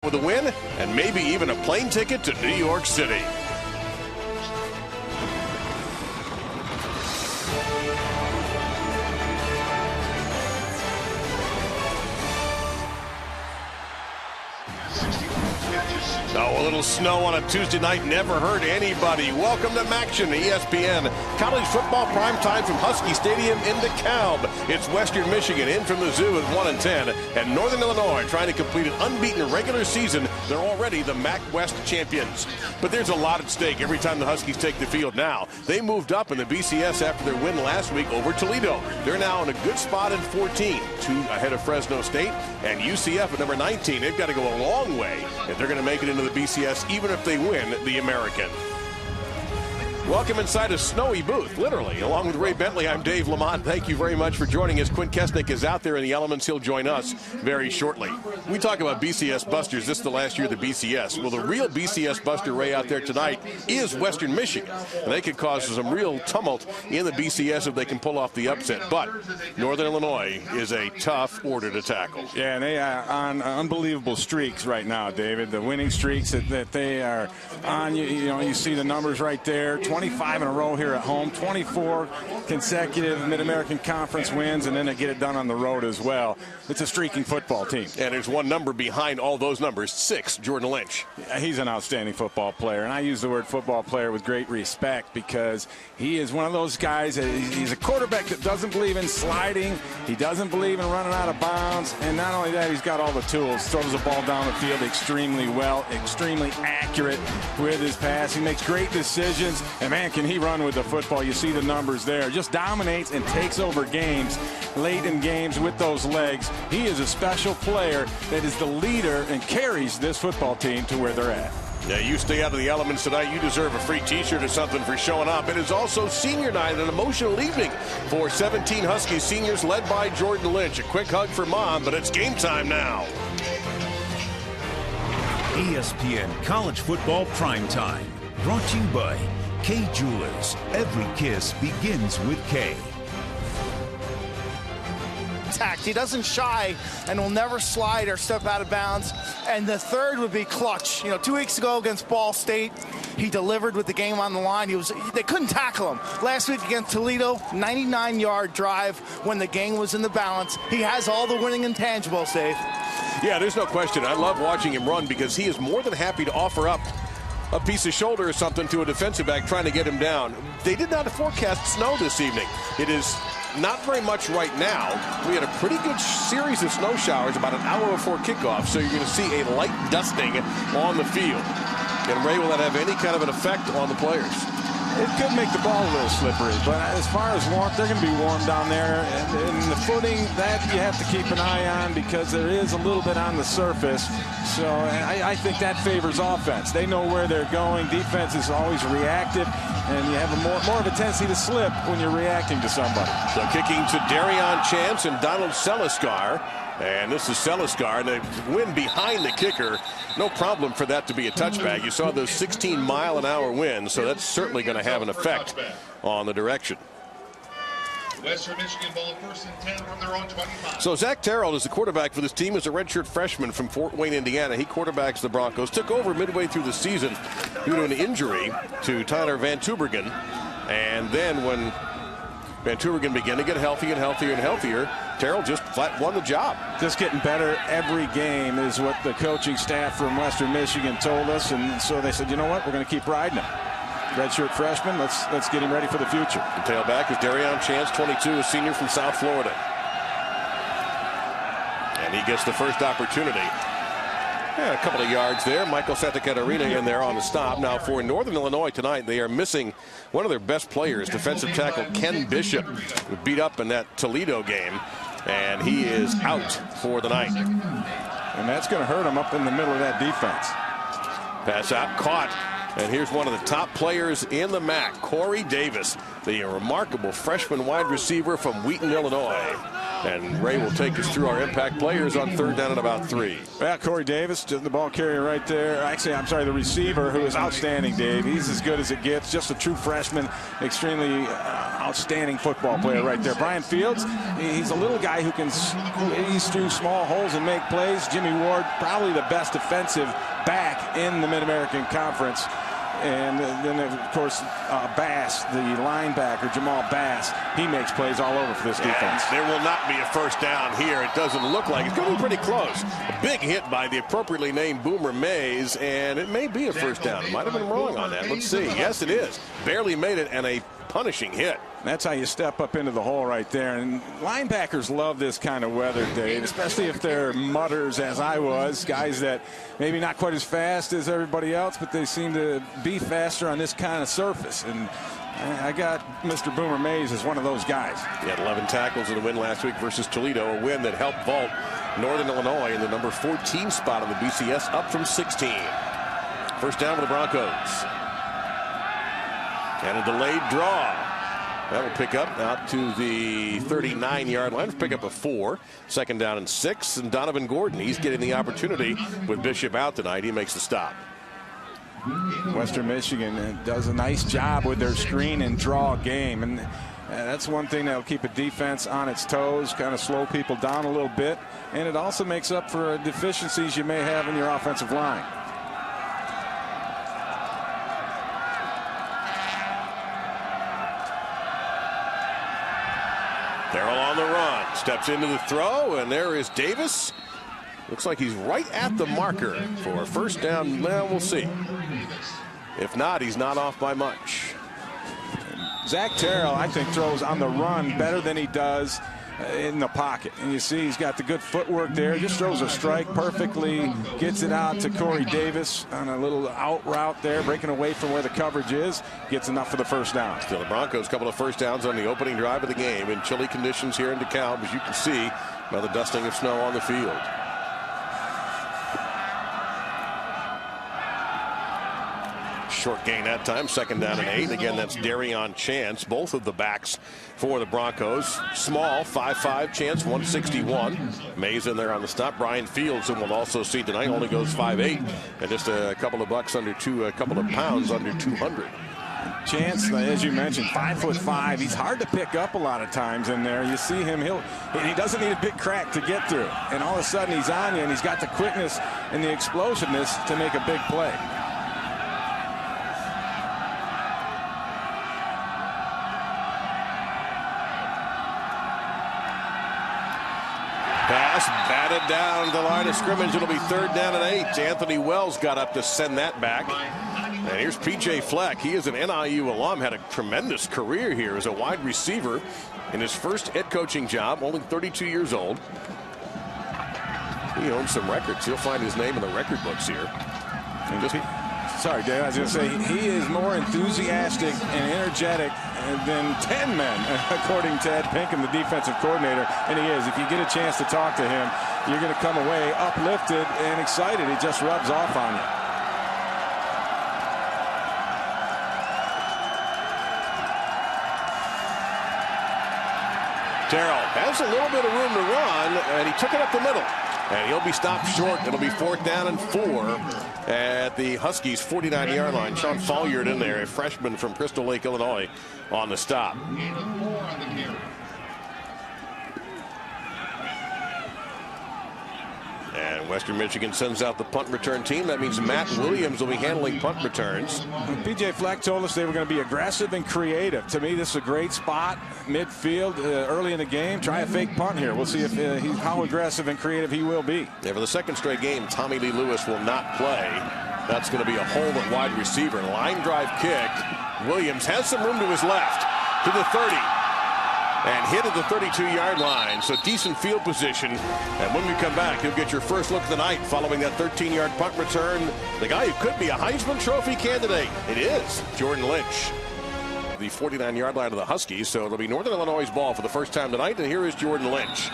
with a win and maybe even a plane ticket to New York City. Oh, a little snow on a Tuesday night never hurt anybody. Welcome to Maction, ESPN. College football primetime from Husky Stadium in DeKalb. It's Western Michigan in from the zoo at 1-10, and Northern Illinois trying to complete an unbeaten regular season. They're already the MAC West champions. But there's a lot at stake every time the Huskies take the field now. They moved up in the BCS after their win last week over Toledo. They're now in a good spot at 14, 2 ahead of Fresno State, and UCF at number 19. They've got to go a long way if they're going to make it into the BCS, even if they win the American. Welcome inside a snowy booth, literally. Along with Ray Bentley, I'm Dave Lamont. Thank you very much for joining us. Quinn Kesnick is out there in the elements. He'll join us very shortly. We talk about BCS busters. This is the last year of the BCS. Well, the real BCS buster, Ray, out there tonight is Western Michigan. And they could cause some real tumult in the BCS if they can pull off the upset. But Northern Illinois is a tough order to tackle. Yeah, and they are on unbelievable streaks right now, David. The winning streaks that they are on, you know, you see the numbers right there. 25 in a row here at home, 24 consecutive Mid-American Conference wins, and then they get it done on the road as well. It's a streaking football team. And there's one number behind all those numbers, 6, Jordan Lynch. He's an outstanding football player, and I use the word football player with great respect because he is one of those guys, he's a quarterback that doesn't believe in sliding, he doesn't believe in running out of bounds, and not only that, he's got all the tools, throws the ball down the field extremely well, extremely accurate with his pass. He makes great decisions, and man, can he run with the football. You see the numbers there. Just dominates and takes over games late in games with those legs. He is a special player that is the leader and carries this football team to where they're at. Yeah, you stay out of the elements tonight. You deserve a free T-shirt or something for showing up. It is also senior night, an emotional evening for 17 Husky seniors led by Jordan Lynch. A quick hug for Mom, but it's game time now. ESPN College Football Primetime, brought to you by K Jewelers. Every kiss begins with K. He doesn't shy and will never slide or step out of bounds. And the third would be clutch. You know, 2 weeks ago against Ball State, he delivered with the game on the line. They couldn't tackle him. Last week against Toledo, 99-yard drive when the game was in the balance. He has all the winning intangibles, Dave. Yeah, there's no question. I love watching him run because he is more than happy to offer up a piece of shoulder or something to a defensive back trying to get him down. They did not forecast snow this evening. It is not very much right now. We had a pretty good series of snow showers about an hour before kickoff, so you're going to see a light dusting on the field. And Ray, will that have any kind of an effect on the players? It could make the ball a little slippery, but as far as warmth, they're going to be warm down there. And the footing, that you have to keep an eye on because there is a little bit on the surface. So I think that favors offense. They know where they're going. Defense is always reactive, and you have more of a tendency to slip when you're reacting to somebody. So kicking to Darion Chance and Donald Seliskar. And this is Seliskar, and they win behind the kicker. No problem for that to be a touchback. You saw those 16-mile-an-hour winds, so that's certainly going to have an effect on the direction. Western Michigan ball first and 10 from their own 25. So Zach Terrell is the quarterback for this team as a redshirt freshman from Fort Wayne, Indiana. He quarterbacks the Broncos. Took over midway through the season due to an injury to Tyler Van Tubergen. And then when Van Tubergen began to get healthy and healthier and healthier, Terrell just flat won the job. Just getting better every game is what the coaching staff from Western Michigan told us, and so they said, you know what, we're going to keep riding him. Redshirt freshman, let's get him ready for the future. The tailback is Darion Chance, 22, a senior from South Florida. And he gets the first opportunity. Yeah, a couple of yards there. Michael Santacaterina in there on the stop. Now for Northern Illinois tonight, they are missing one of their best players, defensive tackle Ken Bishop, who beat up in that Toledo game, and he is out for the night. And that's going to hurt him up in the middle of that defense. Pass out, caught. And here's one of the top players in the MAC, Corey Davis, the remarkable freshman wide receiver from Wheaton, Illinois. And Ray will take us through our impact players on third down and about 3. Yeah, Corey Davis, the ball carrier right there. Actually, I'm sorry, the receiver, who is outstanding, Dave. He's as good as it gets. Just a true freshman, extremely outstanding football player right there. Brian Fields, he's a little guy who can squeeze through small holes and make plays. Jimmy Ward, probably the best defensive back in the Mid-American Conference. And then, of course, Bass, the linebacker, Jamal Bass, he makes plays all over for this defense. There will not be a first down here. It doesn't look like. It's going to be pretty close. A big hit by the appropriately named Boomer Mays, and it may be a first down. It might have been wrong on that. Let's see. Yes, it is. Barely made it, and a punishing hit. That's how you step up into the hole right there. And linebackers love this kind of weather, Dave, especially if they're mutters, as I was, guys that maybe not quite as fast as everybody else, but they seem to be faster on this kind of surface. And I got Mr. Boomer Mays as one of those guys. He had 11 tackles in the win last week versus Toledo, a win that helped vault Northern Illinois in the number 14 spot on the BCS, up from 16. First down for the Broncos. And a delayed draw. That'll pick up out to the 39-yard line. Pick up a 4. Second down and 6. And Donovan Gordon, he's getting the opportunity with Bishop out tonight. He makes the stop. Western Michigan does a nice job with their screen and draw game. And that's one thing that'll keep a defense on its toes, kind of slow people down a little bit. And it also makes up for deficiencies you may have in your offensive line. Darrell on the run, steps into the throw, and there is Davis. Looks like he's right at the marker for a first down. Well, we'll see. If not, he's not off by much. Zach Terrell, I think, throws on the run better than he does in the pocket. And you see he's got the good footwork there. Just throws a strike perfectly, gets it out to Corey Davis on a little out route there, breaking away from where the coverage is. Gets enough for the first down. Still the Broncos, a couple of first downs on the opening drive of the game in chilly conditions here in DeKalb, as you can see by the dusting of snow on the field. Short gain that time, second down and 8. Again, that's Darion Chance, both of the backs for the Broncos. Small, 5'5", Chance, 161. Mays in there on the stop. Brian Fields, who we'll also see tonight, only goes 5'8", and just a couple of bucks under a couple of pounds under 200. Chance, as you mentioned, 5'5". He's hard to pick up a lot of times in there. You see him, he doesn't need a big crack to get through. And all of a sudden he's on you, and he's got the quickness and the explosiveness to make a big play. Pass batted down the line of scrimmage. It'll be third down and 8. Anthony Wells got up to send that back. And here's P.J. Fleck. He is an NIU alum, had a tremendous career here as a wide receiver in his first head coaching job, only 32 years old. He owns some records. You'll find his name in the record books here. Sorry, Dave, I was going to say, he is more enthusiastic and energetic than 10 men, according to Ed Pinkham, the defensive coordinator. And he is. If you get a chance to talk to him, you're going to come away uplifted and excited. He just rubs off on you. Terrell has a little bit of room to run, and he took it up the middle. And he'll be stopped short. It'll be fourth down and 4 at the Huskies' 49-yard line. Sean Folliard in there, a freshman from Crystal Lake, Illinois, on the stop. And Western Michigan sends out the punt return team. That means Matt Williams will be handling punt returns. P.J. Fleck told us they were going to be aggressive and creative. To me, this is a great spot, midfield, early in the game. Try a fake punt here. We'll see if how aggressive and creative he will be. Yeah, for the second straight game, Tommy Lee Lewis will not play. That's going to be a hole at wide receiver. Line drive kick. Williams has some room to his left, to the 30. And hit at the 32-yard line, so decent field position. And when we come back, you'll get your first look of the night following that 13-yard punt return. The guy who could be a Heisman Trophy candidate. It is Jordan Lynch. The 49-yard line of the Huskies, so it'll be Northern Illinois' ball for the first time tonight, and here is Jordan Lynch.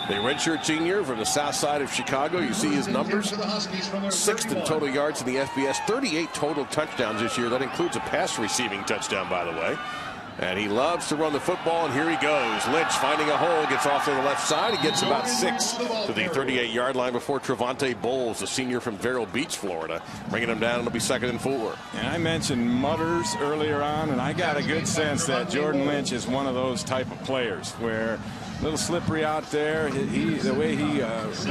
The redshirt senior from the south side of Chicago. You see his numbers. 6th in total yards in the FBS. 38 total touchdowns this year. That includes a pass receiving touchdown, by the way. And he loves to run the football, and here he goes. Lynch finding a hole, gets off to the left side. He gets about 6 to the 38-yard line before Trevante Bowles, the senior from Vero Beach, Florida, bringing him down. It'll be 2nd and 4. And I mentioned mutters earlier on, and I got a good sense that Jordan Lynch is one of those type of players where a little slippery out there. The way he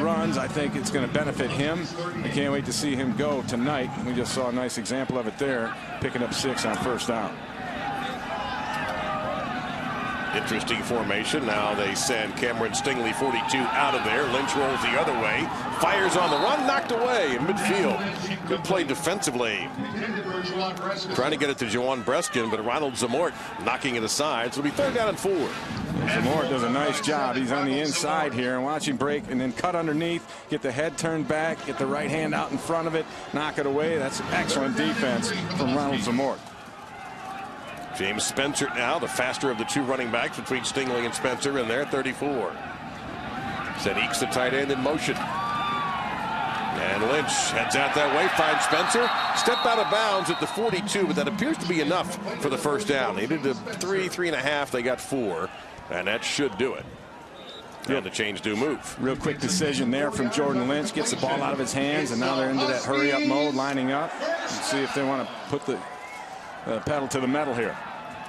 runs, I think it's going to benefit him. I can't wait to see him go tonight. We just saw a nice example of it there, picking up 6 on first down. Interesting formation. Now they send Cameron Stingley, 42, out of there. Lynch rolls the other way. Fires on the run, knocked away in midfield. Good play defensively. Trying to get it to Jawan Breskin, but Ronald Zamort knocking it aside. So it'll be 3rd down and 4. Zamort does a nice job. He's on the inside here, and watch him break and then cut underneath, get the head turned back, get the right hand out in front of it, knock it away. That's excellent defense from Ronald Zamort. James Spencer now, the faster of the 2 running backs between Stingley and Spencer in there, 34. Set Eakes, the tight end, in motion. And Lynch heads out that way, finds Spencer. Step out of bounds at the 42, but that appears to be enough for the first down. They did 3.5. They got 4, and that should do it. And the chains do move. Real quick decision there from Jordan Lynch. Gets the ball out of his hands, and now they're into that hurry-up mode, lining up. Let's see if they want to put the pedal to the metal here.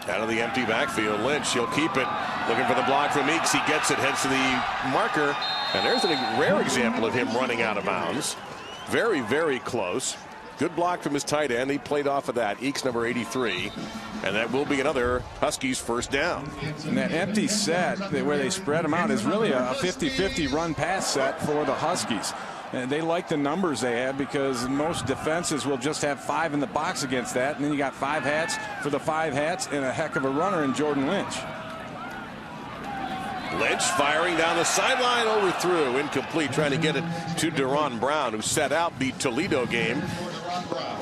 Out of the empty backfield, Lynch, he'll keep it. Looking for the block from Eakes. He gets it, heads to the marker. And there's a rare example of him running out of bounds. Very, very close. Good block from his tight end. He played off of that. Eakes, number 83. And that will be another Huskies first down. And that empty set where they spread them out is really a 50-50 run-pass set for the Huskies. And they like the numbers they have because most defenses will just have 5 in the box against that. And then you got 5 hats for the 5 hats and a heck of a runner in Jordan Lynch. Lynch firing down the sideline, overthrew, incomplete, trying to get it to Deron Brown, who set out the Toledo game.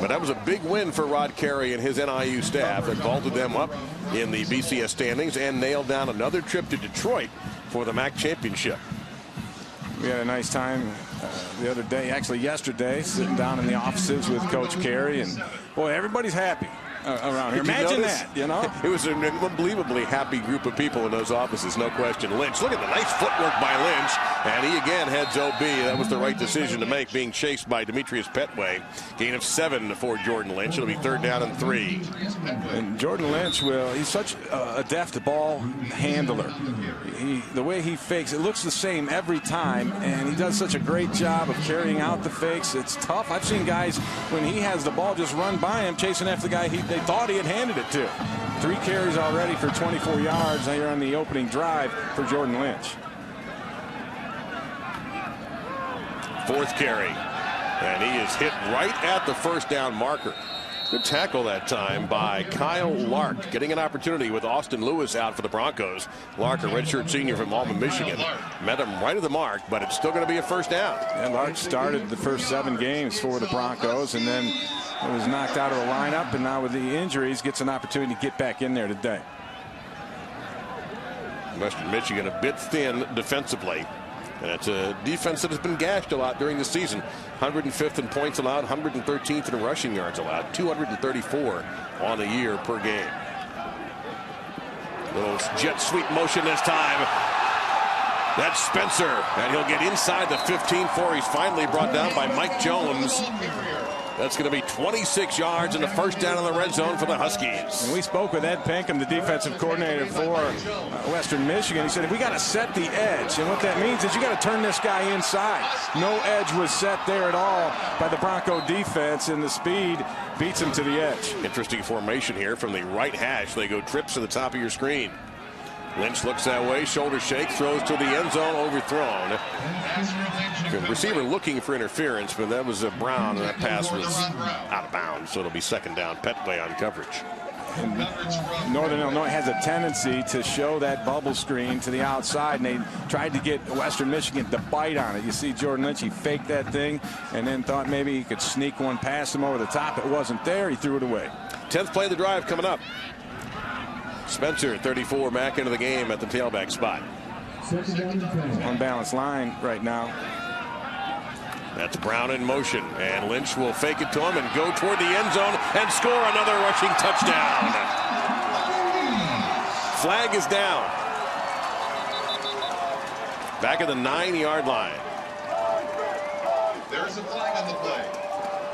But that was a big win for Rod Carey and his NIU staff that vaulted them up in the BCS standings and nailed down another trip to Detroit for the MAC championship. We had a nice time the other day, actually yesterday, sitting down in the offices with Coach Carey, and boy, everybody's happy around here. Imagine that, you know. It was an unbelievably happy group of people in those offices, no question. Lynch, look at the nice footwork by Lynch, and he again heads OB. That was the right decision to make, being chased by Demetrius Petway. Gain of 7 for Jordan Lynch. It'll be 3rd down and 3. And Jordan Lynch, he's such a deft ball handler. The way he fakes, it looks the same every time, and he does such a great job of carrying out the fakes. It's tough. I've seen guys, when he has the ball, just run by him, chasing after the guy they thought he had handed it to. 3 carries already for 24 yards here on the opening drive for Jordan Lynch. 4th carry, and he is hit right at the first down marker. Good tackle that time by Kyle Lark, getting an opportunity with Austin Lewis out for the Broncos. Lark, a redshirt senior from Alma, Michigan, met him right at the mark, but it's still going to be a first down. And Lark started the first 7 games for the Broncos, and then was knocked out of the lineup, and now with the injuries gets an opportunity to get back in there today. Western Michigan a bit thin defensively. And it's a defense that has been gashed a lot during the season. 105th in points allowed, 113th in rushing yards allowed, 234 on the year per game. Little jet sweep motion this time. That's Spencer, and he'll get inside the 15 before he's finally brought down by Mike Jones. That's going to be 26 yards and the first down in the red zone for the Huskies. And we spoke with Ed Pinkham, the defensive coordinator for Western Michigan. He said, we got to set the edge. And what that means is you got to turn this guy inside. No edge was set there at all by the Bronco defense, and the speed beats him to the edge. Interesting formation here from the right hash. They go trips to the top of your screen. Lynch looks that way, shoulder shake, throws to the end zone, overthrown. The receiver looking for interference, but that was Brown, and that pass was out of bounds, so it'll be 2nd down. Petway on coverage. And Northern Illinois has a tendency to show that bubble screen to the outside, and they tried to get Western Michigan to bite on it. You see Jordan Lynch, he faked that thing and then thought maybe he could sneak one past him over the top. It wasn't there. He threw it away. 10th play of the drive coming up. Spencer, 34, back into the game at the tailback spot. Unbalanced line right now. That's Brown in motion, and Lynch will fake it to him and go toward the end zone and score another rushing touchdown. Flag is down. Back at the 9-yard line. There's a flag on the play.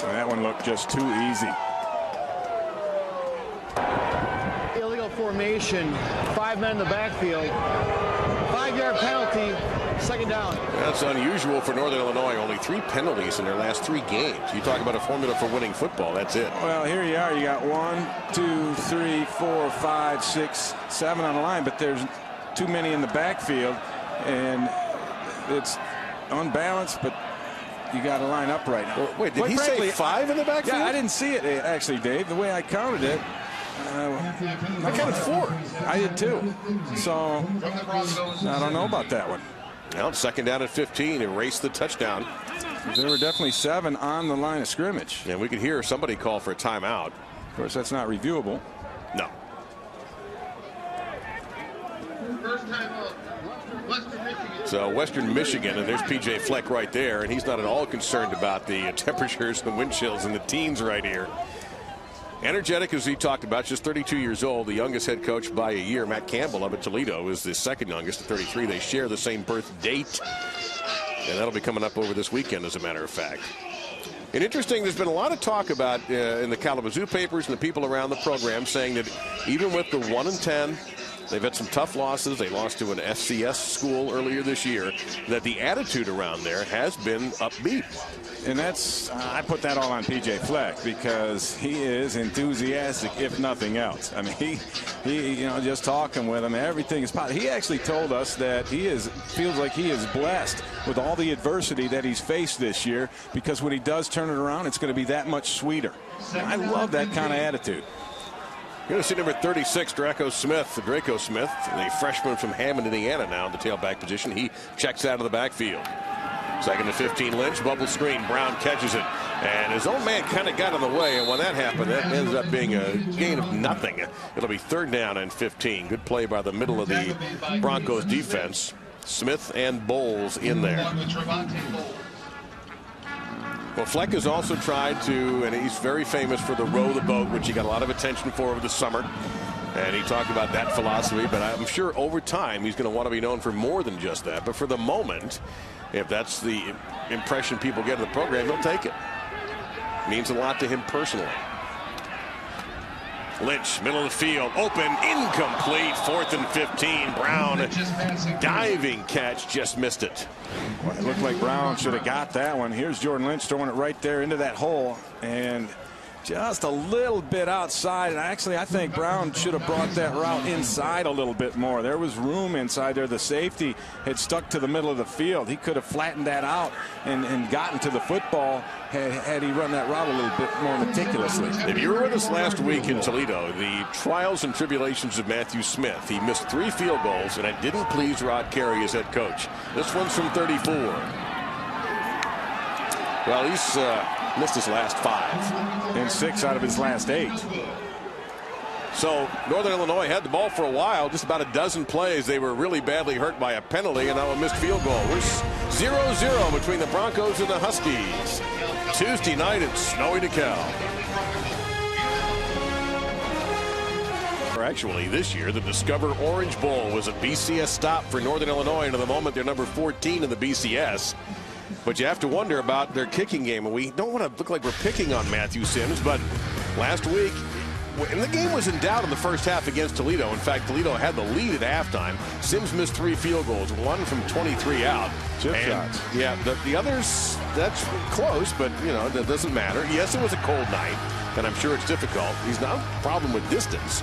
And that one looked just too easy. Illegal formation, 5 men in the backfield, 5-yard penalty, second down. That's unusual for Northern Illinois. Only 3 penalties in their last 3 games. You talk about a formula for winning football. That's it. Well, here you are. You got 1, 2, 3, 4, 5, 6, 7 on the line, but there's too many in the backfield, and it's unbalanced, but you got to line up right now. Well, wait, did he say 5 in the backfield? Yeah, I didn't see it, actually, Dave. The way I counted it, I counted 4. I did too. So I don't know about that one. Now, second down at 15. Erase the touchdown. There were definitely 7 on the line of scrimmage. And we could hear somebody call for a timeout. Of course, that's not reviewable. No. First time out. Western Michigan. So Western Michigan, and there's P.J. Fleck right there, and he's not at all concerned about the temperatures and wind chills in the teens right here. Energetic, as we talked about, just 32 years old, the youngest head coach by a year. Matt Campbell up at Toledo is the second youngest at 33. They share the same birth date, and that'll be coming up over this weekend, as a matter of fact. And interesting, there's been a lot of talk about in the Kalamazoo papers and the people around the program saying that even with the 1-10, they've had some tough losses. They lost to an FCS school earlier this year, that the attitude around there has been upbeat. And that's, I put that all on P.J. Fleck because he is enthusiastic, if nothing else. I mean, he you know, just talking with him, everything is positive. He actually told us that feels like he is blessed with all the adversity that he's faced this year, because when he does turn it around, it's going to be that much sweeter. And I love that kind of attitude. You're going to see number 36, Draco Smith, the freshman from Hammond, Indiana, now in the tailback position. He checks out of the backfield. Second and 15, Lynch, bubble screen. Brown catches it, and his own man kind of got in the way, and when that happened, that ends up being a gain of nothing. It'll be third down and 15. Good play by the middle of the Broncos defense. Smith and Bowles in there. Well, Fleck has also tried to, and he's very famous for the row the boat, which he got a lot of attention for over the summer. And he talked about that philosophy, but I'm sure over time he's going to want to be known for more than just that. But for the moment, if that's the impression people get of the program, he'll take it. Means a lot to him personally. Lynch, middle of the field, open, incomplete, 4th and 15. Brown, diving catch, just missed it. Well, it looked like Brown should have got that one. Here's Jordan Lynch throwing it right there into that hole, and just a little bit outside. And actually, I think Brown should have brought that route inside a little bit more. There was room inside there. The safety had stuck to the middle of the field. He could have flattened that out and gotten to the football had he run that route a little bit more meticulously. If you were with us last week in Toledo, the trials and tribulations of Matthew Smith. He missed 3 field goals, and it didn't please Rod Carey as head coach. This one's from 34. Well, he's missed his last 5. And 6 out of his last 8. So Northern Illinois had the ball for a while, just about a dozen plays. They were really badly hurt by a penalty, and now a missed field goal. We're 0-0 between the Broncos and the Huskies. Tuesday night in snowy DeKalb. Actually, this year, the Discover Orange Bowl was a BCS stop for Northern Illinois, and at the moment they're number 14 in the BCS. But you have to wonder about their kicking game, and we don't want to look like we're picking on Matthew Sims, but last week, and the game was in doubt in the first half against Toledo. In fact, Toledo had the lead at halftime. Sims missed 3 field goals, 1 from 23 out. Chip shots. Yeah, the others, that's close, but, you know, that doesn't matter. Yes, it was a cold night, and I'm sure it's difficult. He's not a problem with distance.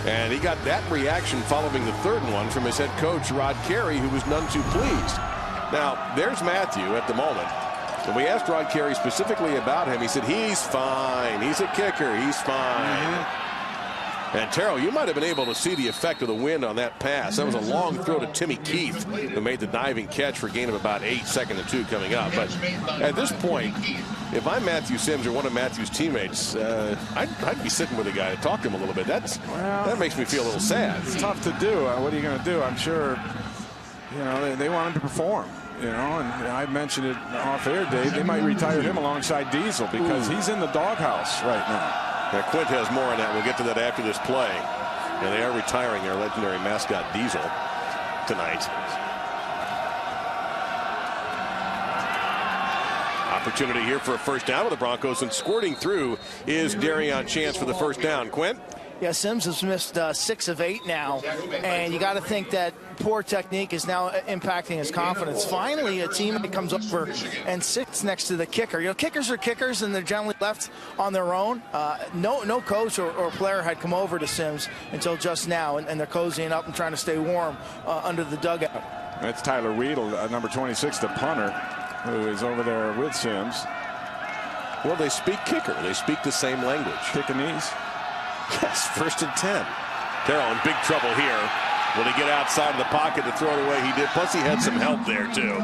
And he got that reaction following the third one from his head coach, Rod Carey, who was none too pleased. Now, there's Matthew at the moment. When we asked Rod Carey specifically about him, he said, he's fine. He's a kicker. He's fine. And Terrell, you might have been able to see the effect of the wind on that pass. That was a long throw to Timmy Keith, who made the diving catch for a gain of about 8, 2nd and 2 coming up. But at this point, if I'm Matthew Sims or one of Matthew's teammates, I'd be sitting with a guy to talk to him a little bit. That makes me feel a little sad. It's tough to do. What are you going to do? I'm sure, you know, they want him to perform. You know, and I mentioned it off air, Dave. They might retire him alongside Diesel because he's in the doghouse right now. Quint has more on that. We'll get to that after this play. And they are retiring their legendary mascot Diesel tonight. Opportunity here for a first down with the Broncos, and squirting through is Darion Chance for the first down. Quint? Yeah, Sims has missed 6 of 8 now, and you got to think that poor technique is now impacting his confidence. Finally, a teammate comes over and sits next to the kicker. You know, kickers are kickers, and they're generally left on their own. No coach or player had come over to Sims until just now, and they're cozying up and trying to stay warm under the dugout. That's Tyler Weedle, number 26, the punter, who is over there with Sims. Well, they speak kicker. They speak the same language. Kickanese. Yes, 1st and 10. Terrell in big trouble here. Will he get outside of the pocket to throw it away? He did. Plus, he had some help there, too.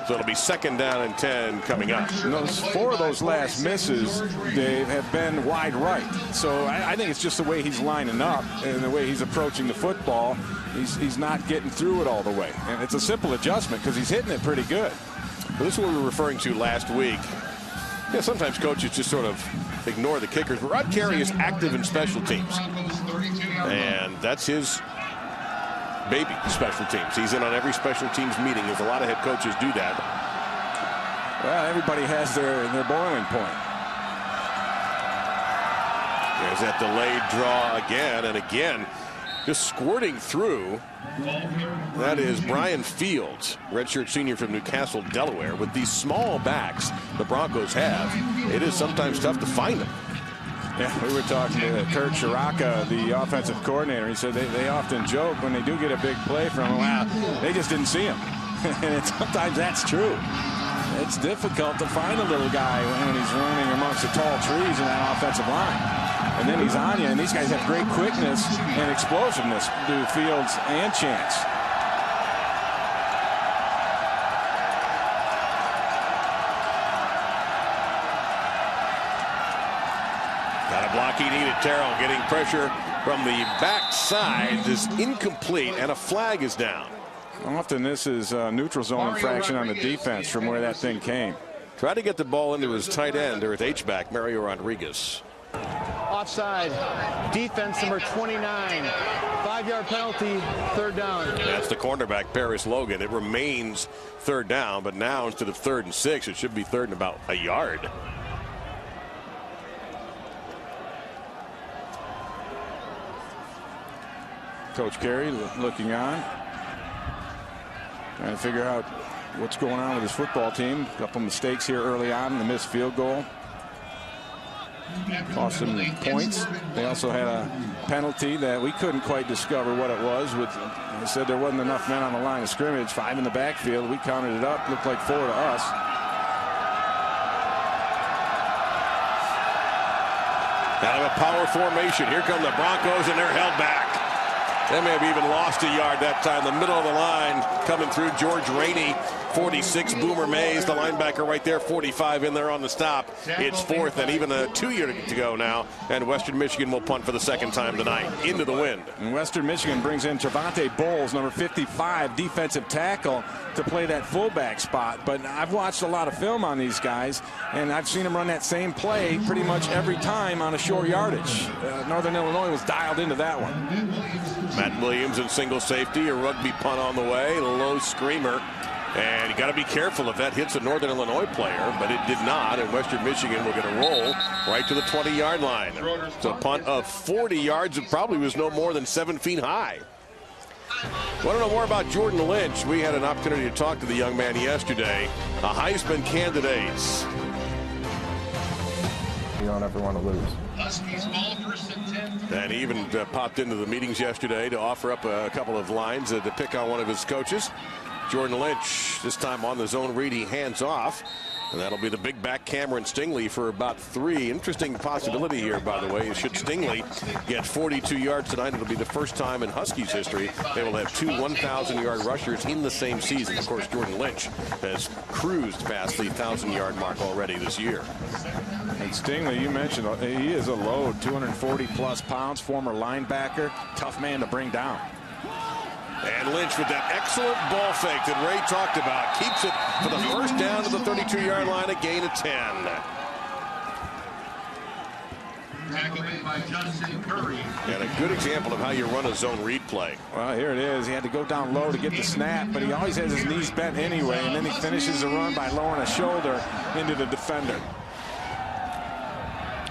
So it'll be 2nd down and 10 coming up. And 4 of those last misses, Dave, have been wide right. So I think it's just the way he's lining up and the way he's approaching the football. He's not getting through it all the way. And it's a simple adjustment because he's hitting it pretty good. Well, this is what we were referring to last week. Yeah, sometimes coaches just sort of ignore the kickers. But Rod Carey is active in special teams. And that's his baby, special teams. He's in on every special teams meeting. There's a lot of head coaches do that. Well, everybody has their boiling point. There's that delayed draw again and again. Just squirting through. That is Brian Fields, redshirt senior from Newcastle, Delaware. With these small backs the Broncos have, it is sometimes tough to find them. Yeah, we were talking to Kurt Shiraka, the offensive coordinator. He said they often joke when they do get a big play from him, wow, they just didn't see him. And sometimes that's true. It's difficult to find a little guy when he's running amongst the tall trees in that offensive line. And then he's on you, and these guys have great quickness and explosiveness, do Fields and Chance. Got a block he needed. Terrell getting pressure from the backside is incomplete, and a flag is down. Often this is a neutral zone infraction on the defense from where that thing came. Tried to get the ball into his tight end or his H-back, Mario Rodriguez. Offside. Defense number 29. 5-yard penalty. 3rd down. That's the cornerback, Paris Logan. It remains 3rd down, but now instead of 3rd and 6, it should be 3rd and about a yard. Coach Carey looking on, trying to figure out what's going on with his football team. A couple mistakes here early on, the missed field goal cost them points. They also had a penalty that we couldn't quite discover what it was. They said there wasn't enough men on the line of scrimmage. 5 in the backfield. We counted it up. Looked like 4 to us. Out of a power formation. Here come the Broncos, and they're held back. They may have even lost a yard that time. The middle of the line coming through. George Rainey, 46. Boomer Mays, the linebacker right there, 45 in there on the stop. It's 4th and even a 2 year to go now. And Western Michigan will punt for the 2nd time tonight into the wind. And Western Michigan brings in Javante Bowles, number 55, defensive tackle, to play that fullback spot. But I've watched a lot of film on these guys, and I've seen them run that same play pretty much every time on a short yardage. Northern Illinois was dialed into that one. Matt Williams in single safety, a rugby punt on the way, a low screamer. And you got to be careful if that hits a Northern Illinois player, but it did not, and Western Michigan will get a roll right to the 20-yard line. So a punt of 40 yards. It probably was no more than 7 feet high. Want to know more about Jordan Lynch? We had an opportunity to talk to the young man yesterday. A Heisman candidate. You don't ever want to lose. Huskies ball, 1st and 10. And he even popped into the meetings yesterday to offer up a couple of lines to pick on one of his coaches. Jordan Lynch, this time on the zone read, he hands off. And that'll be the big back Cameron Stingley for about 3. Interesting possibility here, by the way. Should Stingley get 42 yards tonight, it'll be the first time in Huskies history they will have 2 1,000-yard rushers in the same season. Of course, Jordan Lynch has cruised past the 1,000-yard mark already this year. And Stingley, you mentioned, he is a load, 240-plus pounds, former linebacker, tough man to bring down. And Lynch with that excellent ball fake that Ray talked about. Keeps it for the first down to the 32-yard line, a gain of 10. Tackle in And a good example of how you run a zone read play. Well, here it is. He had to go down low to get the snap, but he always has his knees bent anyway, and then he finishes the run by lowering a shoulder into the defender.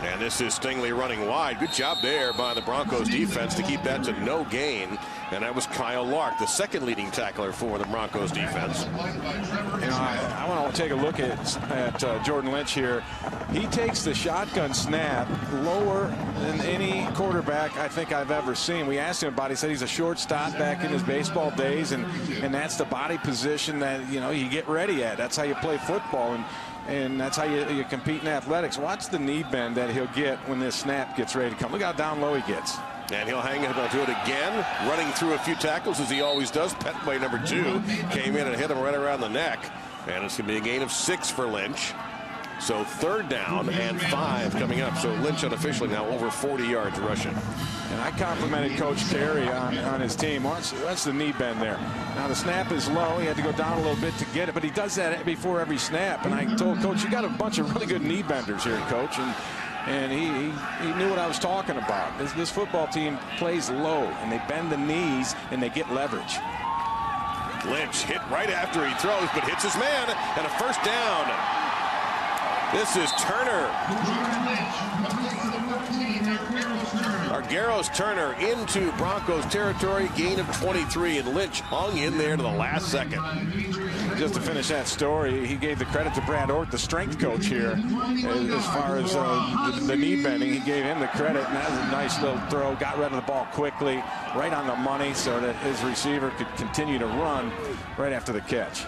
And this is Stingley running wide. Good job there by the Broncos defense to keep that to no gain. And that was Kyle Lark, the second leading tackler for the Broncos defense. You know, I want to take a look at Jordan Lynch here. He takes the shotgun snap lower than any quarterback I think I've ever seen. We asked him about it. He said he's a shortstop back in his baseball days, and that's the body position that, you know, you get ready at. That's how you play football, and that's how you compete in athletics. Watch the knee bend that he'll get when this snap gets ready to come. Look how down low he gets. And he'll hang it, do it again, running through a few tackles as he always does. Petway, number 2, came in and hit him right around the neck. And it's going to be a gain of 6 for Lynch. So 3rd down and 5 coming up. So Lynch unofficially now over 40 yards rushing. And I complimented Coach Terry on his team. Watch the knee bend there. Now the snap is low. He had to go down a little bit to get it, but he does that before every snap. And I told Coach, you got a bunch of really good knee benders here, Coach. And he knew what I was talking about. This football team plays low, and they bend the knees, and they get leverage. Lynch hit right after he throws, but hits his man, and a 1st down. This is Turner. Argyros Turner into Broncos territory, gain of 23, and Lynch hung in there to the last second. Just to finish that story, he gave the credit to Brad Ort, the strength coach here, as far as the knee bending. He gave him the credit, and that was a nice little throw. Got rid of the ball quickly, right on the money, so that his receiver could continue to run right after the catch.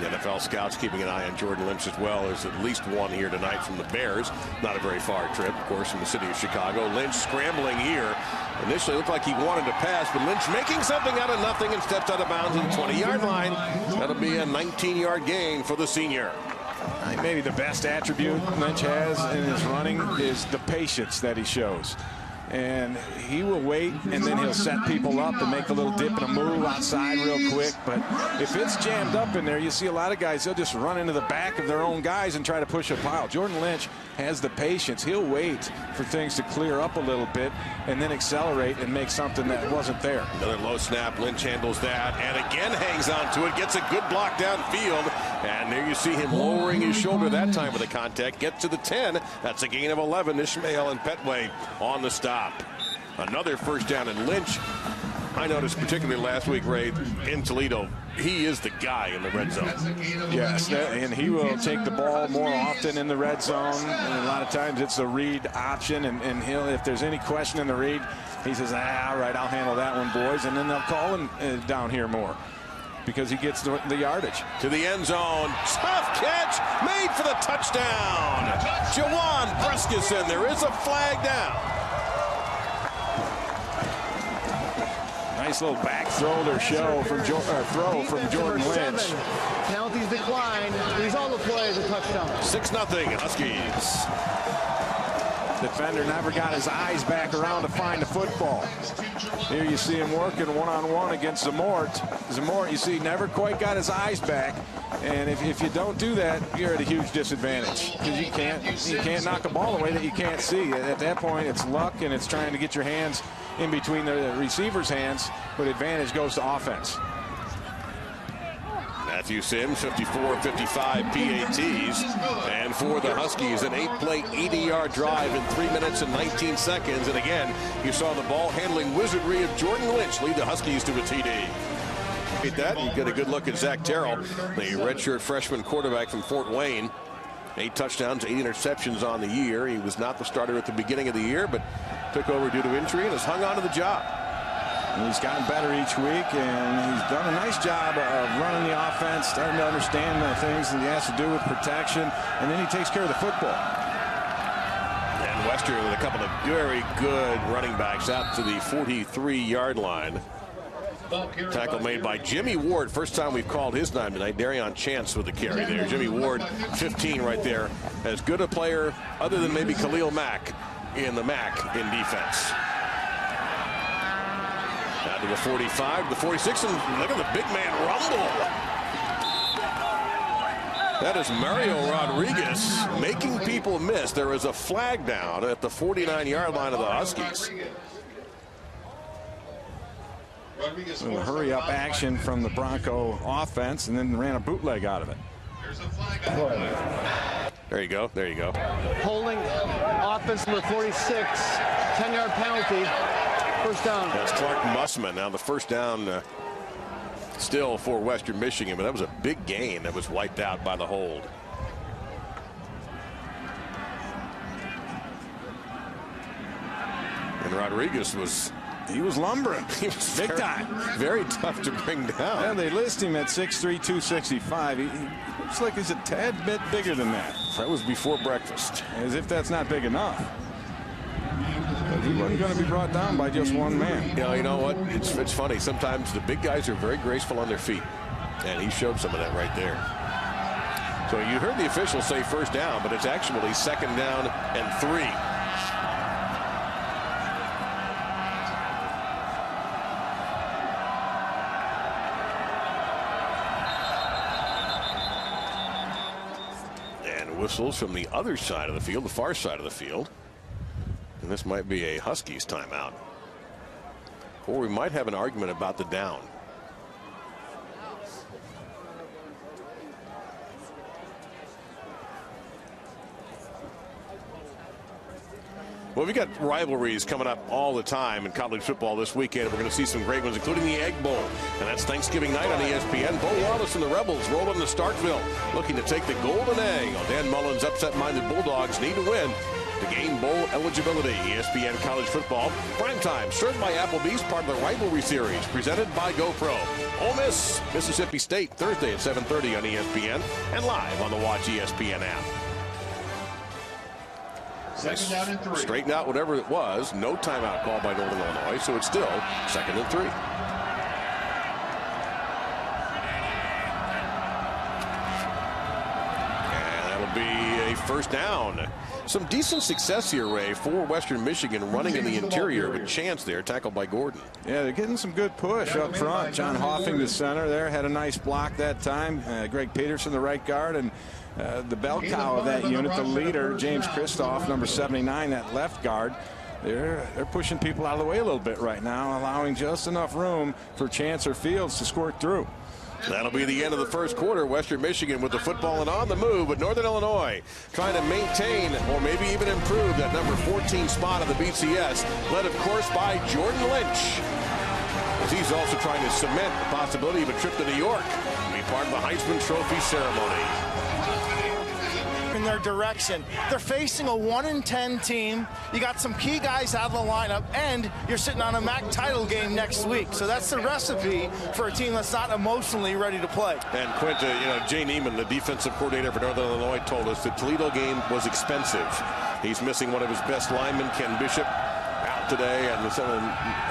The NFL scouts keeping an eye on Jordan Lynch as well. There's at least one here tonight from the Bears. Not a very far trip, of course, from the city of Chicago. Lynch scrambling here. Initially looked like he wanted to pass, but Lynch making something out of nothing and steps out of bounds at the 20-yard line. That'll be a 19-yard gain for the senior. I think maybe the best attribute Lynch has in his running is the patience that he shows. And he will wait, and then he'll set people up and make a little dip and a move outside real quick. But if it's jammed up in there, you see a lot of guys, they'll just run into the back of their own guys and try to push a pile. Jordan Lynch has the patience. He'll wait for things to clear up a little bit and then accelerate and make something that wasn't there. Another low snap. Lynch handles that and again hangs on to it. Gets a good block downfield. And there you see him lowering his shoulder that time with the contact. Gets to the 10. That's a gain of 11. Ishmael and Petway on the stop. Another 1st down, and Lynch, I noticed particularly last week, Ray, in Toledo, he is the guy in the red zone. Yes, and he will take the ball more often in the red zone. And a lot of times it's a read option, and he'll, if there's any question in the read, he says, all right, I'll handle that one, boys. And then they'll call him down here more because he gets the yardage. To the end zone. Tough catch made for the touchdown. Jawan Brescison. There is a flag down. Nice little back shoulder show from Jordan Lynch. Penalties decline. These all the plays a touchdown. 6-0 Huskies. Defender never got his eyes back around to find the football. Here you see him working one-on-one against Zamort. Zamort, you see, never quite got his eyes back. And if you don't do that, you're at a huge disadvantage because you can't knock a ball away that you can't see. At that point, it's luck and it's trying to get your hands in between the receiver's hands, but advantage goes to offense. Matthew Sims, 54-55 PATs. And for the Huskies, an 8-play, 80-yard drive in 3 minutes and 19 seconds. And again, you saw the ball handling wizardry of Jordan Lynch lead the Huskies to a TD. That, you get a good look at Zach Terrell, the redshirt freshman quarterback from Fort Wayne. 8 touchdowns, 8 interceptions on the year. He was not the starter at the beginning of the year, but took over due to injury and has hung on to the job. And he's gotten better each week, and he's done a nice job of running the offense, starting to understand the things that he has to do with protection, and then he takes care of the football. And Western with a couple of very good running backs out to the 43-yard line. Tackle made by Jimmy Ward. First time we've called his name tonight. Darion Chance with the carry there. Jimmy Ward, 15 right there. As good a player, other than maybe Khalil Mack, in the MAC in defense. Now to the 45, the 46, and look at the big man rumble. That is Mario Rodriguez making people miss. There is a flag down at the 49-yard line of the Huskies. A hurry-up action from the Bronco offense, and then ran a bootleg out of it. There you go. There you go. Holding offense number 46, 10-yard penalty, first down. That's Clark Mussman. Now the first down still for Western Michigan, but that was a big gain that was wiped out by the hold. And Rodriguez was lumbering. He was big time. Very tough to bring down. Yeah, they list him at 6'3", 265. He looks like he's a tad bit bigger than that. That was before breakfast. As if that's not big enough. But he wasn't going to be brought down by just one man. You know what? It's funny. Sometimes the big guys are very graceful on their feet. And he showed some of that right there. So you heard the officials say first down, but it's actually second down and 3. Whistles from the other side of the field, the far side of the field. And this might be a Huskies timeout. Or we might have an argument about the down. Well, we've got rivalries coming up all the time in college football this weekend. We're going to see some great ones, including the Egg Bowl. And that's Thanksgiving night on ESPN. Bo Wallace and the Rebels roll into Starkville, looking to take the Golden Egg. Dan Mullen's upset-minded Bulldogs need to win to gain bowl eligibility. ESPN College Football Primetime, served by Applebee's, part of the rivalry series, presented by GoPro. Ole Miss, Mississippi State, Thursday at 7:30 on ESPN and live on the Watch ESPN app. Second down and 3. Straighten out whatever it was. No timeout call by Northern Illinois, so it's still second and 3. And that'll be a first down. Some decent success here, Ray, for Western Michigan running in the interior with Chance there, tackled by Gordon. Yeah, they're getting some good push up front. John Hoffing, the center there, had a nice block that time. Greg Peterson, the right guard, and the bell cow of that unit, the leader, James Kristoff, number 79, that left guard. They're pushing people out of the way a little bit right now, allowing just enough room for Chance or Fields to squirt through. That'll be the end of the first quarter. Western Michigan with the football and on the move, but Northern Illinois trying to maintain or maybe even improve that number 14 spot of the BCS, led, of course, by Jordan Lynch. As he's also trying to cement the possibility of a trip to New York and be part of the Heisman Trophy ceremony. In their direction. They're facing a 1-10 team. You got some key guys out of the lineup, and you're sitting on a MAC title game next week. So that's the recipe for a team that's not emotionally ready to play. And Quinta, Jay Neiman, the defensive coordinator for Northern Illinois, told us the Toledo game was expensive. He's missing one of his best linemen, Ken Bishop, out today, and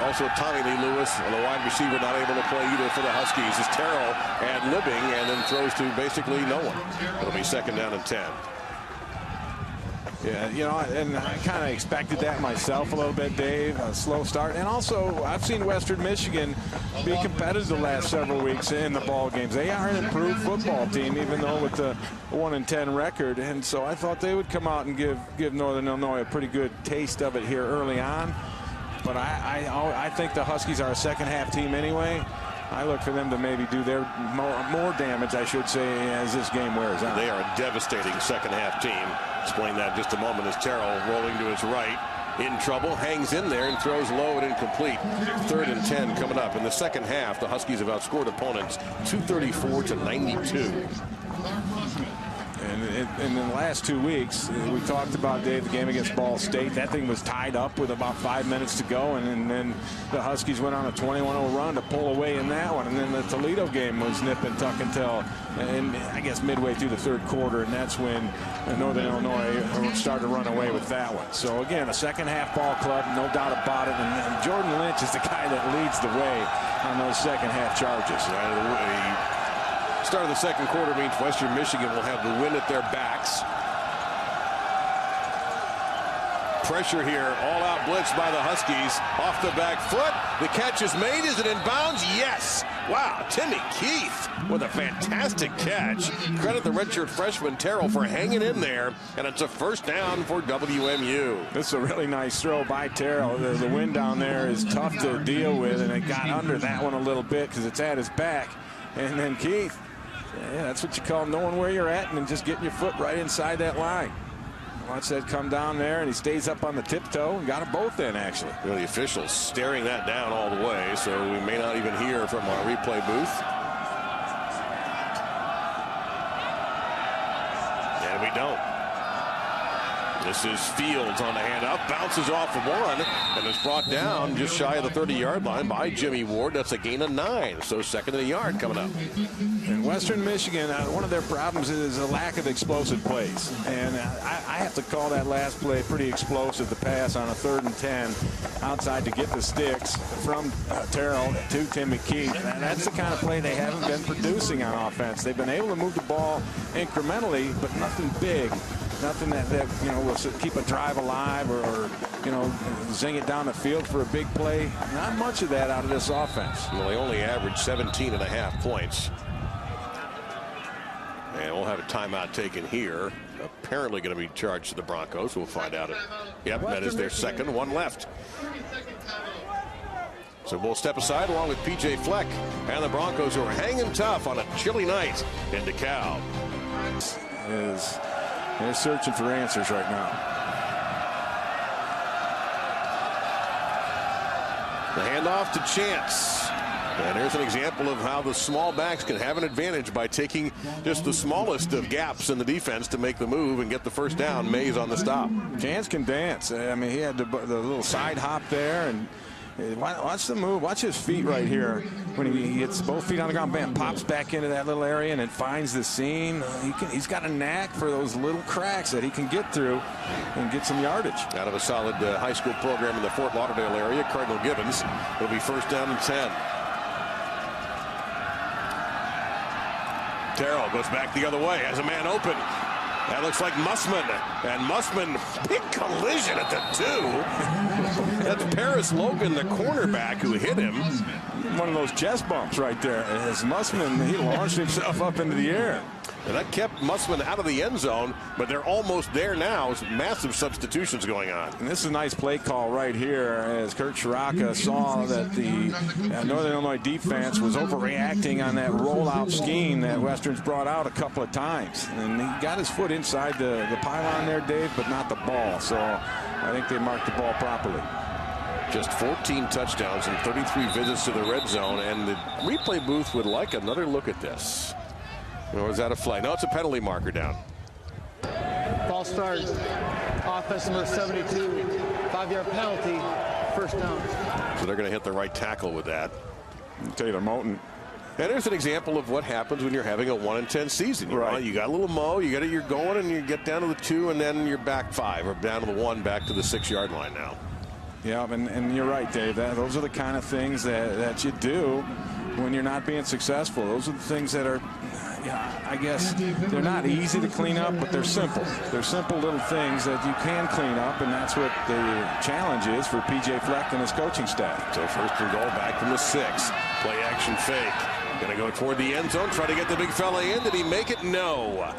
also Tommy Lee Lewis, the wide receiver, not able to play either for the Huskies. Is Terrell ad-libbing and then throws to basically no one. It'll be second down and 10. Yeah, and I kind of expected that myself a little bit, Dave. A slow start. And also, I've seen Western Michigan be competitive the last several weeks in the ball games. They are an improved football team, even though with the 1-10 record. And so I thought they would come out and give Northern Illinois a pretty good taste of it here early on. But I think the Huskies are a second-half team anyway. I look for them to maybe do their more damage, I should say, as this game wears on. They are a devastating second-half team. Explain that in just a moment as Terrell rolling to his right. In trouble, hangs in there and throws low and incomplete. Third and 10 coming up. In the second half, the Huskies have outscored opponents 234-92. And in the last 2 weeks, we talked about, Dave, the game against Ball State. That thing was tied up with about 5 minutes to go, and then the Huskies went on a 21-0 run to pull away in that one. And then the Toledo game was nip and tuck until, and I guess, midway through the third quarter, and that's when Northern Illinois started to run away with that one. So, again, a second-half ball club, no doubt about it. And Jordan Lynch is the guy that leads the way on those second-half charges. Start of the second quarter means Western Michigan will have the win at their backs. pressure here. All-out blitz by the Huskies. Off the back foot. The catch is made. Is it in bounds? Yes. Wow, Timmy Keith with a fantastic catch. Credit the redshirt freshman Terrell for hanging in there, and it's a first down for WMU. This is a really nice throw by Terrell. The wind down there is tough to deal with, and it got under that one a little bit because it's at his back. And then Keith, yeah, that's what you call knowing where you're at and then just getting your foot right inside that line. Watch that come down there, and he stays up on the tiptoe and got them both in, actually. You know, the officials staring that down all the way, so we may not even hear from our replay booth. And we don't. This is Fields on the handoff, bounces off of one, and is brought down just shy of the 30-yard line by Jimmy Ward. That's a gain of 9, so second and a yard coming up. In Western Michigan, one of their problems is a lack of explosive plays. And I have to call that last play pretty explosive, the pass on a 3rd and 10 outside to get the sticks from Terrell to Timmy Keith. That's the kind of play they haven't been producing on offense. They've been able to move the ball incrementally, but nothing big. Nothing that you know, will keep a drive alive or you know, zing it down the field for a big play. Not much of that out of this offense. Well, they only averaged 17.5 points. And we'll have a timeout taken here. Apparently going to be charged to the Broncos. We'll find out. Yep, that is their second. One left. So we'll step aside along with P.J. Fleck and the Broncos, who are hanging tough on a chilly night in DeKalb. They're searching for answers right now. The handoff to Chance. And here's an example of how the small backs can have an advantage by taking just the smallest of gaps in the defense to make the move and get the first down. Mays on the stop. Chance can dance. I mean, he had the little side hop there, and watch the move. Watch his feet right here. When he gets both feet on the ground, bam, pops back into that little area and then finds the seam. He's got a knack for those little cracks that he can get through and get some yardage. Out of a solid high school program in the Fort Lauderdale area, Cardinal Gibbons. It'll be first down and 10. Terrell goes back the other way, has a man open. That looks like Mussman, and Mussman, big collision at the 2. That's Paris Logan, the cornerback, who hit him. One of those chest bumps right there. As Mussman, he launched himself up into the air. And that kept Mussman out of the end zone, but they're almost there now. Massive substitutions going on. And this is a nice play call right here, as Kurt Shiraka saw that the Northern Illinois defense was overreacting on that rollout scheme that Western's brought out a couple of times. And he got his foot inside the pylon there, Dave, but not the ball. So I think they marked the ball properly. Just 14 touchdowns and 33 visits to the red zone, and the replay booth would like another look at this. Or is that a flag? No, it's a penalty marker down. False start. Offense number 72. 5-yard penalty. First down. So they're going to hit the right tackle with that. Taylor Moton. And there's an example of what happens when you're having a 1-10 season. You got a little mo, you're going, and you get down to the 2, and then you're back 5, or down to the 1, back to the 6-yard line now. Yeah, and you're right, Dave. Those are the kind of things that you do when you're not being successful. Those are the things that are, I guess, they're not easy to clean up, but they're simple. They're simple little things that you can clean up, and that's what the challenge is for P.J. Fleck and his coaching staff. So first and goal back from the 6. Play action fake. Going to go toward the end zone, try to get the big fella in. Did he make it? No.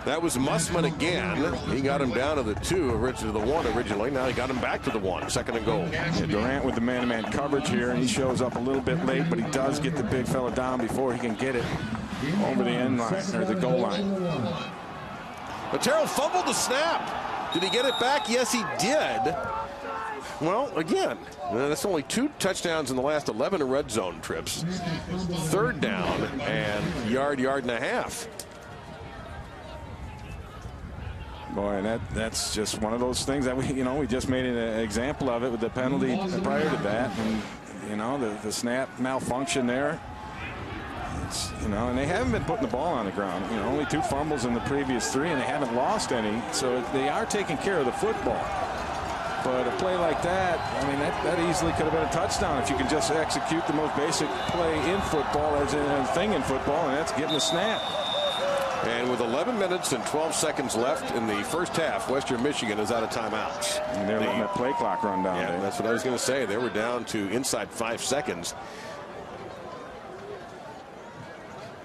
That was Mussman again. He got him down to the 2, to the 1 originally. Now he got him back to the 1. Second and goal. Yeah, Durant with the man-to-man coverage here, and he shows up a little bit late, but he does get the big fella down before he can get it over the end line, or the goal line. But Terrell fumbled the snap. Did he get it back? Yes, he did. Well, again, that's only 2 touchdowns in the last 11 red zone trips. Third down and yard and a half. Boy, and that's just one of those things that we just made an example of it with the penalty prior to that, and the snap malfunction there. And they haven't been putting the ball on the ground. Only 2 fumbles in the previous 3, and they haven't lost any. So they are taking care of the football. But a play like that, that easily could have been a touchdown if you can just execute the most basic play in football, as in a thing in football, and that's getting the snap. And with 11 minutes and 12 seconds left in the first half, Western Michigan is out of timeouts. And they're letting that play clock run down. Yeah, that's what I was going to say. They were down to inside 5 seconds.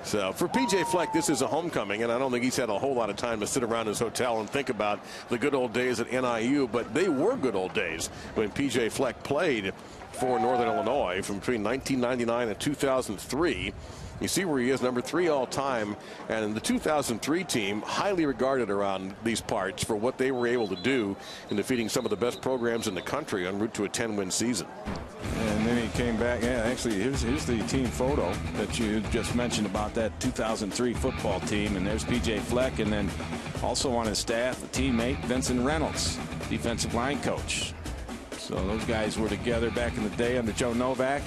So for P.J. Fleck, this is a homecoming, and I don't think he's had a whole lot of time to sit around his hotel and think about the good old days at NIU, but they were good old days when P.J. Fleck played for Northern Illinois from between 1999 and 2003. You see where he is, number 3 all time, and the 2003 team highly regarded around these parts for what they were able to do in defeating some of the best programs in the country en route to a 10-win season. And then he came back. Yeah, actually, here's the team photo that you just mentioned about that 2003 football team. And there's P.J. Fleck, and then also on his staff, a teammate, Vincent Reynolds, defensive line coach. So those guys were together back in the day under Joe Novak.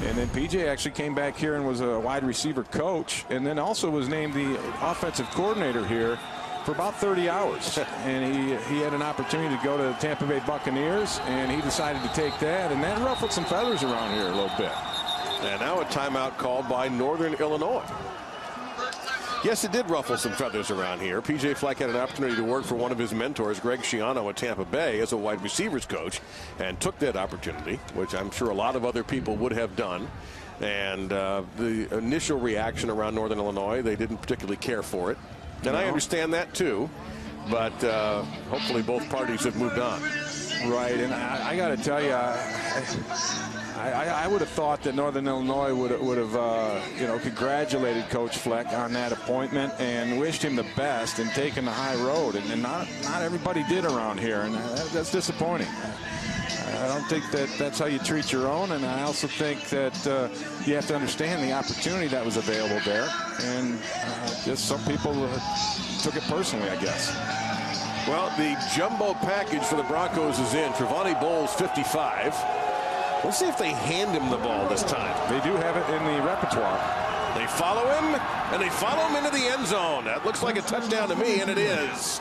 And then P.J. actually came back here and was a wide receiver coach, and then also was named the offensive coordinator here for about 30 hours. And he had an opportunity to go to the Tampa Bay Buccaneers, and he decided to take that, and that ruffled some feathers around here a little bit. And now a timeout called by Northern Illinois. Yes, it did ruffle some feathers around here. P.J. Fleck had an opportunity to work for one of his mentors, Greg Schiano, at Tampa Bay as a wide receivers coach, and took that opportunity, which I'm sure a lot of other people would have done. And the initial reaction around Northern Illinois, they didn't particularly care for it. And I understand that, too. But hopefully both parties have moved on. Right, and I got to tell you, I would have thought that Northern Illinois would have congratulated Coach Fleck on that appointment and wished him the best and taken the high road, and not everybody did around here, and that's disappointing. I don't think that's how you treat your own, and I also think that you have to understand the opportunity that was available there, and just some people took it personally, I guess. Well, the jumbo package for the Broncos is in. Trevante Bowles, 55. Let's see if they hand him the ball this time. They do have it in the repertoire. They follow him, and they follow him into the end zone. That looks like a touchdown to me, and it is.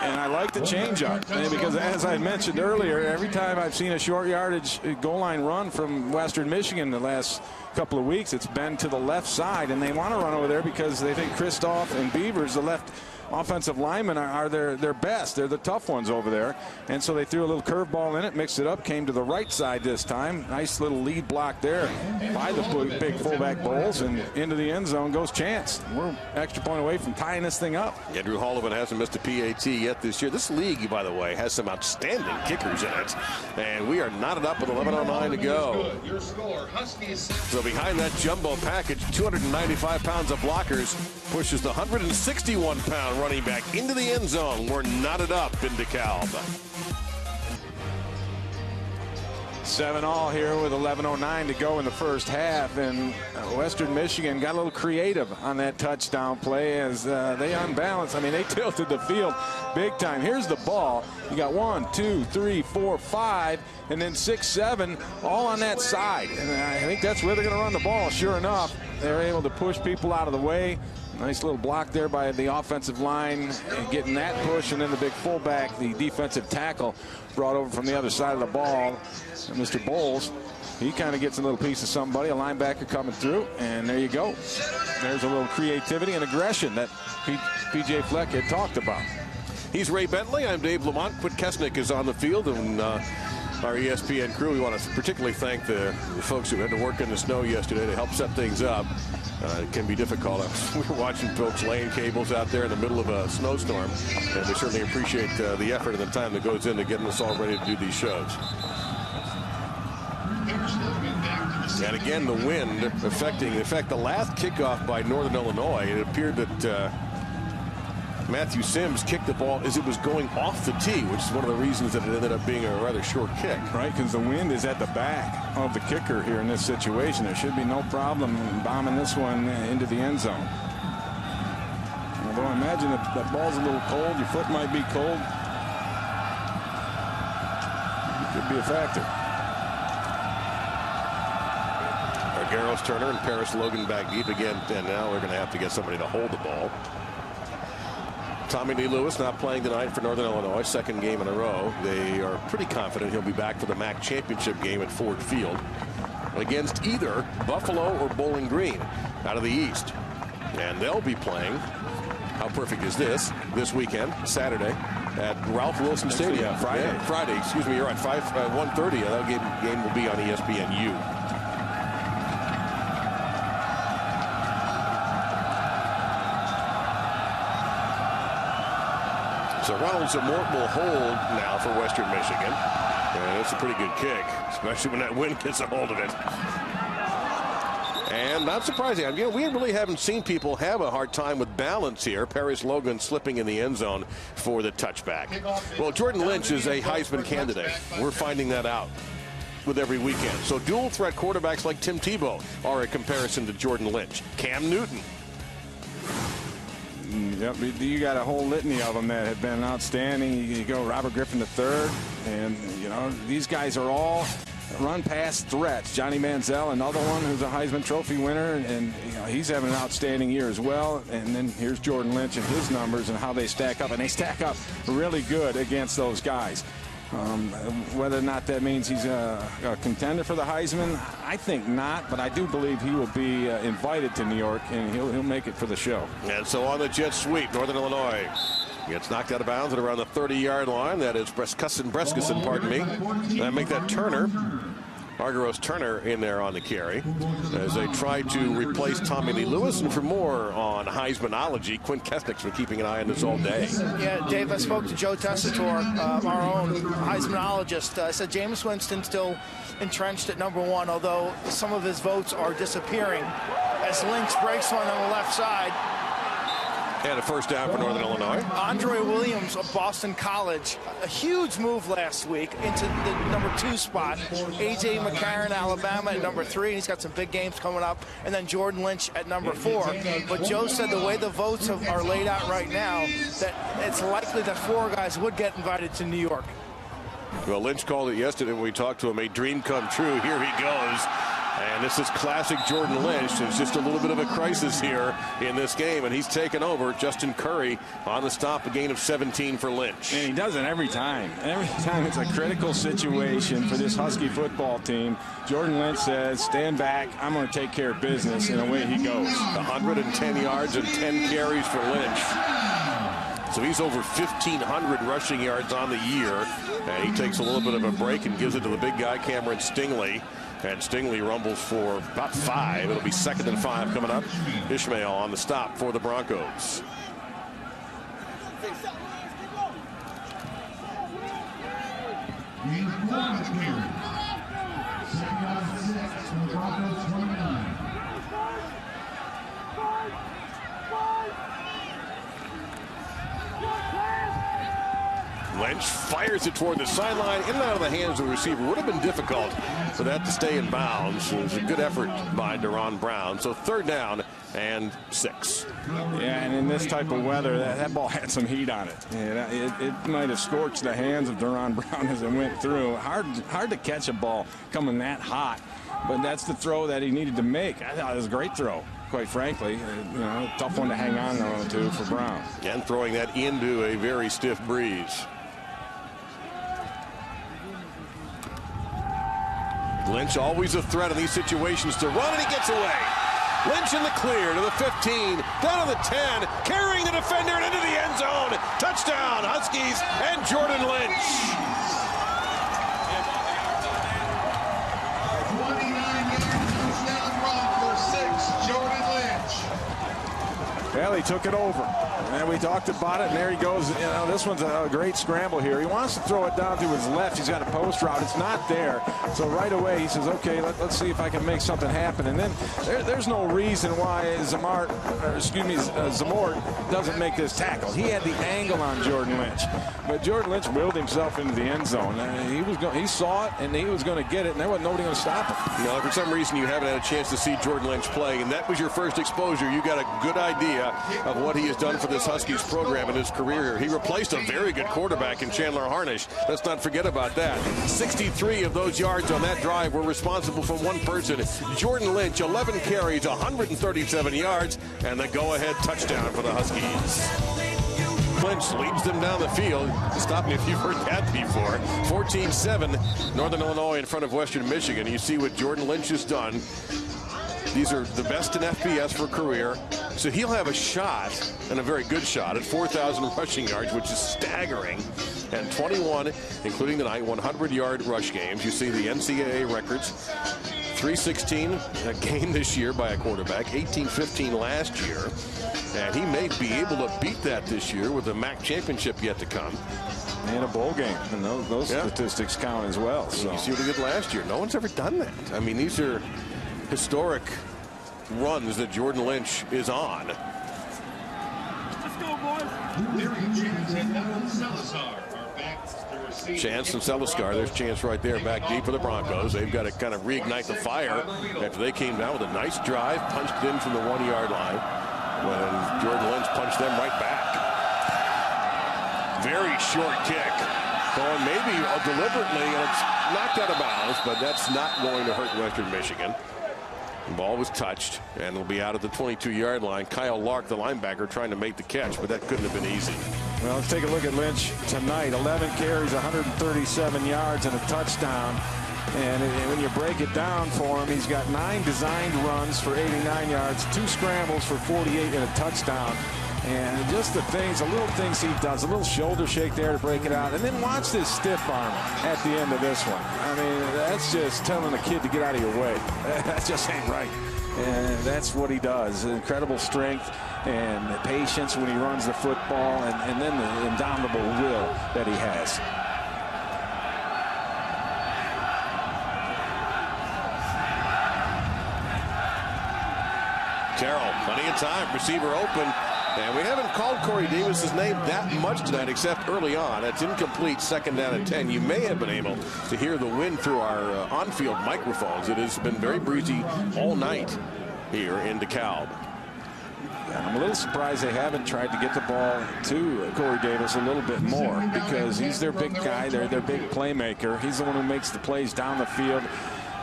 And I like the changeup because, as I mentioned earlier, every time I've seen a short yardage goal line run from Western Michigan the last couple of weeks, it's been to the left side, and they want to run over there because they think Christoph and Beavers, the left offensive linemen, are their best. They're the tough ones over there. And so they threw a little curveball in it, mixed it up, came to the right side this time. Nice little lead block there by the big fullback Bowles, and into the end zone goes Chance. We're extra point away from tying this thing up. Andrew Holloman hasn't missed a PAT yet this year. This league, by the way, has some outstanding kickers in it. And we are knotted up with 11:09 to go. So behind that jumbo package, 295 pounds of blockers, pushes the 161-pound running back into the end zone. We're knotted up in DeKalb. 7-all here with 11:09 to go in the first half, and Western Michigan got a little creative on that touchdown play as they unbalanced. I mean, they tilted the field big time. Here's the ball. You got 1, 2, 3, 4, 5, and then 6, 7, all on that side. And I think that's where they're going to run the ball. Sure enough, they're able to push people out of the way. Nice little block there by the offensive line, and getting that push, and then the big fullback, the defensive tackle, brought over from the other side of the ball. And Mr. Bowles, he kind of gets a little piece of somebody, a linebacker coming through, and there you go. There's a little creativity and aggression that P.J. Fleck had talked about. He's Ray Bentley. I'm Dave Lamont. Quit Kesnick is on the field, and our ESPN crew, we want to particularly thank the folks who had to work in the snow yesterday to help set things up. It can be difficult. We were watching folks laying cables out there in the middle of a snowstorm, and we certainly appreciate the effort and the time that goes into getting us all ready to do these shows. And again, the wind affecting. In fact, the last kickoff by Northern Illinois, it appeared that Matthew Sims kicked the ball as it was going off the tee, which is one of the reasons that it ended up being a rather short kick. Right, because the wind is at the back of the kicker here in this situation. There should be no problem bombing this one into the end zone. Although I imagine that ball's a little cold. Your foot might be cold. It could be a factor. Garros Turner and Paris Logan back deep again, and now we're going to have to get somebody to hold the ball. Tommy Lee Lewis not playing tonight for Northern Illinois, second game in a row. They are pretty confident he'll be back for the MAC championship game at Ford Field against either Buffalo or Bowling Green. out of the East. And they'll be playing, how perfect is this weekend, Saturday, at Ralph Wilson Stadium. Friday, excuse me, you're right, 1:30. That game will be on ESPNU. So Ronald Zamort will hold now for Western Michigan. And it's a pretty good kick, especially when that wind gets a hold of it. And not surprising, we really haven't seen people have a hard time with balance here. Paris Logan slipping in the end zone for the touchback. Well, Jordan Lynch is a Heisman candidate. We're finding that out with every weekend. So dual threat quarterbacks like Tim Tebow are a comparison to Jordan Lynch. Cam Newton. Yep, you got a whole litany of them that have been outstanding. You go Robert Griffin III, and these guys are all run pass threats. Johnny Manziel, another one who's a Heisman Trophy winner, and he's having an outstanding year as well. And then here's Jordan Lynch and his numbers and how they stack up, and they stack up really good against those guys. Whether or not that means he's a contender for the Heisman, I think not, but I do believe he will be invited to New York, and he'll make it for the show. And so on the jet sweep, Northern Illinois gets knocked out of bounds at around the 30-yard line. That is Brescusson, pardon me. And make that Turner, Margaros Turner, in there on the carry as they try to replace Tommy Lee Lewis. And for more on Heismanology, Quinn Kesnick's been keeping an eye on this all day. Yeah, Dave, I spoke to Joe Tessitore, our own Heismanologist. I said Jameis Winston still entrenched at #1, although some of his votes are disappearing as Lynch breaks one on the left side. And a first down for Northern Illinois. Andre Williams of Boston College, a huge move last week into the #2 spot. A.J. McCarron, Alabama, at #3, and he's got some big games coming up. And then Jordan Lynch at #4. But Joe said the way the votes are laid out right now, that it's likely that 4 guys would get invited to New York. Well, Lynch called it yesterday when we talked to him. A dream come true. Here he goes. And this is classic Jordan Lynch. It's just a little bit of a crisis here in this game, and he's taken over. Justin Curry on the stop, a gain of 17 for Lynch. And he does it every time. Every time it's a critical situation for this Husky football team. Jordan Lynch says, stand back, I'm going to take care of business, and away he goes. 110 yards and 10 carries for Lynch. So he's over 1,500 rushing yards on the year. And he takes a little bit of a break and gives it to the big guy, Cameron Stingley. And Stingley rumbles for about 5. It'll be 2nd and 5 coming up. Ishmael on the stop for the Broncos. Lynch fires it toward the sideline, in and out of the hands of the receiver. Would have been difficult for that to stay in bounds. It was a good effort by Deron Brown. So 3rd down and 6. Yeah, and in this type of weather, that ball had some heat on it. It might have scorched the hands of Deron Brown as it went through. Hard to catch a ball coming that hot, but that's the throw that he needed to make. I thought it was a great throw, quite frankly. A tough one to hang on to for Brown. And throwing that into a very stiff breeze. Lynch always a threat in these situations to run, and he gets away. Lynch in the clear to the 15, down to the 10, carrying the defender and into the end zone. Touchdown, Huskies and Jordan Lynch. 29-yard touchdown run for 6, Jordan Lynch. Well, he took it over. And we talked about it, and there he goes. This one's a great scramble here. He wants to throw it down to his left. He's got a post route. It's not there. So right away he says, okay, let's see if I can make something happen. And then there's no reason why Zamort doesn't make this tackle. He had the angle on Jordan Lynch. But Jordan Lynch willed himself into the end zone. He saw it, and he was going to get it, and there wasn't nobody going to stop him. For some reason you haven't had a chance to see Jordan Lynch play, and that was your first exposure. You got a good idea of what he has done for this Huskies program in his career. He replaced a very good quarterback in Chandler Harnish. Let's not forget about that. 63 of those yards on that drive were responsible for one person. Jordan Lynch, 11 carries, 137 yards, and the go-ahead touchdown for the Huskies. Lynch leads them down the field. Stop me if you've heard that before. 14-7, Northern Illinois in front of Western Michigan. You see what Jordan Lynch has done. These are the best in FBS for career. So he'll have a shot, and a very good shot, at 4,000 rushing yards, which is staggering. And 21, including tonight, 100-yard rush games. You see the NCAA records. 316 a game this year by a quarterback, 18-15 last year. And he may be able to beat that this year with the MAC championship yet to come. And a bowl game, and those statistics count as well. So you see what he did last year. No one's ever done that. I mean, these are historic runs that Jordan Lynch is on. Let's go, boys. Chance and Salazar. There's Chance right there, back deep for the Broncos. They've got to kind of reignite the fire after they came down with a nice drive, punched it in from the 1-yard line, when Jordan Lynch punched them right back. Very short kick, going maybe deliberately, and it's knocked out of bounds, but that's not going to hurt Western Michigan. The ball was touched, and will be out at the 22-yard line. Kyle Lark, the linebacker, trying to make the catch, but that couldn't have been easy. Well, let's take a look at Lynch tonight. 11 carries, 137 yards, and a touchdown. And when you break it down for him, he's got 9 designed runs for 89 yards, 2 scrambles for 48, and a touchdown. And just the little things he does, a little shoulder shake there to break it out. And then watch this stiff arm at the end of this one. I mean, that's just telling a kid to get out of your way. That just ain't right. And that's what he does. Incredible strength and patience when he runs the football, and then the indomitable will that he has. Terrell, plenty of time. Receiver open. And we haven't called Corey Davis's name that much tonight, except early on. It's incomplete, 2nd down and 10. You may have been able to hear the wind through our on-field microphones. It has been very breezy all night here in DeKalb. I'm a little surprised they haven't tried to get the ball to Corey Davis a little bit more, because he's their big guy, their big playmaker. He's the one who makes the plays down the field.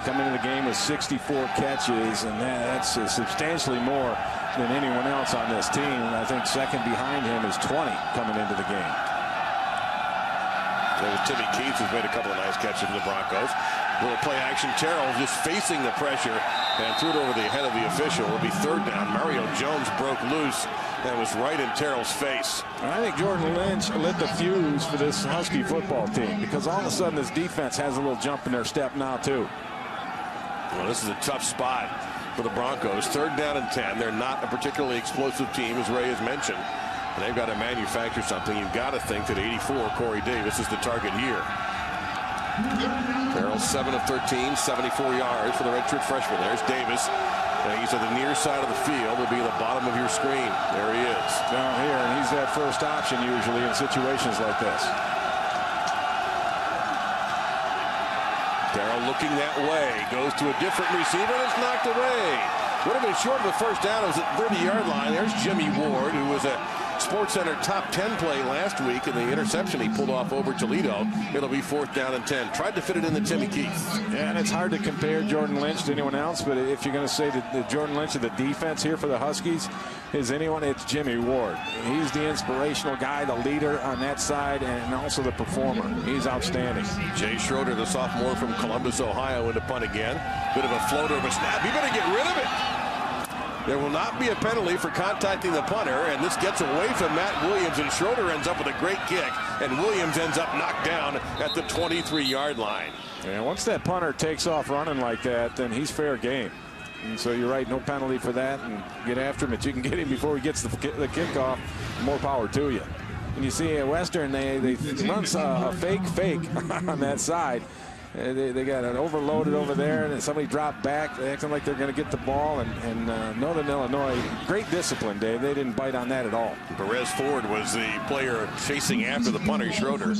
Coming into the game with 64 catches, and that's substantially more than anyone else on this team. And I think second behind him is 20 coming into the game. Timmy Keith has made a couple of nice catches for the Broncos. Little play action. Terrell just facing the pressure and threw it over the head of the official. It'll be 3rd down. Mario Jones broke loose and was right in Terrell's face. And I think Jordan Lynch lit the fuse for this Husky football team, because all of a sudden this defense has a little jump in their step now too. Well, this is a tough spot for the Broncos. 3rd down and 10. They're not a particularly explosive team, as Ray has mentioned. And they've got to manufacture something. You've got to think that 84, Corey Davis, is the target here. Farrell 7 of 13, 74 yards for the redshirt freshman. There's Davis. And he's at the near side of the field. Will be the bottom of your screen. There he is. Down here, and he's that first option usually in situations like this. Darrell looking that way, goes to a different receiver, and it's knocked away. Would have been short of the first down. It was at 30-yard line. There's Jimmy Ward, who was a SportsCenter top 10 play last week, and the interception he pulled off over Toledo. It'll be 4th down and 10. Tried to fit it into Timmy Keith. Yeah, and it's hard to compare Jordan Lynch to anyone else, but if you're going to say that the Jordan Lynch of the defense here for the Huskies is anyone, it's Jimmy Ward. He's the inspirational guy, the leader on that side, and also the performer. He's outstanding. Jay Schroeder, the sophomore from Columbus, Ohio, into punt again. Bit of a floater of a snap. You better get rid of it. There will not be a penalty for contacting the punter, and this gets away from Matt Williams, and Schroeder ends up with a great kick, and Williams ends up knocked down at the 23-yard line. And once that punter takes off running like that, then he's fair game. And so you're right, no penalty for that, and get after him. But you can get him before he gets the kickoff. More power to you. And you see at Western, they run a fake on that side. They got it overloaded over there, and somebody dropped back. They acting like they're going to get the ball. And Northern Illinois, great discipline, Dave. They didn't bite on that at all. Perez Ford was the player chasing after the punter, Schroeder.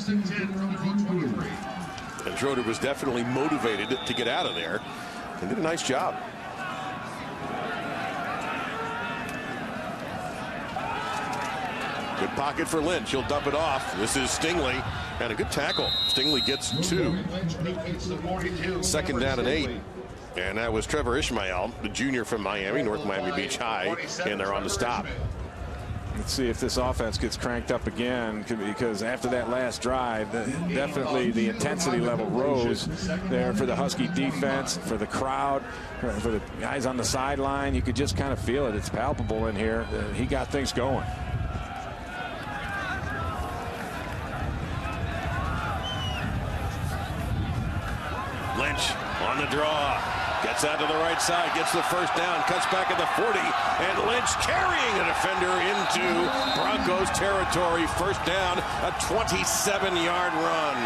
And Schroeder was definitely motivated to get out of there and did a nice job. Good pocket for Lynch. He'll dump it off. This is Stingley, and a good tackle. Stingley gets 2. 2nd down and 8. And that was Trevor Ishmael, the junior from Miami, North Miami Beach High, and they're on the stop. Let's see if this offense gets cranked up again, because after that last drive, definitely the intensity level rose there for the Husky defense, for the crowd, for the guys on the sideline. You could just kind of feel it. It's palpable in here. He got things going. Lynch on the draw. Gets out to the right side, gets the first down, cuts back at the 40, and Lynch carrying a defender into Broncos territory. First down, a 27-yard run.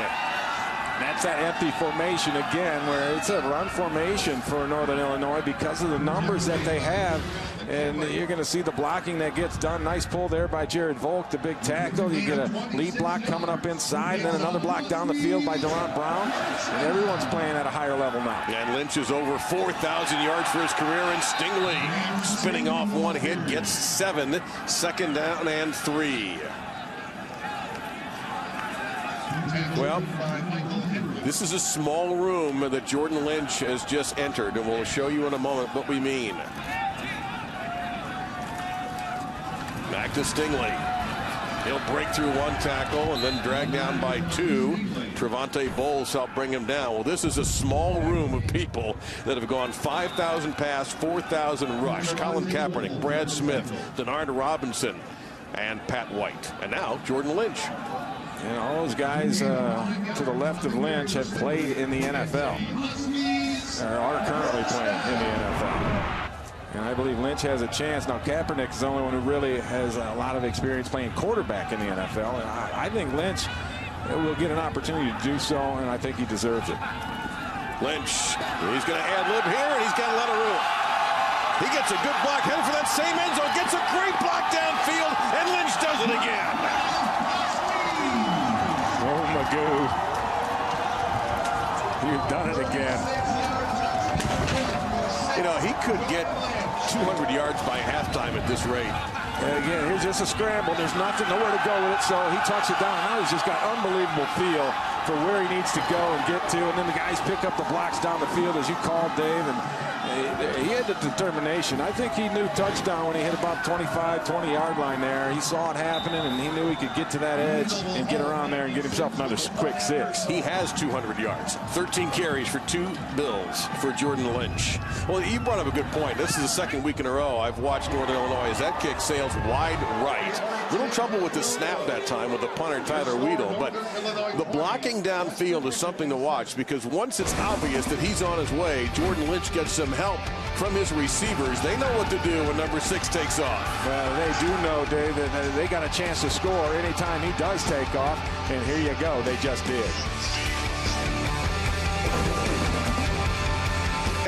That's that empty formation again, where it's a run formation for Northern Illinois because of the numbers that they have. And you're going to see the blocking that gets done. Nice pull there by Jared Volk, the big tackle. You get a lead block coming up inside, and then another block down the field by Durant Brown. And everyone's playing at a higher level now. And Lynch is over 4,000 yards for his career, and Stingley spinning off one hit gets 7. Second down and 3. Well, this is a small room that Jordan Lynch has just entered, and we'll show you in a moment what we mean. Back to Stingley. He'll break through one tackle and then drag down by 2. Trevante Bowles helped bring him down. Well, this is a small room of people that have gone 5,000 pass, 4,000 rush. Colin Kaepernick, Brad Smith, Denard Robinson, and Pat White. And now Jordan Lynch. And all those guys to the left of Lynch have played in the NFL, or are currently playing in the NFL. And I believe Lynch has a chance. Now, Kaepernick is the only one who really has a lot of experience playing quarterback in the NFL. And I think Lynch will get an opportunity to do so, and I think he deserves it. Lynch, he's going to ad-lib here, and he's got a lot of room. He gets a good block, headed for that same end zone, gets a great block downfield, and Lynch does it again. Oh, Magoo. You've done it again. You know, he could get 200 yards by halftime at this rate. And again, here's just a scramble. There's nowhere to go with it, so he tucks it down. Now he's just got unbelievable feel for where he needs to go and get to. And then the guys pick up the blocks down the field, as you called, Dave. And he had the determination. I think he knew touchdown when he hit about 25, 20-yard line there. He saw it happening, and he knew he could get to that edge and get around there and get himself another quick 6. He has 200 yards. 13 carries for 2 Bills for Jordan Lynch. Well, you brought up a good point. This is the second week in a row I've watched Northern Illinois as that kick sails wide right. Little trouble with the snap that time with the punter Tyler Weedle, but the blocking downfield is something to watch, because once it's obvious that he's on his way, Jordan Lynch gets some help from his receivers. They know what to do when number 6 takes off. Well, they do know, Dave, that they got a chance to score anytime he does take off, and here you go. They just did.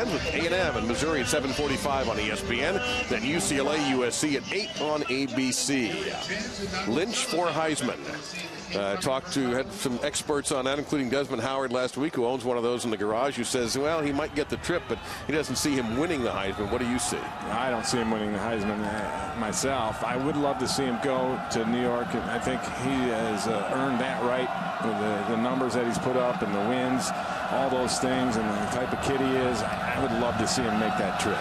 With A&M and Missouri at 7:45 on ESPN, then UCLA USC at 8 on ABC. Lynch for Heisman. Had some experts on that, including Desmond Howard last week, who owns one of those in the garage, who says, well, he might get the trip, but he doesn't see him winning the Heisman. What do you see? I don't see him winning the Heisman myself. I would love to see him go to New York. I think he has earned that right with the numbers that he's put up and the wins, all those things, and the type of kid he is. I would love to see him make that trip.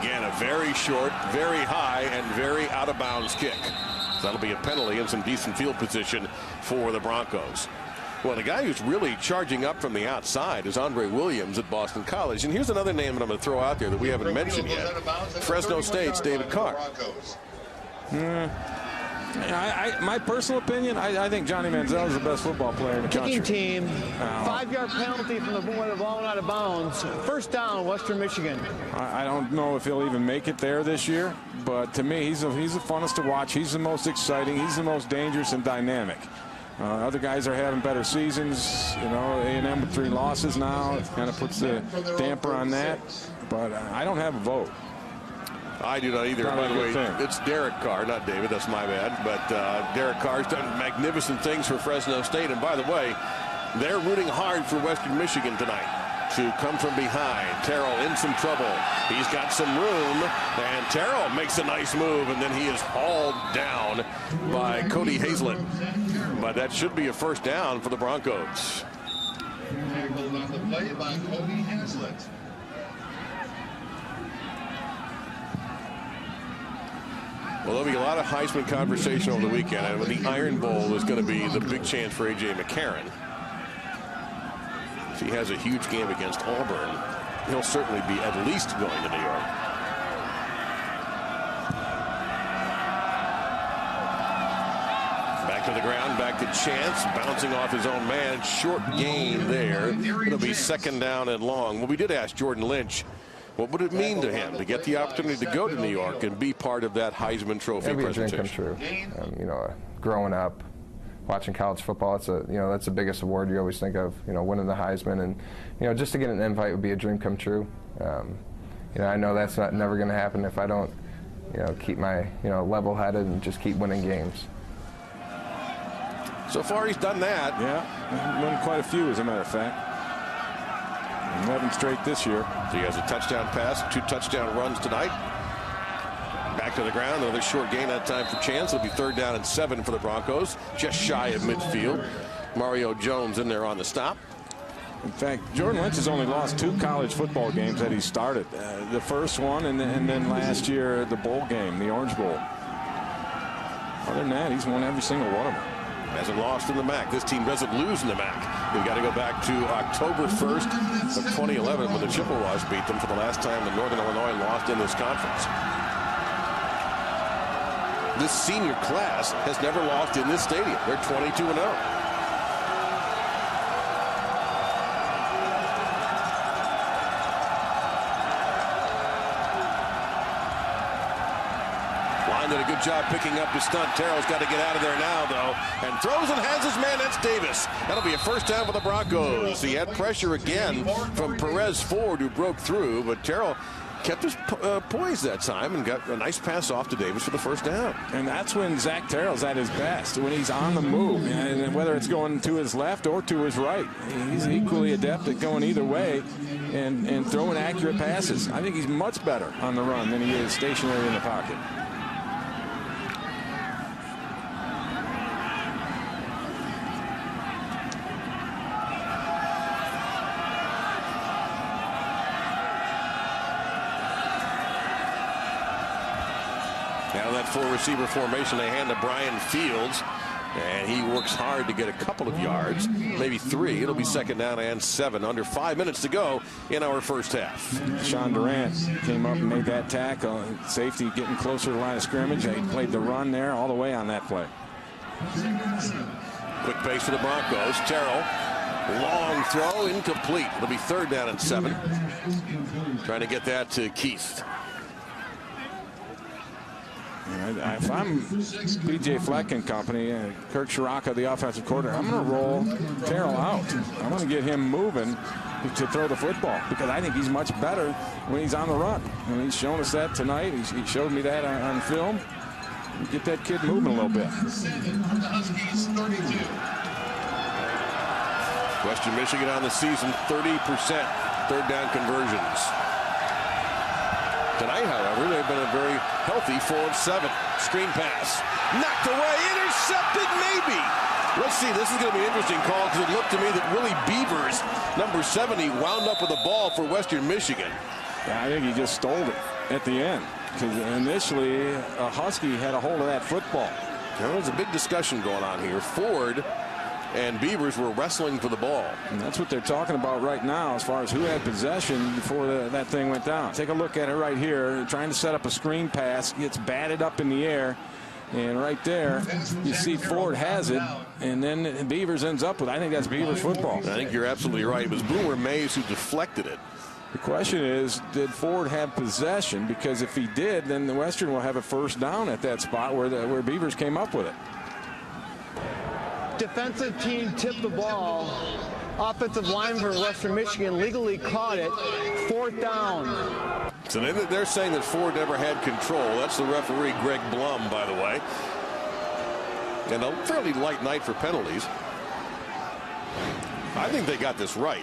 Again, a very short, very high, and very out-of-bounds kick. That'll be a penalty and some decent field position for the Broncos. Well, the guy who's really charging up from the outside is Andre Williams at Boston College. And here's another name that I'm going to throw out there that we haven't mentioned yet. Fresno State's David Carr. My personal opinion, I think Johnny Manziel is the best football player in the country. Kicking team, 5-yard penalty from the ball went out of bounds. First down, Western Michigan. I don't know if he'll even make it there this year, but to me, he's the funnest to watch. He's the most exciting. He's the most dangerous and dynamic. Other guys are having better seasons. You know, A&M with 3 losses now. It kind of puts the damper on that. But I don't have a vote. I do not either. By the way, it's Derek Carr, not David. That's my bad. But Derek Carr's done magnificent things for Fresno State. And by the way, they're rooting hard for Western Michigan tonight to come from behind. Terrell in some trouble. He's got some room, and Terrell makes a nice move, and then he is hauled down by Cody Hazlett. But that should be a first down for the Broncos. Tackled on the play by Cody Hazlett. Well, there'll be a lot of Heisman conversation over the weekend, and the Iron Bowl is going to be the big chance for A.J. McCarron. If he has a huge game against Auburn, he'll certainly be at least going to New York. Back to the ground, back to Chance, bouncing off his own man. Short gain there. It'll be second down and long. Well, we did ask Jordan Lynch, what would it mean to him to get the opportunity to go to New York and be part of that Heisman Trophy presentation? It'd be a dream come true. You know, growing up, watching college football, it's that's the biggest award you always think of. You know, winning the Heisman, and just to get an invite would be a dream come true. I know that's never going to happen if I don't, keep my level-headed and just keep winning games. So far, he's done that. Yeah, won quite a few, as a matter of fact. 11 straight this year. So he has a touchdown pass, 2 touchdown runs tonight. Back to the ground, another short gain that time for Chance. It'll be third down and 7 for the Broncos, just shy of midfield. Mario Jones in there on the stop. In fact, Jordan Lynch has only lost 2 college football games that he started. The first one, and then last year the bowl game, the Orange Bowl. Other than that, he's won every single one of them. Hasn't lost in the MAC. This team doesn't lose in the MAC. We've got to go back to October 1st of 2011 when the Chippewas beat them for the last time that Northern Illinois lost in this conference. This senior class has never lost in this stadium. They're 22-0. Did a good job picking up the stunt. Terrell's got to get out of there now, though, and throws and has his man. That's Davis. That'll be a first down for the Broncos. He had pressure again from Perez Ford, who broke through, but Terrell kept his poise that time and got a nice pass off to Davis for the first down. And that's when Zach Terrell's at his best, when he's on the move, and whether it's going to his left or to his right. He's equally adept at going either way and throwing accurate passes. I think he's much better on the run than he is stationary in the pocket. Now that 4-receiver formation, they hand to Brian Fields, and he works hard to get a couple of yards, maybe 3. It'll be second down and 7. Under 5 minutes to go in our first half. Sean Durant came up and made that tackle. Safety getting closer to the line of scrimmage. He played the run there all the way on that play. Quick pace for the Broncos. Terrell, long throw, incomplete. It'll be third down and 7. Trying to get that to Keith. If I'm B.J. Fleck and company, Kirk Shiraka, the offensive coordinator, I'm going to roll Terrell out. I'm going to get him moving to throw the football because I think he's much better when he's on the run. And he's shown us that tonight. He showed me that on film. Get that kid moving a little bit. Western Michigan on the season, 30% third down conversions. Tonight, however, they've been a very healthy 4 of 7. Screen pass. Knocked away. Intercepted, maybe. Let's see. This is going to be an interesting call because it looked to me that Willie Beavers, number 70, wound up with the ball for Western Michigan. Yeah, I think he just stole it at the end because initially a Husky had a hold of that football. There was a big discussion going on here. Ford and Beavers were wrestling for the ball. And that's what they're talking about right now as far as who had possession before that thing went down. Take a look at it right here. Trying to set up a screen pass. Gets batted up in the air. And right there, you see Ford has it. And then Beavers ends up with, I think that's Beavers football. I think you're absolutely right. It was Boomer Mays who deflected it. The question is, did Ford have possession? Because if he did, then the Western will have a first down at that spot where Beavers came up with it. Defensive team tipped the ball. Offensive lineman for Western Michigan legally caught it. 4th down. So they're saying that Ford never had control. That's the referee, Greg Blum, by the way. And a fairly light night for penalties. I think they got this right.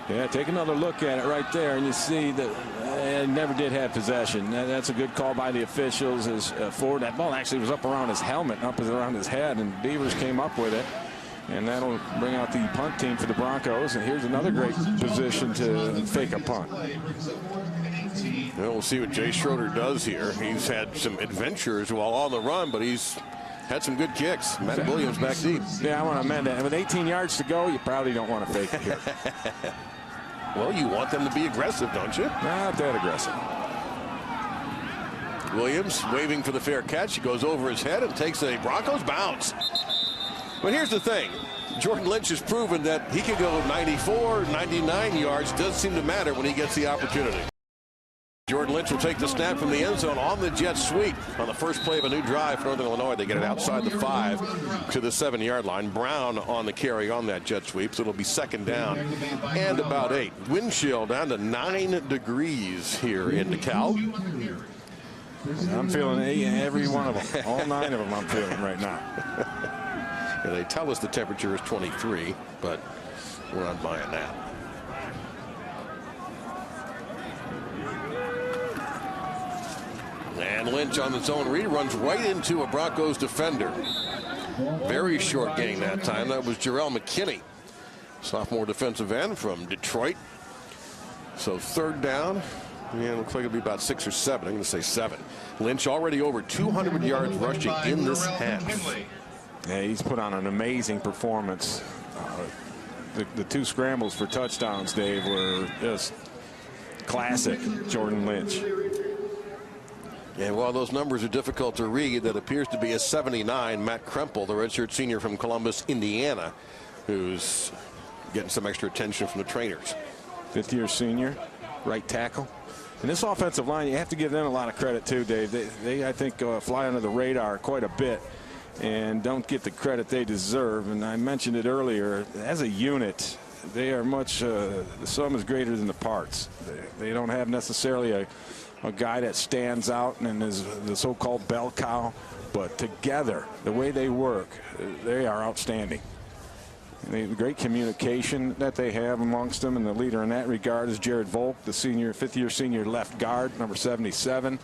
Yeah, take another look at it right there, and you see that never did have possession. That's a good call by the officials. As Ford, that ball actually was up around his helmet, up around his head, and Beavers came up with it. And that'll bring out the punt team for the Broncos. And here's another great position to fake a punt. Well, we'll see what Jay Schroeder does here. He's had some adventures while on the run, but he's had some good kicks. Matt Williams back deep. Yeah, I want to amend that. With 18 yards to go, you probably don't want to fake it here. Well, you want them to be aggressive, don't you? Not that aggressive. Williams waving for the fair catch. He goes over his head and takes a Broncos bounce. But here's the thing. Jordan Lynch has proven that he can go 94, 99 yards. Does seem to matter when he gets the opportunity. Jordan Lynch will take the snap from the end zone on the jet sweep on the first play of a new drive for Northern Illinois. They get it outside the 5 to the 7-yard line. Brown on the carry on that jet sweep, so it'll be second down and about 8. Wind chill down to 9 degrees here in DeKalb. I'm feeling every one of them. All 9 of them I'm feeling right now. And they tell us the temperature is 23, but we're not buying that. And Lynch on its own read runs right into a Broncos defender. Very short gain that time. That was Jarrell McKinney, sophomore defensive end from Detroit. So third down. Yeah, it looks like it'll be about 6 or 7. I'm going to say 7. Lynch already over 200 yards rushing in this half. Yeah, he's put on an amazing performance. The 2 scrambles for touchdowns, Dave, were just classic Jordan Lynch. And while those numbers are difficult to read, that appears to be a 79. Matt Krempel, the redshirt senior from Columbus, Indiana, who's getting some extra attention from the trainers. 5th-year senior, right tackle. And this offensive line, you have to give them a lot of credit too, Dave. They I think, fly under the radar quite a bit and don't get the credit they deserve. And I mentioned it earlier, as a unit, they are much, the sum is greater than the parts. They don't have necessarily a guy that stands out and is the so-called bell cow, but together, the way they work, they are outstanding. The great communication that they have amongst them, and the leader in that regard is Jared Volk, the senior, 5th-year senior left guard, number 77.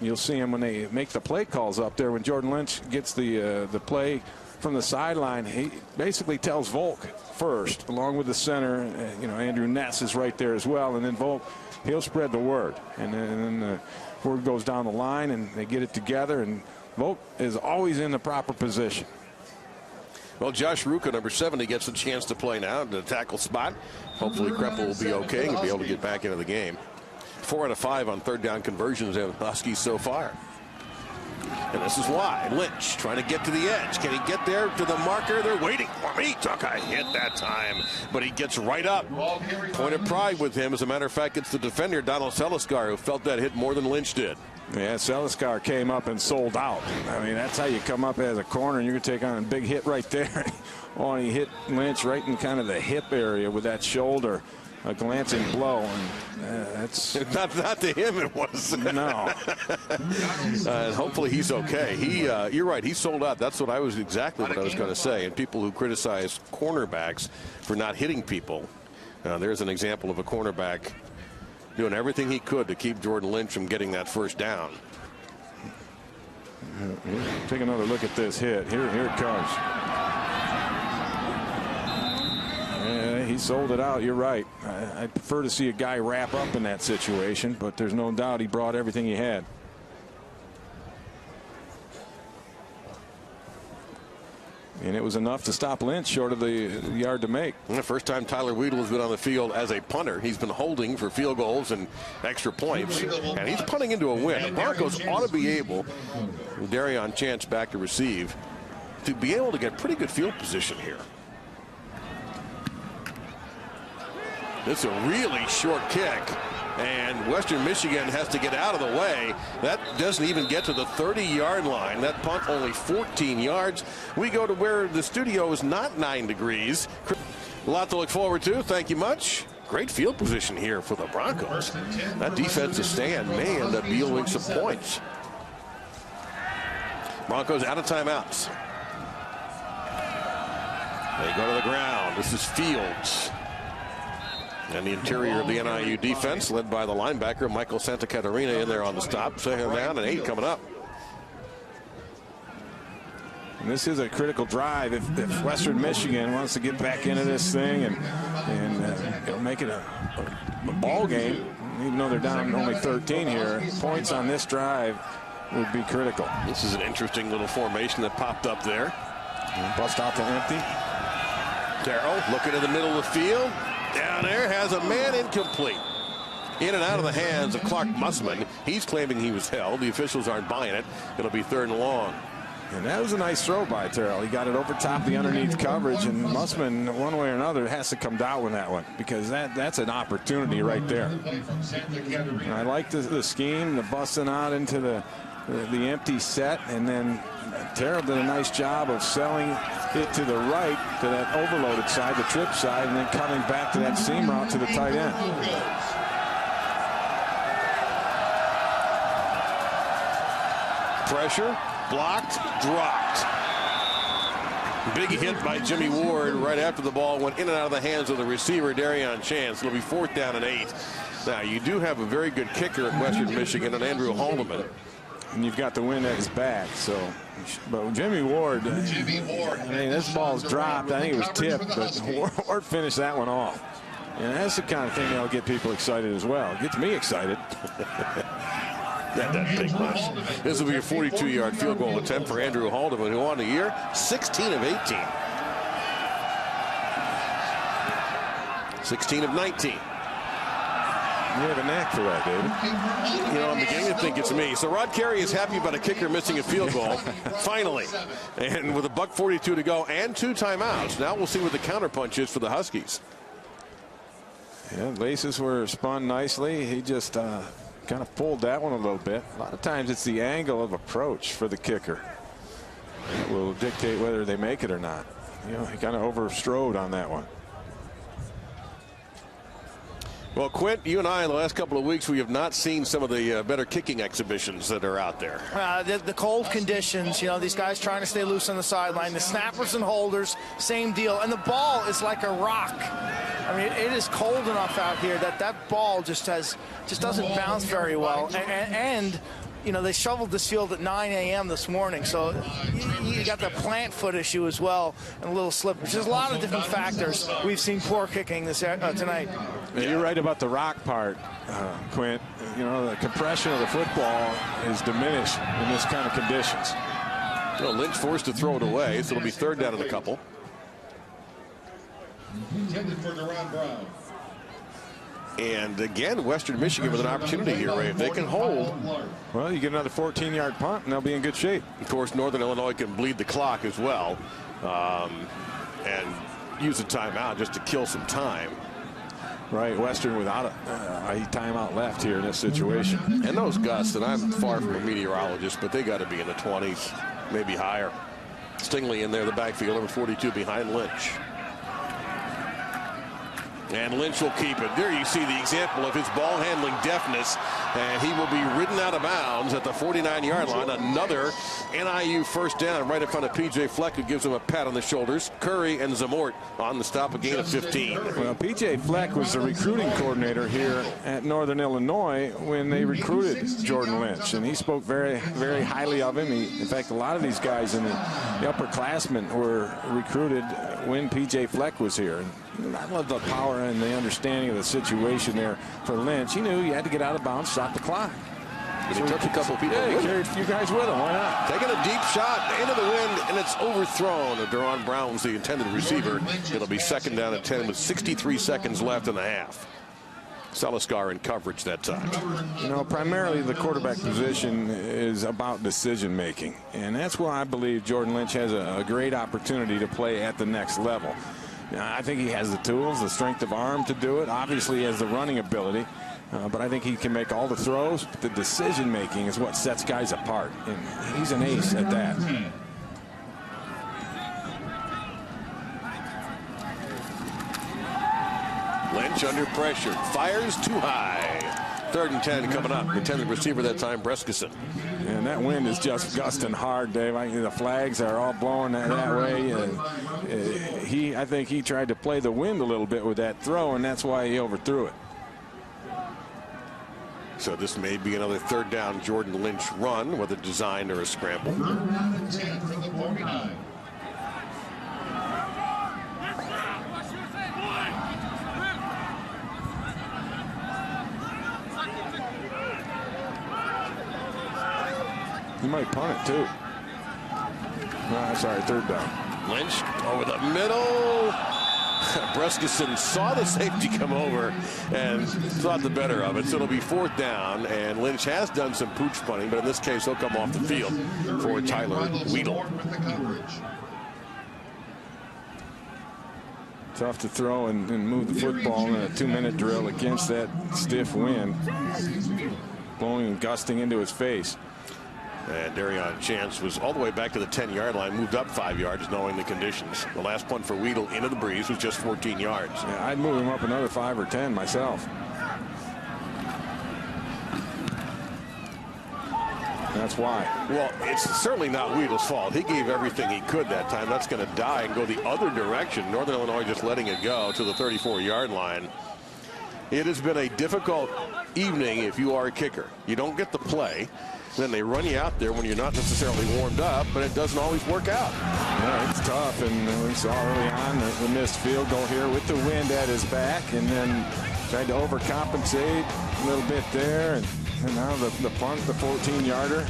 You'll see him when they make the play calls up there. When Jordan Lynch gets the play from the sideline, he basically tells Volk first, along with the center. Andrew Ness is right there as well, and then Volk, he'll spread the word, and then the word goes down the line, and they get it together, and Volk is always in the proper position. Well, Josh Ruka, number 70, gets a chance to play now in the tackle spot. Hopefully Krempel will be okay and be able to get back into the game. 4 out of 5 on third down conversions of Huskies so far. And this is why. Lynch trying to get to the edge. Can he get there to the marker? They're waiting for him. He took a hit that time, but he gets right up. Point of pride with him. As a matter of fact, it's the defender, Donald Seliskar, who felt that hit more than Lynch did. Yeah, Seliskar came up and sold out. I mean, that's how you come up as a corner, and you're going to take on a big hit right there. Oh, and he hit Lynch right in kind of the hip area with that shoulder. A glancing blow, and that's not to him. It was no. And hopefully he's okay. You're right. He sold out. That's what I was going to say. And people who criticize cornerbacks for not hitting people, there's an example of a cornerback doing everything he could to keep Jordan Lynch from getting that first down. Take another look at this hit. Here it comes. He sold it out. You're right. I'd prefer to see a guy wrap up in that situation, but there's no doubt he brought everything he had. And it was enough to stop Lynch short of the yard to make. And the first time Tyler Weedle has been on the field as a punter. He's been holding for field goals and extra points, and he's punting into a win. The Broncos ought to be able, with Darion Chance back to receive, to be able to get pretty good field position here. This is a really short kick, and Western Michigan has to get out of the way. That doesn't even get to the 30-yard line. That punt only 14 yards. We go to where the studio is not 9 degrees. A lot to look forward to. Thank you much. Great field position here for the Broncos. That defensive stand may end up yielding some points. Broncos out of timeouts. They go to the ground. This is Fields. And the interior of the NIU defense, led by the linebacker, Michael Santacaterina, in there on the stop. Second down and 8 coming up. And this is a critical drive if Western Michigan wants to get back into this thing and make it a ball game. even though they're down only 13 here, points on this drive would be critical. This is an interesting little formation that popped up there. And bust out to empty. Darrow looking in the middle of the field. Down there, has a man incomplete. In and out of the hands of Clark Mussman. He's claiming he was held. The officials aren't buying it. It'll be 3rd and long. And that was a nice throw by Terrell. He got it over top the underneath coverage, and Mussman, one way or another, has to come down with that one because that's an opportunity right there. And I like the scheme, the busting out into the empty set, and then Terrell did a nice job of selling it to the right, to that overloaded side, the trip side, and then coming back to that seam route to the tight end. Pressure, blocked, dropped. Big hit by Jimmy Ward right after the ball went in and out of the hands of the receiver, Darion Chance. It'll be 4th down and 8. Now, you do have a very good kicker at Western Michigan, and Andrew Haldeman. And you've got the wind at his back. So, but Jimmy Ward, I mean, this ball's dropped. I think it was tipped, but Ward finished that one off. And that's the kind of thing that'll get people excited as well. It gets me excited. That big much. This will be a 42-yard field goal attempt for Andrew Haldeman, who on the year, 16 of 18. 16 of 19. You have a knack for that, David. You know, I'm beginning to think it's me. So Rod Carey is happy about a kicker missing a field goal, finally. And with $1:42 to go and 2 timeouts, now we'll see what the counterpunch is for the Huskies. Yeah, laces were spun nicely. He just kind of pulled that one a little bit. A lot of times it's the angle of approach for the kicker that will dictate whether they make it or not. You know, he kind of overstrode on that one. Well, Quint, you and I in the last couple of weeks, we have not seen some of the better kicking exhibitions that are out there. The cold conditions, you know, these guys trying to stay loose on the sideline. The snappers and holders, same deal. And the ball is like a rock. I mean, it is cold enough out here that ball just doesn't bounce very well. And you know, they shoveled this field at 9 a.m. this morning, so you got the plant foot issue as well, and a little slippage. There's a lot of different factors. We've seen poor kicking this tonight. Yeah, you're right about the rock part, Quint. You know, the compression of the football is diminished in this kind of conditions. Well, Lynch forced to throw it away, so it'll be 3rd down and a couple. Intended for Deron Brown. And again, Western Michigan with an opportunity here, Ray. If they can hold, well, you get another 14-yard punt, and they'll be in good shape. Of course, Northern Illinois can bleed the clock as well and use a timeout just to kill some time. Right, Western without a timeout left here in this situation. And those gusts, and I'm far from a meteorologist, but they got to be in the 20s, maybe higher. Stingley in there, the backfield, number 42 behind Lynch. And Lynch will keep it. There you see the example of his ball handling deftness. And he will be ridden out of bounds at the 49-yard line. Another NIU 1st down right in front of P.J. Fleck, who gives him a pat on the shoulders. Curry and Zamort on the stop, a gain of 15. Well, P.J. Fleck was the recruiting coordinator here at Northern Illinois when they recruited Jordan Lynch. And he spoke very, very highly of him. In fact, a lot of these guys in the upperclassmen were recruited when P.J. Fleck was here. And I love the power and the understanding of the situation there for Lynch. He knew he had to get out of bounds, stop the clock. But he took a couple people. Yeah, he carried a few guys with him. Why not? Taking a deep shot into the wind, and it's overthrown. Deron Brown was the intended receiver. It'll be 2nd down and 10 with 63 seconds left in the half. Saliskar in coverage that time. You know, primarily the quarterback position is about decision making, and that's why I believe Jordan Lynch has a great opportunity to play at the next level. I think he has the tools, the strength of arm to do it. Obviously, he has the running ability, but I think he can make all the throws. The decision making is what sets guys apart, and he's an ace at that. Lynch under pressure, fires too high. 3rd and 10 coming up. Intended receiver that time, Brescison. And that wind is just gusting hard, Dave. The flags are all blowing that way. And I think he tried to play the wind a little bit with that throw, and that's why he overthrew it. So this may be another 3rd down Jordan Lynch run, whether designed or a scramble. 3rd down and 10 from the 49. might punt it, too. No, sorry, third down. Lynch over the middle. Breskinson saw the safety come over and thought the better of it. So it'll be fourth down, and Lynch has done some pooch punting, but in this case, he'll come off the field for Tyler Weedle. Tough to throw and move the football in a 2-minute drill against that stiff wind blowing and gusting into his face. And Darion Chance was all the way back to the 10-yard line, moved up 5 yards knowing the conditions. The last punt for Weedle into the breeze was just 14 yards. Yeah, I'd move him up another 5 or 10 myself. That's why. Well, it's certainly not Weedle's fault. He gave everything he could that time. That's going to die and go the other direction. Northern Illinois just letting it go to the 34-yard line. It has been a difficult evening if you are a kicker. You don't get the play. Then they run you out there when you're not necessarily warmed up, but it doesn't always work out. Yeah, it's tough, and we saw early on the missed field goal here with the wind at his back, and then tried to overcompensate a little bit there, and now the punt, the 14-yarder.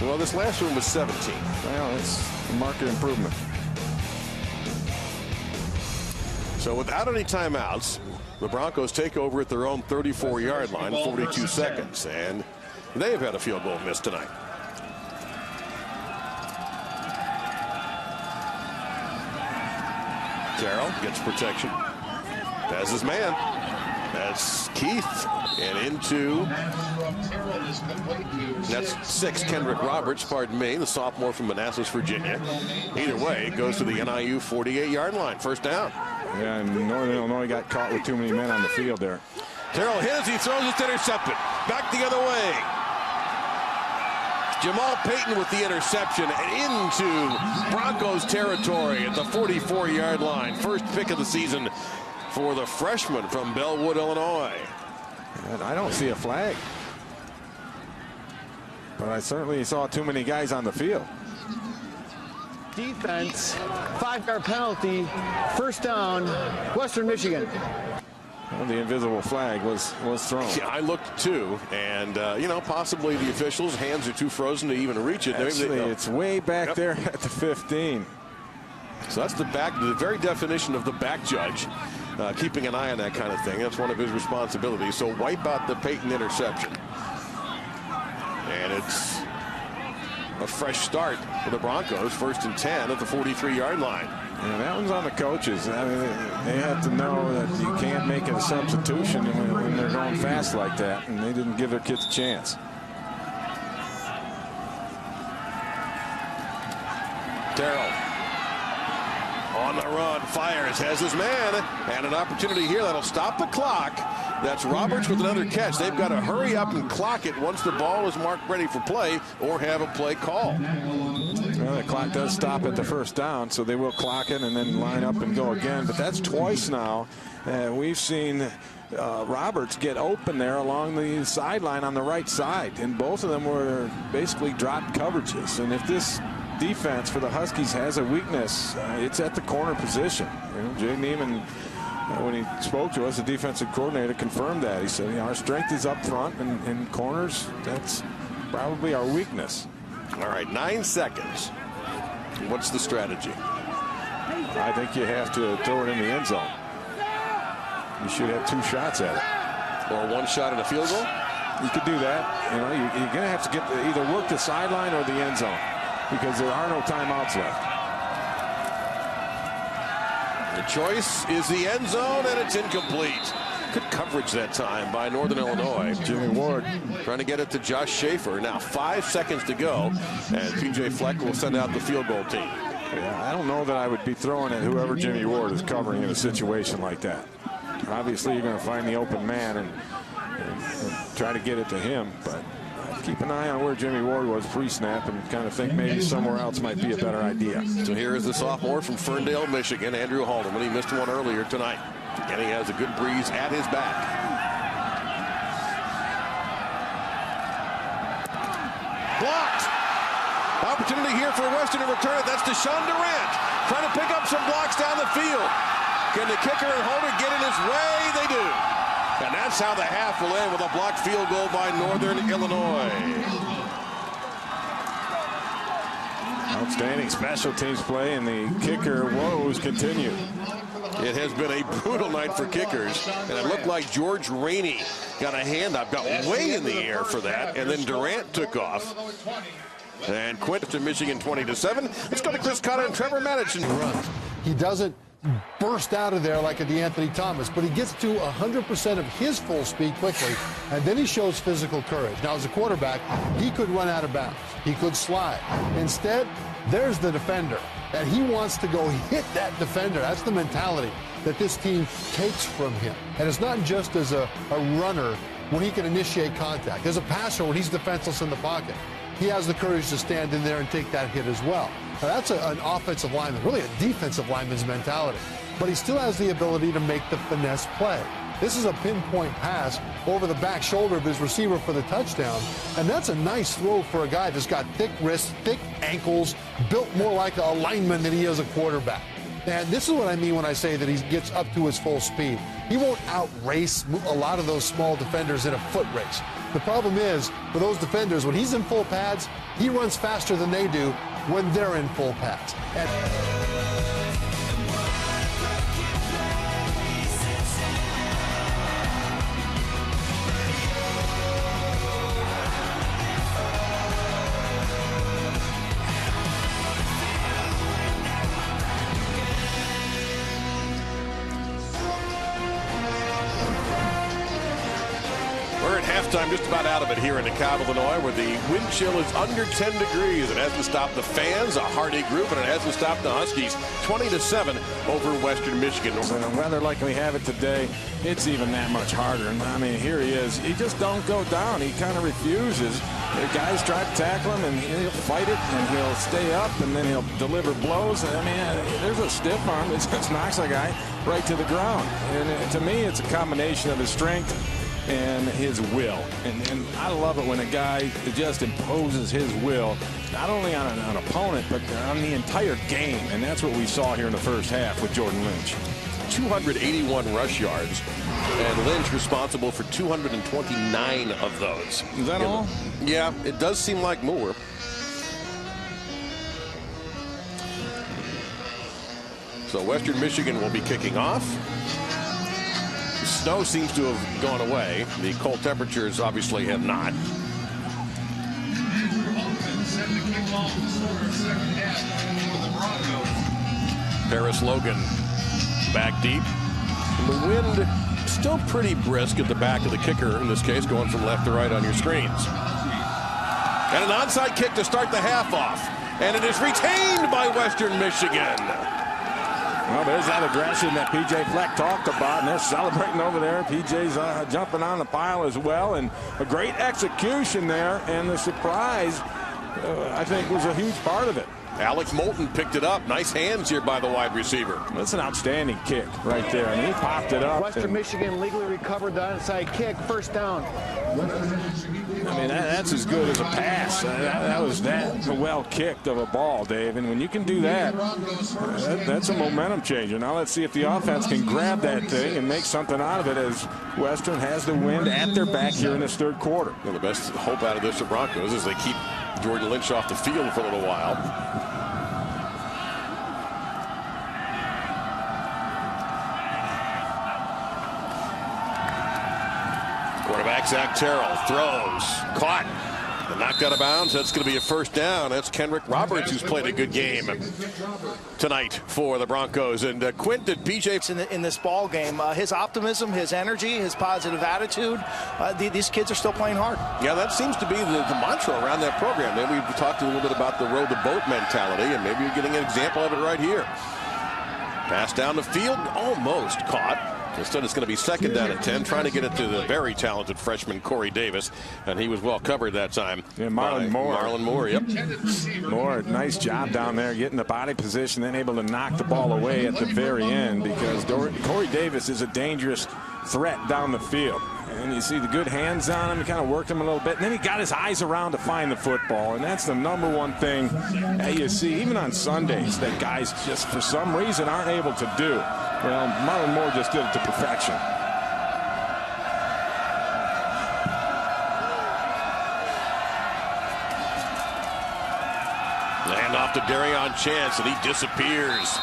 Well, this last one was 17. Well, it's a marked improvement. So without any timeouts, the Broncos take over at their own 34-yard line, 42 seconds, and they have had a field goal miss tonight. Terrell gets protection. Has his man. That's Keith. And into, that's 6, Kendrick Roberts, pardon me, the sophomore from Manassas, Virginia. Either way, it goes to the NIU 48-yard line. First down. Yeah, and Northern Illinois got caught with too many men on the field there. Terrell hits, he throws it, intercepted. Back the other way. Jamal Payton with the interception and into Broncos territory at the 44-yard line. First pick of the season for the freshman from Bellwood, Illinois. And I don't see a flag, but I certainly saw too many guys on the field. Defense, 5-yard penalty, first down, Western Michigan. Well, the invisible flag was thrown. Yeah, I looked too, and you know, possibly the officials' hands are too frozen to even reach it. Actually, it's way back there at the 15. So that's the very definition of the back judge, keeping an eye on that kind of thing. That's one of his responsibilities. So wipe out the Payton interception, and it's a fresh start for the Broncos. 1st and 10 at the 43-yard line. Yeah, that one's on the coaches. I mean, they have to know that you can't make a substitution when they're going fast like that, and they didn't give their kids a chance. Terrell on the run, fires, has his man, and an opportunity here that'll stop the clock. That's Roberts with another catch. They've got to hurry up and clock it once the ball is marked ready for play, or have a play call. Well, the clock does stop at the first down, so they will clock it and then line up and go again. But that's twice now. We've seen Roberts get open there along the sideline on the right side, and both of them were basically dropped coverages. And if this defense for the Huskies has a weakness, it's at the corner position. You know, Jay Neiman, when he spoke to us, the defensive coordinator confirmed that. He said, you know, our strength is up front, and in corners, that's probably our weakness. All right, 9 seconds. What's the strategy? I think you have to throw it in the end zone. You should have 2 shots at it. Or 1 shot at a field goal? You could do that. You know, you're going to have to get either work the sideline or the end zone, because there are no timeouts left. The choice is the end zone, and it's incomplete. Good coverage that time by Northern Illinois. Jimmy Ward trying to get it to Josh Schaefer. Now 5 seconds to go, and P.J. Fleck will send out the field goal team. Yeah, I don't know that I would be throwing at whoever Jimmy Ward is covering in a situation like that. Obviously, you're going to find the open man and try to get it to him, but keep an eye on where Jimmy Ward was pre-snap and kind of think maybe somewhere else might be a better idea. So here is the sophomore from Ferndale, Michigan, Andrew Haldeman. He missed one earlier tonight, and he has a good breeze at his back. Blocked. Opportunity here for Western to return it. That's Deshaun Durant trying to pick up some blocks down the field. Can the kicker and holder get in his way? They do. And that's how the half will end, with a blocked field goal by Northern Illinois. Outstanding special teams play, and the kicker woes continue. It has been a brutal night for kickers, and it looked like George Rainey got a hand up, got way in the air for that, and then Durant took off. And quit to Michigan 20-7. Let's go to Chris Cotter and Trevor Madison. He doesn't burst out of there like a DeAnthony Thomas, but he gets to 100% of his full speed quickly, and then he shows physical courage. Now, as a quarterback, he could run out of bounds. He could slide. Instead, there's the defender, and he wants to go hit that defender. That's the mentality that this team takes from him. And it's not just as a runner when he can initiate contact. As a passer, when he's defenseless in the pocket, he has the courage to stand in there and take that hit as well. Now, that's an offensive lineman, really a defensive lineman's mentality. But he still has the ability to make the finesse play. This is a pinpoint pass over the back shoulder of his receiver for the touchdown. And that's a nice throw for a guy that's got thick wrists, thick ankles, built more like a lineman than he is a quarterback. And this is what I mean when I say that he gets up to his full speed. He won't outrace a lot of those small defenders in a foot race. The problem is, for those defenders, when he's in full pads, he runs faster than they do when they're in full pads. Halftime, just about out of it here in DeKalb, Illinois, where the wind chill is under 10 degrees. It hasn't stopped the fans, a hearty group, and it hasn't stopped the Huskies. 20-7 over Western Michigan. And weather like we have it today, it's even that much harder. And I mean, here he is. He just don't go down. He kind of refuses. The guys try to tackle him, and he'll fight it, and he'll stay up, and then he'll deliver blows. I mean, there's a stiff arm. It just knocks a guy right to the ground. And to me, it's a combination of his strength and his will. And I love it when a guy just imposes his will, not only on an opponent, but on the entire game. And that's what we saw here in the first half with Jordan Lynch. 281 rush yards, and Lynch responsible for 229 of those. Is that all? Yeah, it does seem like more. So Western Michigan will be kicking off. Snow seems to have gone away. The cold temperatures obviously have not. Paris Logan back deep. The wind still pretty brisk at the back of the kicker, in this case, going from left to right on your screens. And an onside kick to start the half off. And it is retained by Western Michigan. Well, there's that aggression that P.J. Fleck talked about, and they're celebrating over there. P.J.'s jumping on the pile as well, and a great execution there, and the surprise, I think, was a huge part of it. Alex Moulton picked it up. Nice hands here by the wide receiver. That's an outstanding kick right there, and he popped it up. Western Michigan legally recovered the onside kick, first down. I mean, that's as good as a pass. That was that well kicked of a ball, Dave. And when you can do that, that's a momentum changer. Now let's see if the offense can grab that thing and make something out of it, as Western has the wind at their back here in this third quarter. Well, the best hope out of this for Broncos is they keep Jordan Lynch off the field for a little while. Quarterback Zach Terrell throws, caught, and knocked out of bounds. That's going to be a first down. That's Kenrick Roberts, who's played a good game tonight for the Broncos. And Quint and PJ in this ball game, his optimism, his energy, his positive attitude. These kids are still playing hard. Yeah, that seems to be the mantra around that program. Maybe we've talked a little bit about the row the boat mentality, and maybe you're getting an example of it right here. Pass down the field, almost caught. Instead, it's going to be second down at 10, trying to get it to the very talented freshman Corey Davis, and he was well covered that time. Yeah, Marlon Moore. Marlon Moore, yep. Moore, nice job down there, getting the body position, then able to knock the ball away at the very end, because Corey Davis is a dangerous threat down the field. And you see the good hands on him. He kind of worked him a little bit. And then he got his eyes around to find the football. And that's the number one thing that you see, even on Sundays, that guys just for some reason aren't able to do. Well, Marlon Moore just did it to perfection. The handoff off to Darion Chance, and he disappears.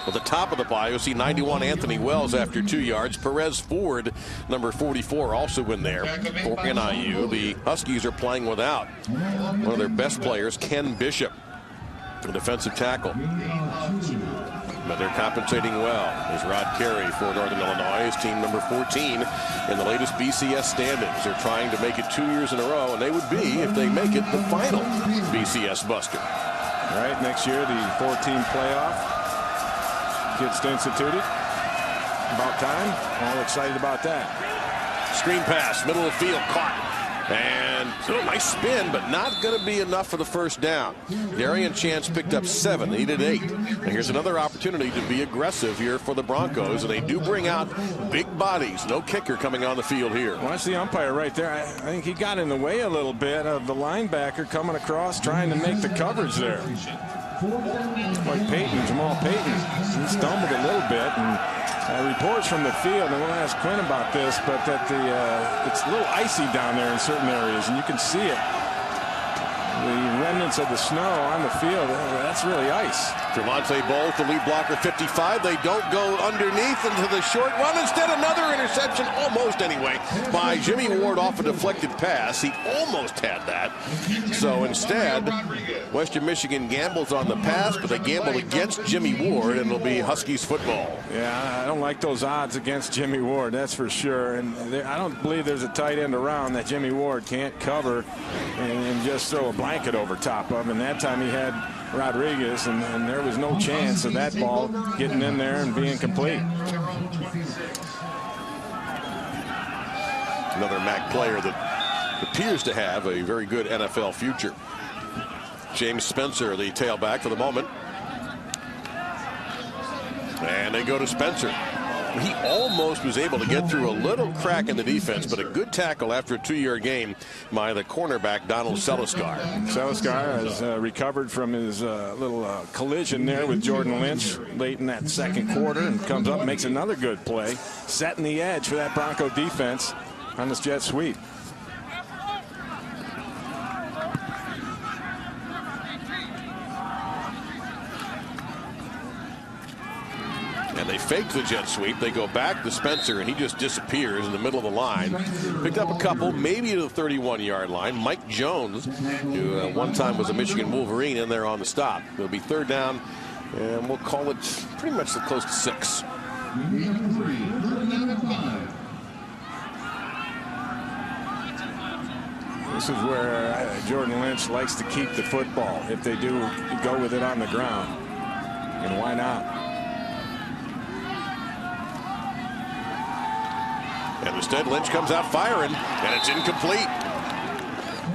At the top of the pile, you'll see 91 Anthony Wells after 2 yards. Perez Ford, number 44, also in there for NIU. The Huskies are playing without one of their best players, Ken Bishop, the defensive tackle. But they're compensating well. There's Rod Carey for Northern Illinois, his team number 14 in the latest BCS standings. They're trying to make it 2 years in a row, and they would be, if they make it, the final BCS buster. All right, next year, the 14 playoff gets instituted. About time. All excited about that. Screen pass, middle of the field, caught. And a nice spin, but not going to be enough for the first down. Darion Chance picked up 7, needed 8. And here's another opportunity to be aggressive here for the Broncos, and they do bring out big bodies. No kicker coming on the field here. Watch the umpire right there. I think he got in the way a little bit of the linebacker coming across, trying to make the coverage there. Like Peyton, Jamal Peyton, he stumbled a little bit, and reports from the field, and we'll ask Quinn about this, but that it's a little icy down there in certain areas, and you can see it. The remnants of the snow on the field, that's really ice. Tremonte Bowles, the lead blocker, 55. They don't go underneath into the short run. Instead, another interception, almost anyway, by Jimmy Ward off a deflected pass. He almost had that. So instead, Western Michigan gambles on the pass, but they gamble against Jimmy Ward, and it'll be Huskies football. Yeah, I don't like those odds against Jimmy Ward, that's for sure. And I don't believe there's a tight end around that Jimmy Ward can't cover and just throw a blanket over top of. And that time he had Rodriguez, and there was no chance of that ball getting in there and being complete. Another MAC player that appears to have a very good NFL future. James Spencer, the tailback for the moment. And they go to Spencer. He almost was able to get through a little crack in the defense, but a good tackle after a 2-yard game by the cornerback, Donald Seliskar. Seliskar has recovered from his little collision there with Jordan Lynch late in that second quarter, and comes up and makes another good play, setting the edge for that Bronco defense on this jet sweep. And they fake the jet sweep. They go back to Spencer, and he just disappears in the middle of the line. Picked up a couple, maybe to the 31-yard line. Mike Jones, who one time was a Michigan Wolverine, in there on the stop. It'll be third down, and we'll call it pretty much close to 6. This is where Jordan Lynch likes to keep the football if they do go with it on the ground. And why not? And instead, Lynch comes out firing, and it's incomplete.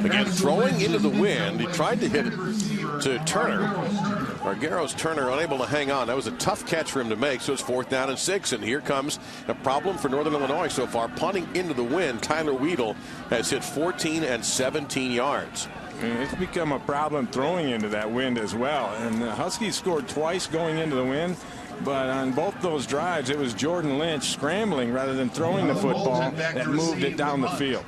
Again, throwing into the wind. He tried to hit it to Turner. Argyros Turner unable to hang on. That was a tough catch for him to make, so it's 4th down and 6. And here comes a problem for Northern Illinois so far. Punting into the wind, Tyler Weedle has hit 14 and 17 yards. It's become a problem throwing into that wind as well. And the Huskies scored twice going into the wind. But on both those drives, it was Jordan Lynch scrambling rather than throwing the football that moved it down the field.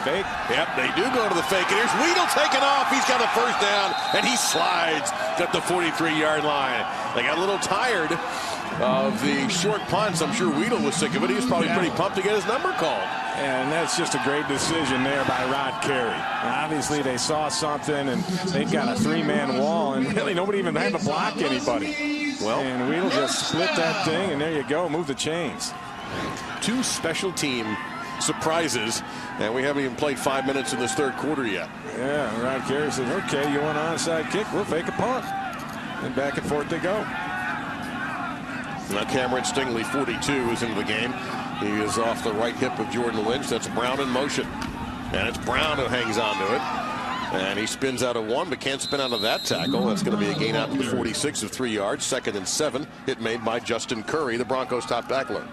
Fake. Yep, they do go to the fake. And here's Weedle taking off. He's got a first down, and he slides at the 43-yard line. They got a little tired of the short punts. I'm sure Weedle was sick of it. He was probably pretty pumped to get his number called. And that's just a great decision there by Rod Carey. And obviously, they saw something, and they've got a 3-man wall, and really nobody even had to block anybody. Well, and Weedle just split that thing, and there you go, move the chains. 2 special team surprises, and we haven't even played 5 minutes in this third quarter yet. Yeah, Rod Carey says, okay, you want an onside kick? We'll fake a punt. And back and forth they go. Now Cameron Stingley, 42, is into the game. He is off the right hip of Jordan Lynch. That's Brown in motion. And it's Brown who hangs on to it. And he spins out of 1, but can't spin out of that tackle. That's going to be a gain out to the 46 of 3 yards. 2nd and 7. Hit made by Justin Curry, the Broncos' top tackler.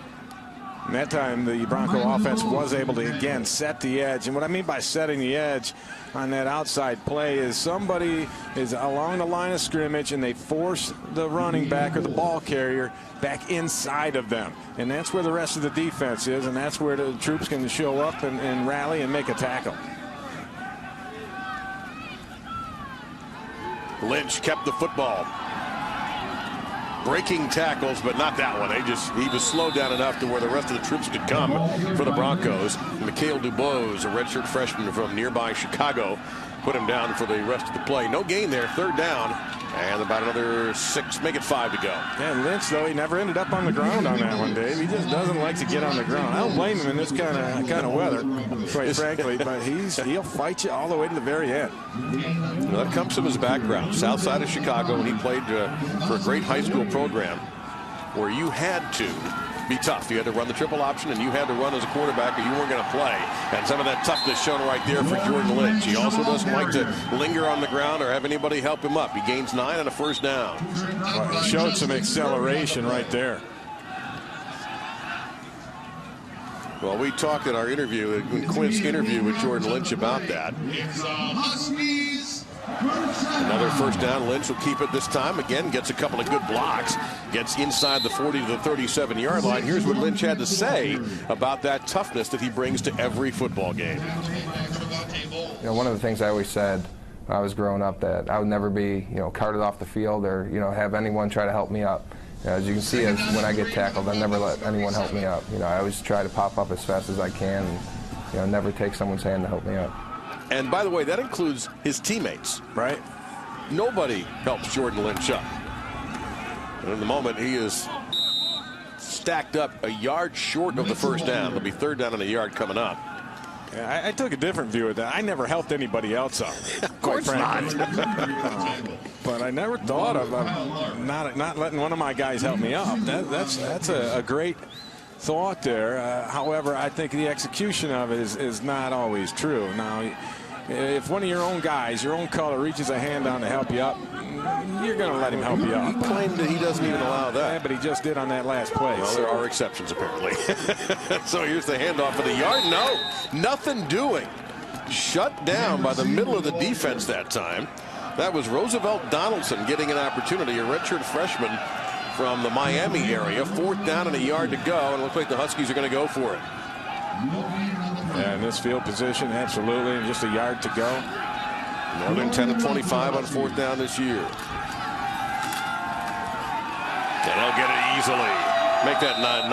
And that time the Bronco offense was able to again set the edge. And what I mean by setting the edge on that outside play is somebody is along the line of scrimmage and they force the running back or the ball carrier back inside of them. And that's where the rest of the defense is, and that's where the troops can show up and rally and make a tackle. Lynch kept the football. Breaking tackles, but not that one. He was slowed down enough to where the rest of the troops could come for the Broncos. Mikhail Dubose, a redshirt freshman from nearby Chicago, put him down for the rest of the play. No gain there, third down, and about another 6, make it 5 to go. Yeah, Lynch, though, he never ended up on the ground on that one, Dave. He just doesn't like to get on the ground. I don't blame him in this kind of weather, quite frankly, but he'll fight you all the way to the very end. Well, that comes from his background. South side of Chicago, and he played for a great high school program where you had to be tough. You had to run the triple option, and you had to run as a quarterback, or you weren't going to play. And some of that toughness shown right there for Jordan Lynch. He also doesn't like to linger on the ground or have anybody help him up. He gains 9 on a first down. Well, he showed some acceleration right there. Well, we talked in our interview, in Quint's interview with Jordan Lynch about that. Another first down. Lynch will keep it this time. Again, gets a couple of good blocks. Gets inside the 40 to the 37-yard line. Here's what Lynch had to say about that toughness that he brings to every football game. You know, one of the things I always said when I was growing up, that I would never be, carted off the field or, have anyone try to help me up. As you can see, when I get tackled, I never let anyone help me up. I always try to pop up as fast as I can and, never take someone's hand to help me up. And by the way, that includes his teammates, right? Nobody helps Jordan Lynch up. And in the moment, he is stacked up a yard short of the first down. It'll be third down and a yard coming up. Yeah, I took a different view of that. I never helped anybody else up. Of course not. But I never thought of not letting one of my guys help me up. That's a great thought there. However, I think the execution of it is not always true. Now, if one of your own guys, your own color, reaches a hand down to help you up, you're going to let him help you up. He claimed that he doesn't even allow that. Yeah, but he just did on that last play. Well, there are exceptions, apparently. So here's the handoff for the yard. No, nothing doing. Shut down by the middle of the defense that time. That was Roosevelt Donaldson getting an opportunity, a redshirt freshman from the Miami area. Fourth down and a yard to go, and it looks like the Huskies are going to go for it. Yeah, in this field position, absolutely, and just a yard to go. Northern 10 of 25 on fourth down this year. And they'll get it easily. Make that 9,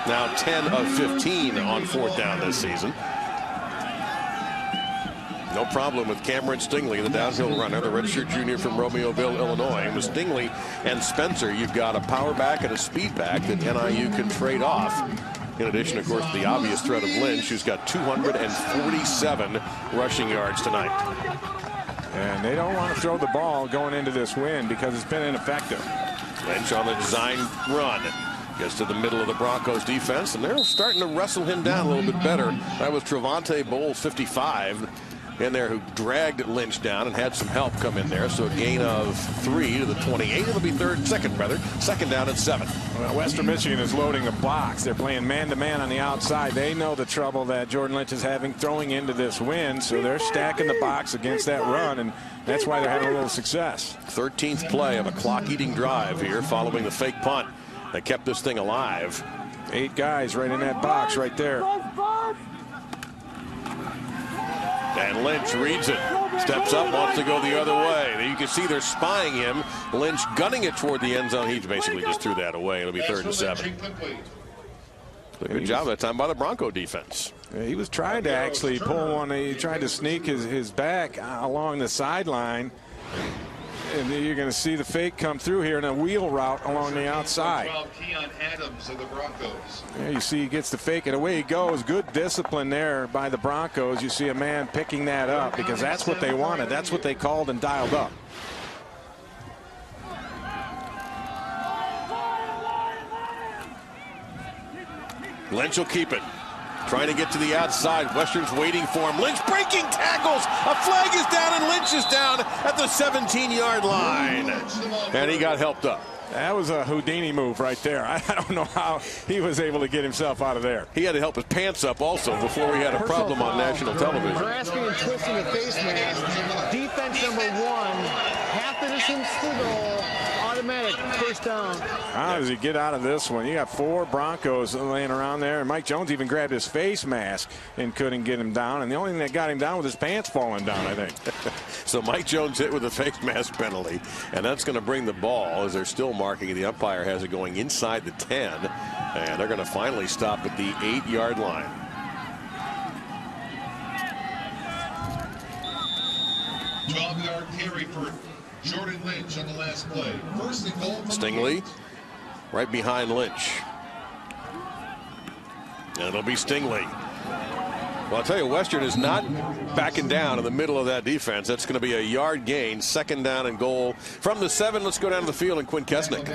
now 10 of 15 on fourth down this season. No problem with Cameron Stingley, the downhill runner, the redshirt junior from Romeoville, Illinois. And with Stingley and Spencer, you've got a power back and a speed back that NIU can trade off. In addition, of course, the obvious threat of Lynch, who's got 247 rushing yards tonight. And they don't want to throw the ball going into this win because it's been ineffective. Lynch on the design run. Gets to the middle of the Broncos defense, and they're starting to wrestle him down a little bit better. That was Trevante Bowles, 55. In there, who dragged Lynch down and had some help come in there. So a gain of 3 to the 28. It'll be second down and 7. Well, Western Michigan is loading the box. They're playing man-to-man on the outside. They know the trouble that Jordan Lynch is having throwing into this win, so they're stacking the box against that run, and that's why they're having a little success. 13th play of a clock-eating drive here following the fake punt that kept this thing alive. 8 guys right in that box right there. And Lynch reads it, steps up, wants to go the other way. You can see they're spying him. Lynch gunning it toward the end zone. He basically just threw that away. It'll be third and 7. Good job that time by the Bronco defense. He was trying to actually pull one. He tried to sneak his back along the sideline. And you're going to see the fake come through here in a wheel route along the outside. There you see he gets the fake and away he goes. Good discipline there by the Broncos. You see a man picking that up because that's what they wanted. That's what they called and dialed up. Lynch will keep it. Trying to get to the outside. Western's waiting for him. Lynch breaking tackles. A flag is down and Lynch is down at the 17-yard line. And he got helped up. That was a Houdini move right there. I don't know how he was able to get himself out of there. He had to help his pants up also before we had a problem on national television. Grasping and twisting the face mask. Defense number 1. Half the distance to goal. Automatic, first down. How does he get out of this one? You got 4 Broncos laying around there, and Mike Jones even grabbed his face mask and couldn't get him down. And the only thing that got him down was his pants falling down, I think. So Mike Jones hit with a face mask penalty, and that's going to bring the ball, as they're still marking. The umpire has it going inside the 10, and they're going to finally stop at the 8-yard line. Yard carry for Jordan Lynch on the last play. First and goal. Stingley right behind Lynch. And it'll be Stingley. Well, I'll tell you, Western is not backing down in the middle of that defense. That's going to be a yard gain, 2nd down and goal. From the 7, let's go down to the field and Quinn Kesnick.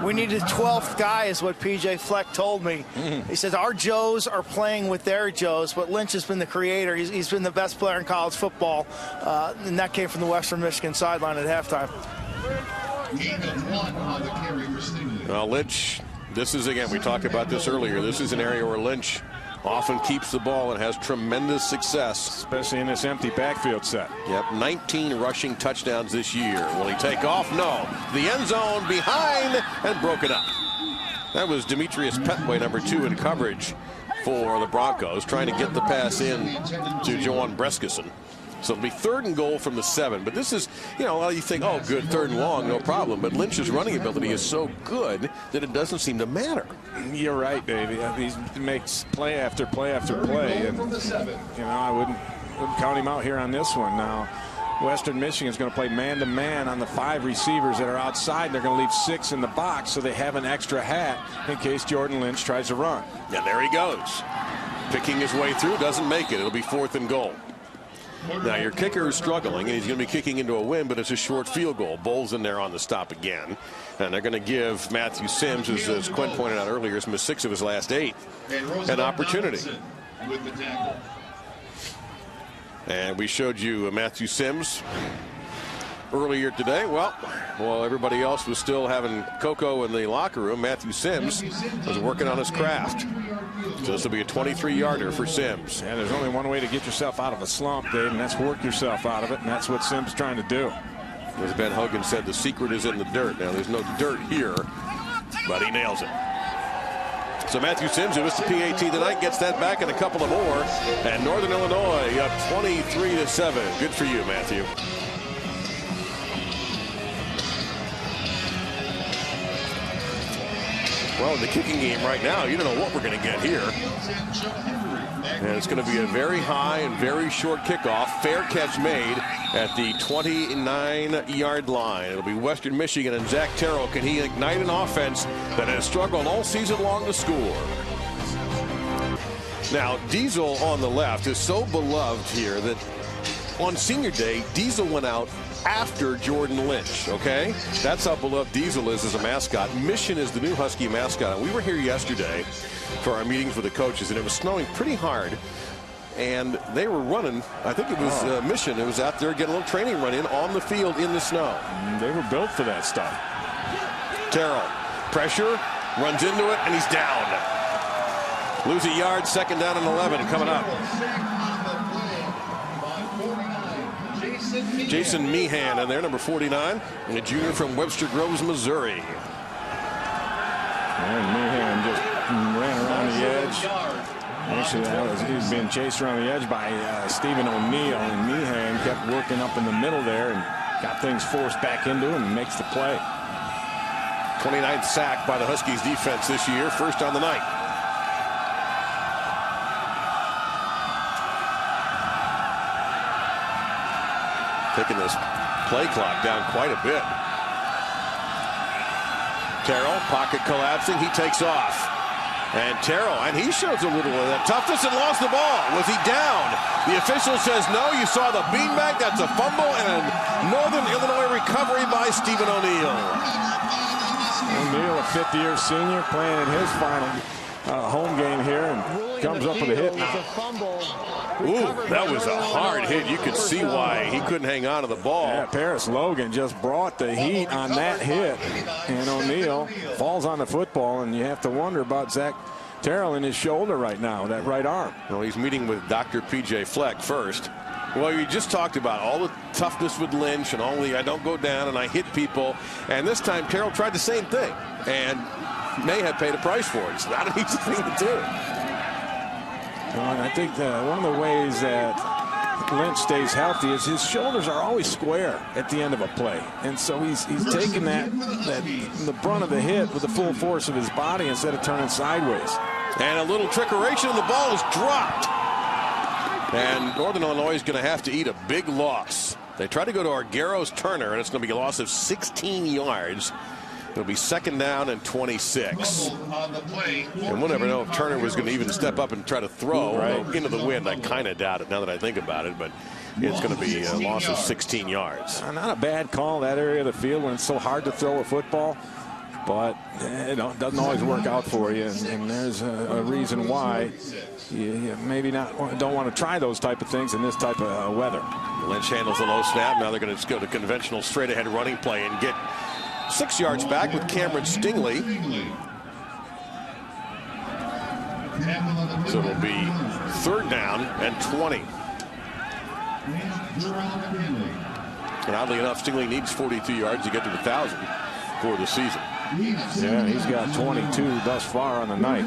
We needed 12th guy is what P.J. Fleck told me. He says our Joes are playing with their Joes, but Lynch has been the creator. He's been the best player in college football, and that came from the Western Michigan sideline at halftime. Gain of 1 on the carry for Stingley. Well, Lynch, this is, again, we talked about this earlier. This is an area where Lynch often keeps the ball and has tremendous success. Especially in this empty backfield set. Yep, 19 rushing touchdowns this year. Will he take off? No. The end zone behind and broken up. That was Demetrius Petway, number 2 in coverage for the Broncos, trying to get the pass in to Joan Breskison. So it'll be 3rd and goal from the 7. But this is, you know, you think, oh, good, 3rd and long, no problem. But Lynch's running ability is so good that it doesn't seem to matter. You're right, baby. He makes play after play after play. And, you know, I wouldn't count him out here on this one. Now, Western Michigan is going to play man-to-man on the 5 receivers that are outside. They're going to leave 6 in the box so they have an extra hat in case Jordan Lynch tries to run. And there he goes. Picking his way through, doesn't make it. It'll be 4th and goal. Now, your kicker is struggling, and he's going to be kicking into a win, but it's a short field goal. Bowles in there on the stop again. And they're going to give Matthew Sims, as Quinn pointed out earlier, has missed 6 of his last 8, an opportunity. With the tackle. And we showed you Matthew Sims earlier today. Well, while everybody else was still having cocoa in the locker room, Matthew Sims was working on his craft. So this will be a 23-yarder for Sims. And there's only one way to get yourself out of a slump, Dave, and that's work yourself out of it, and that's what Sims is trying to do. As Ben Hogan said, the secret is in the dirt. Now, there's no dirt here, but he nails it. So Matthew Sims, who missed the PAT tonight, gets that back and a couple of more. And Northern Illinois up 23-7. Good for you, Matthew. Well, in the kicking game right now, you don't know what we're going to get here. And it's going to be a very high and very short kickoff. Fair catch made at the 29-yard line. It'll be Western Michigan, and Zach Terrell, can he ignite an offense that has struggled all season long to score? Now, Diesel on the left is so beloved here that on senior day, Diesel went out after Jordan Lynch, okay? That's how beloved Diesel is as a mascot. Mission is the new Husky mascot. And we were here yesterday for our meeting for the coaches, and it was snowing pretty hard. And they were running, I think it was Mission. It was out there getting a little training run in on the field in the snow. They were built for that stuff. Terrell, pressure, runs into it, and he's down. Lose a yard, 2nd down and 11 coming up. Jason Meehan in there, number 49, and a junior from Webster Groves, Missouri. And Meehan just ran around the edge. Actually, he was being chased around the edge by Stephen O'Neal, and Meehan kept working up in the middle there and got things forced back into him and makes the play. 29th sack by the Huskies defense this year, 1st on the night. Taking this play clock down quite a bit. Terrell, pocket collapsing, he takes off. And Terrell, and he shows a little of that toughness and lost the ball. Was he down? The official says no. You saw the beanbag. That's a fumble and a Northern Illinois recovery by Stephen O'Neal. O'Neal, a 5th-year senior, playing in his final home game here, and comes up with a hit. Ooh, that was a hard hit. You could see why he couldn't hang on to the ball. Yeah, Paris Logan just brought the heat on that hit. And O'Neal falls on the football, and you have to wonder about Zach Terrell in his shoulder right now, that right arm. Well, he's meeting with Dr. P.J. Fleck first. Well, you just talked about all the toughness with Lynch and all the I don't go down and I hit people. And this time Terrell tried the same thing and may have paid a price for it. It's not an easy thing to do. Well, and I think one of the ways that Lynch stays healthy is his shoulders are always square at the end of a play. And so he's taking the brunt of the hit with the full force of his body instead of turning sideways. And a little trickeration, and the ball is dropped. And Northern Illinois is going to have to eat a big loss. They try to go to Argyros Turner, and it's going to be a loss of 16 yards. It'll be 2nd down and 26. And we'll never know if Turner was going to even step up and try to throw into the wind. I kind of doubt it now that I think about it, but it's going to be a loss of 16 yards. Not a bad call, that area of the field when it's so hard to throw a football. But it doesn't always work out for you, and there's a reason why you maybe don't want to try those type of things in this type of weather. Lynch handles the low snap. Now they're going to just go to conventional straight-ahead running play and get 6 yards back with Cameron Stingley. So it'll be 3rd down and 20. And oddly enough, Stingley needs 42 yards to get to 1,000 for the season. Yeah, he's got 22 thus far on the night.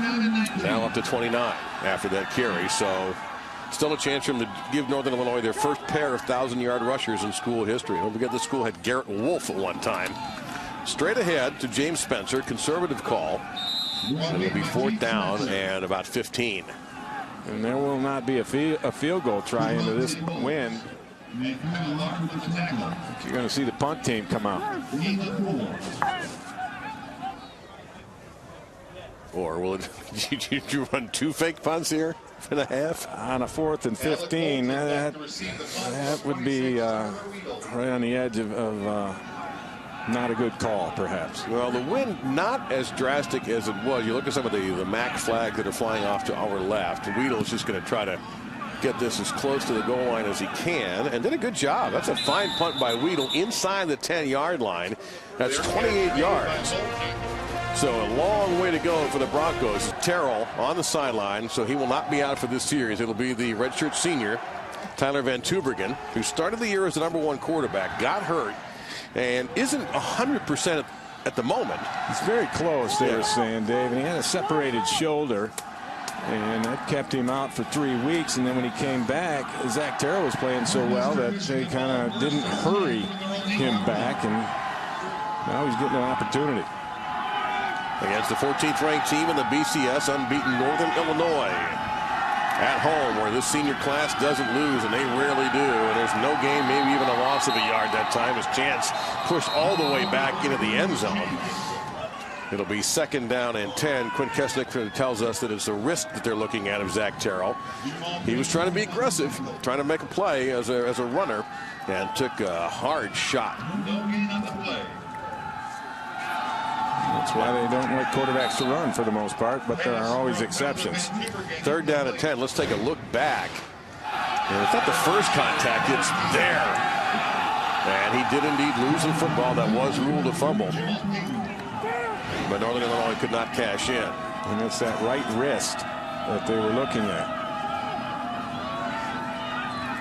Now up to 29 after that carry. So still a chance for him to give Northern Illinois their first pair of 1,000-yard rushers in school history. Don't forget the school had Garrett Wolf at one time. Straight ahead to James Spencer, conservative call. And it'll be 4th down and about 15. And there will not be a field goal try into this win. You're going to see the punt team come out. Or will it, you run 2 fake punts here for the half? On a 4th and 15, that would be right on the edge of not a good call, perhaps. Well, the wind not as drastic as it was. You look at some of the MAC flags that are flying off to our left. Weedle's just going to try to get this as close to the goal line as he can, and did a good job. That's a fine punt by Weedle inside the 10-yard line. That's 28 yards. So a long way to go for the Broncos. Terrell on the sideline, so he will not be out for this series. It'll be the redshirt senior, Tyler Van Tubergen, who started the year as the #1 quarterback, got hurt, and isn't 100% at the moment. He's very close, they were saying, Dave, and he had a separated shoulder, and that kept him out for 3 weeks. And then when he came back, Zach Terrell was playing so well that they kind of didn't hurry him back, and now he's getting an opportunity. Against the 14th ranked team in the BCS, unbeaten Northern Illinois. At home, where this senior class doesn't lose, and they rarely do. And there's no game, maybe even a loss of a yard that time, as Chance pushed all the way back into the end zone. It'll be 2nd down and 10. Quinn Kesnick tells us that it's a risk that they're looking at of Zach Terrell. He was trying to be aggressive, trying to make a play as a runner, and took a hard shot. That's why they don't like quarterbacks to run for the most part, but there are always exceptions. 3rd down and 10. Let's take a look back. And it's not the first contact, it's there. And he did indeed lose in football. That was ruled a fumble. But Northern Illinois could not cash in. And it's that right wrist that they were looking at.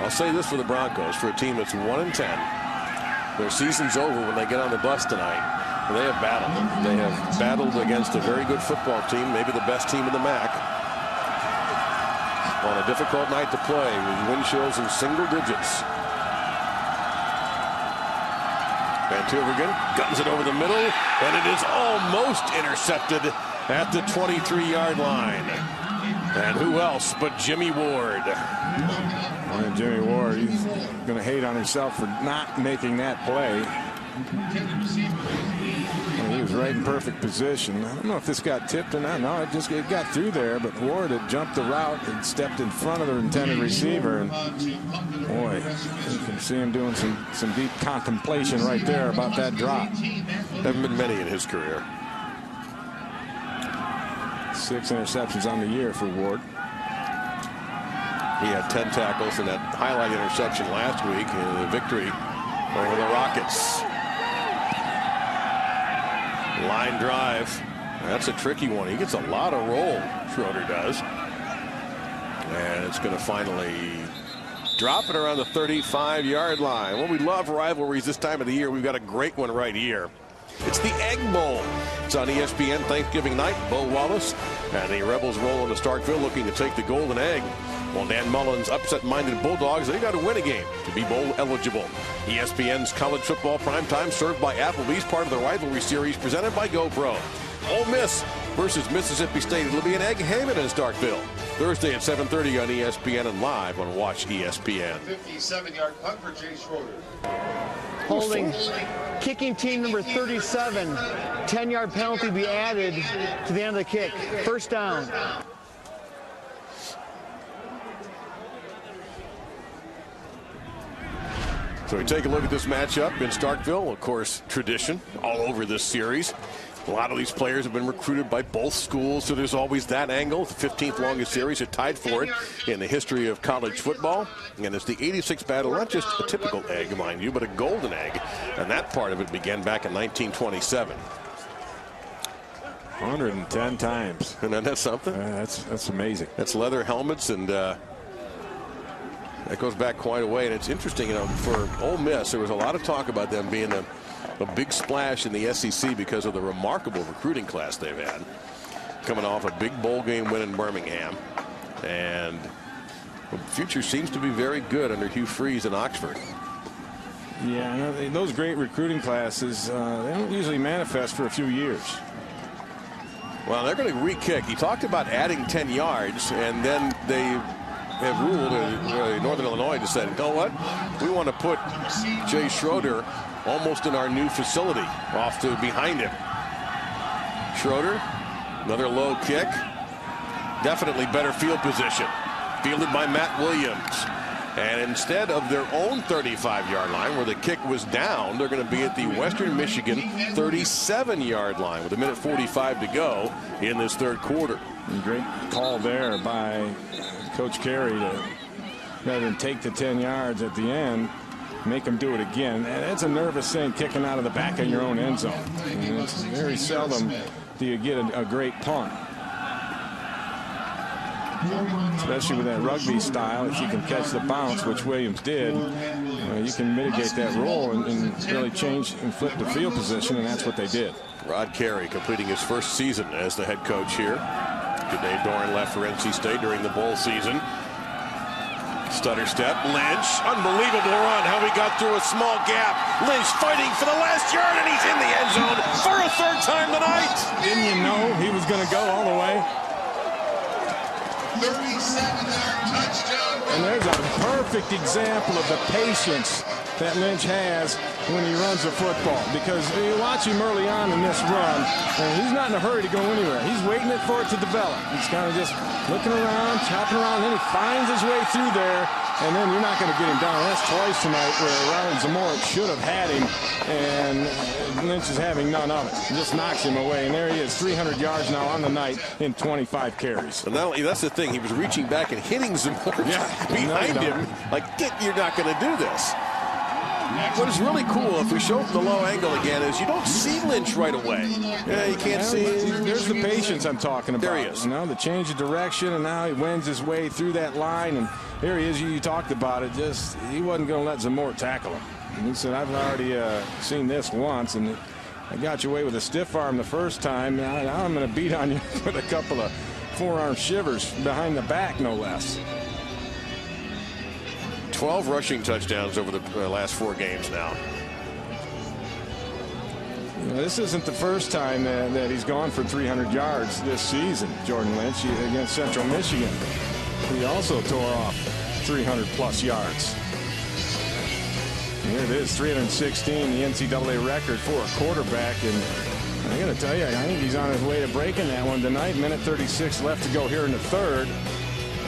I'll say this for the Broncos, for a team that's 1-10. Their season's over when they get on the bus tonight. They have battled. They have battled against a very good football team, maybe the best team in the MAC, on a difficult night to play with wind chills in single digits. Van Tubergen guns it over the middle, and it is almost intercepted at the 23-yard line. And who else but Jimmy Ward? And Jimmy Ward, he's going to hate on himself for not making that play. He was right in perfect position. I don't know if this got tipped or not. No, it got through there, but Ward had jumped the route and stepped in front of the intended receiver. And boy, you can see him doing some deep contemplation right there about that drop. Haven't been many in his career. 6 interceptions on the year for Ward. He had 10 tackles in that highlight interception last week in the victory over the Rockets. Line drive. That's a tricky one. He gets a lot of roll, Schroeder does. And it's going to finally Dropping around the 35-yard line. Well, we love rivalries this time of the year. We've got a great one right here. It's the Egg Bowl. It's on ESPN Thanksgiving night. Bo Wallace and the Rebels roll into Starkville looking to take the golden egg. Well, Dan Mullen's upset-minded Bulldogs, they got to win a game to be bowl eligible. ESPN's college football primetime served by Applebee's, part of the rivalry series presented by GoPro. Ole Miss versus Mississippi State. It'll be an Egg Hammond in Starkville. Thursday at 7:30 on ESPN and live on Watch ESPN. 57-yard punt for Jay Schroeder. Holding kicking team number 37. 10-yard penalty be added to the end of the kick. First down. So we take a look at this matchup in Starkville. Of course, tradition all over this series. A lot of these players have been recruited by both schools, so there's always that angle. The 15th longest series, are tied for it in the history of college football. And it's the 86 battle, not just a typical egg, mind you, but a golden egg. And that part of it began back in 1927. 110 times. And then that's something. That's amazing. That's leather helmets, and that goes back quite a way. And it's interesting, you know, for Ole Miss, there was a lot of talk about them being a big splash in the SEC because of the remarkable recruiting class they've had. Coming off a big bowl game win in Birmingham. And the future seems to be very good under Hugh Freeze in Oxford. Yeah, I know those great recruiting classes, they don't usually manifest for a few years. Well, they're going to re-kick. He talked about adding 10 yards, and then they have ruled, Northern Illinois just said, you know what? We want to put Jay Schroeder almost in our new facility, off to behind him. Schroeder, another low kick. Definitely better field position. Fielded by Matt Williams. And instead of their own 35-yard line where the kick was down, they're going to be at the Western Michigan 37-yard line with 1:45 to go in this third quarter. Great call there by Coach Carey to, rather than take the 10 yards at the end, make them do it again. And it's a nervous thing, kicking out of the back of your own end zone. And it's very seldom do you get a great punt. Especially with that rugby style, if you can catch the bounce, which Williams did, you can mitigate that roll and really change and flip the field position, and that's what they did. Rod Carey completing his first season as the head coach here. Dave Doran left for NC State during the bowl season. Stutter step, Lynch, unbelievable run, how he got through a small gap. Lynch fighting for the last yard, and he's in the end zone for a third time tonight. Didn't you know he was going to go all the way? 37-yard touchdown. And there's a perfect example of the patience that Lynch has when he runs the football, because you watch him early on in this run, and he's not in a hurry to go anywhere. He's waiting for it to develop. He's kind of just looking around, chopping around, and then he finds his way through there, and then you're not going to get him down. That's twice tonight where Ryan Zamora should have had him, and Lynch is having none of it. He just knocks him away, and there he is, 300 yards now on the night in 25 carries. And not only that's the thing, he was reaching back and hitting Zamora behind him. Like, you're not going to do this. What is really cool, if we show the low angle again, is you don't see Lynch right away. Yeah, you can't see. There's the patience I'm talking about. There he is. You know, the change of direction, and now he wends his way through that line, and there he is. You talked about it. Just he wasn't going to let Zamora tackle him. And he said, I've already seen this once, and I got you away with a stiff arm the first time. Now I'm going to beat on you with a couple of forearm shivers behind the back, no less. 12 rushing touchdowns over the last 4 games now. You know, this isn't the first time that he's gone for 300 yards this season, Jordan Lynch, against Central Michigan. He also tore off 300-plus yards. And here it is, 316, the NCAA record for a quarterback. And I got to tell you, I think he's on his way to breaking that one tonight. 1:36 left to go here in the third.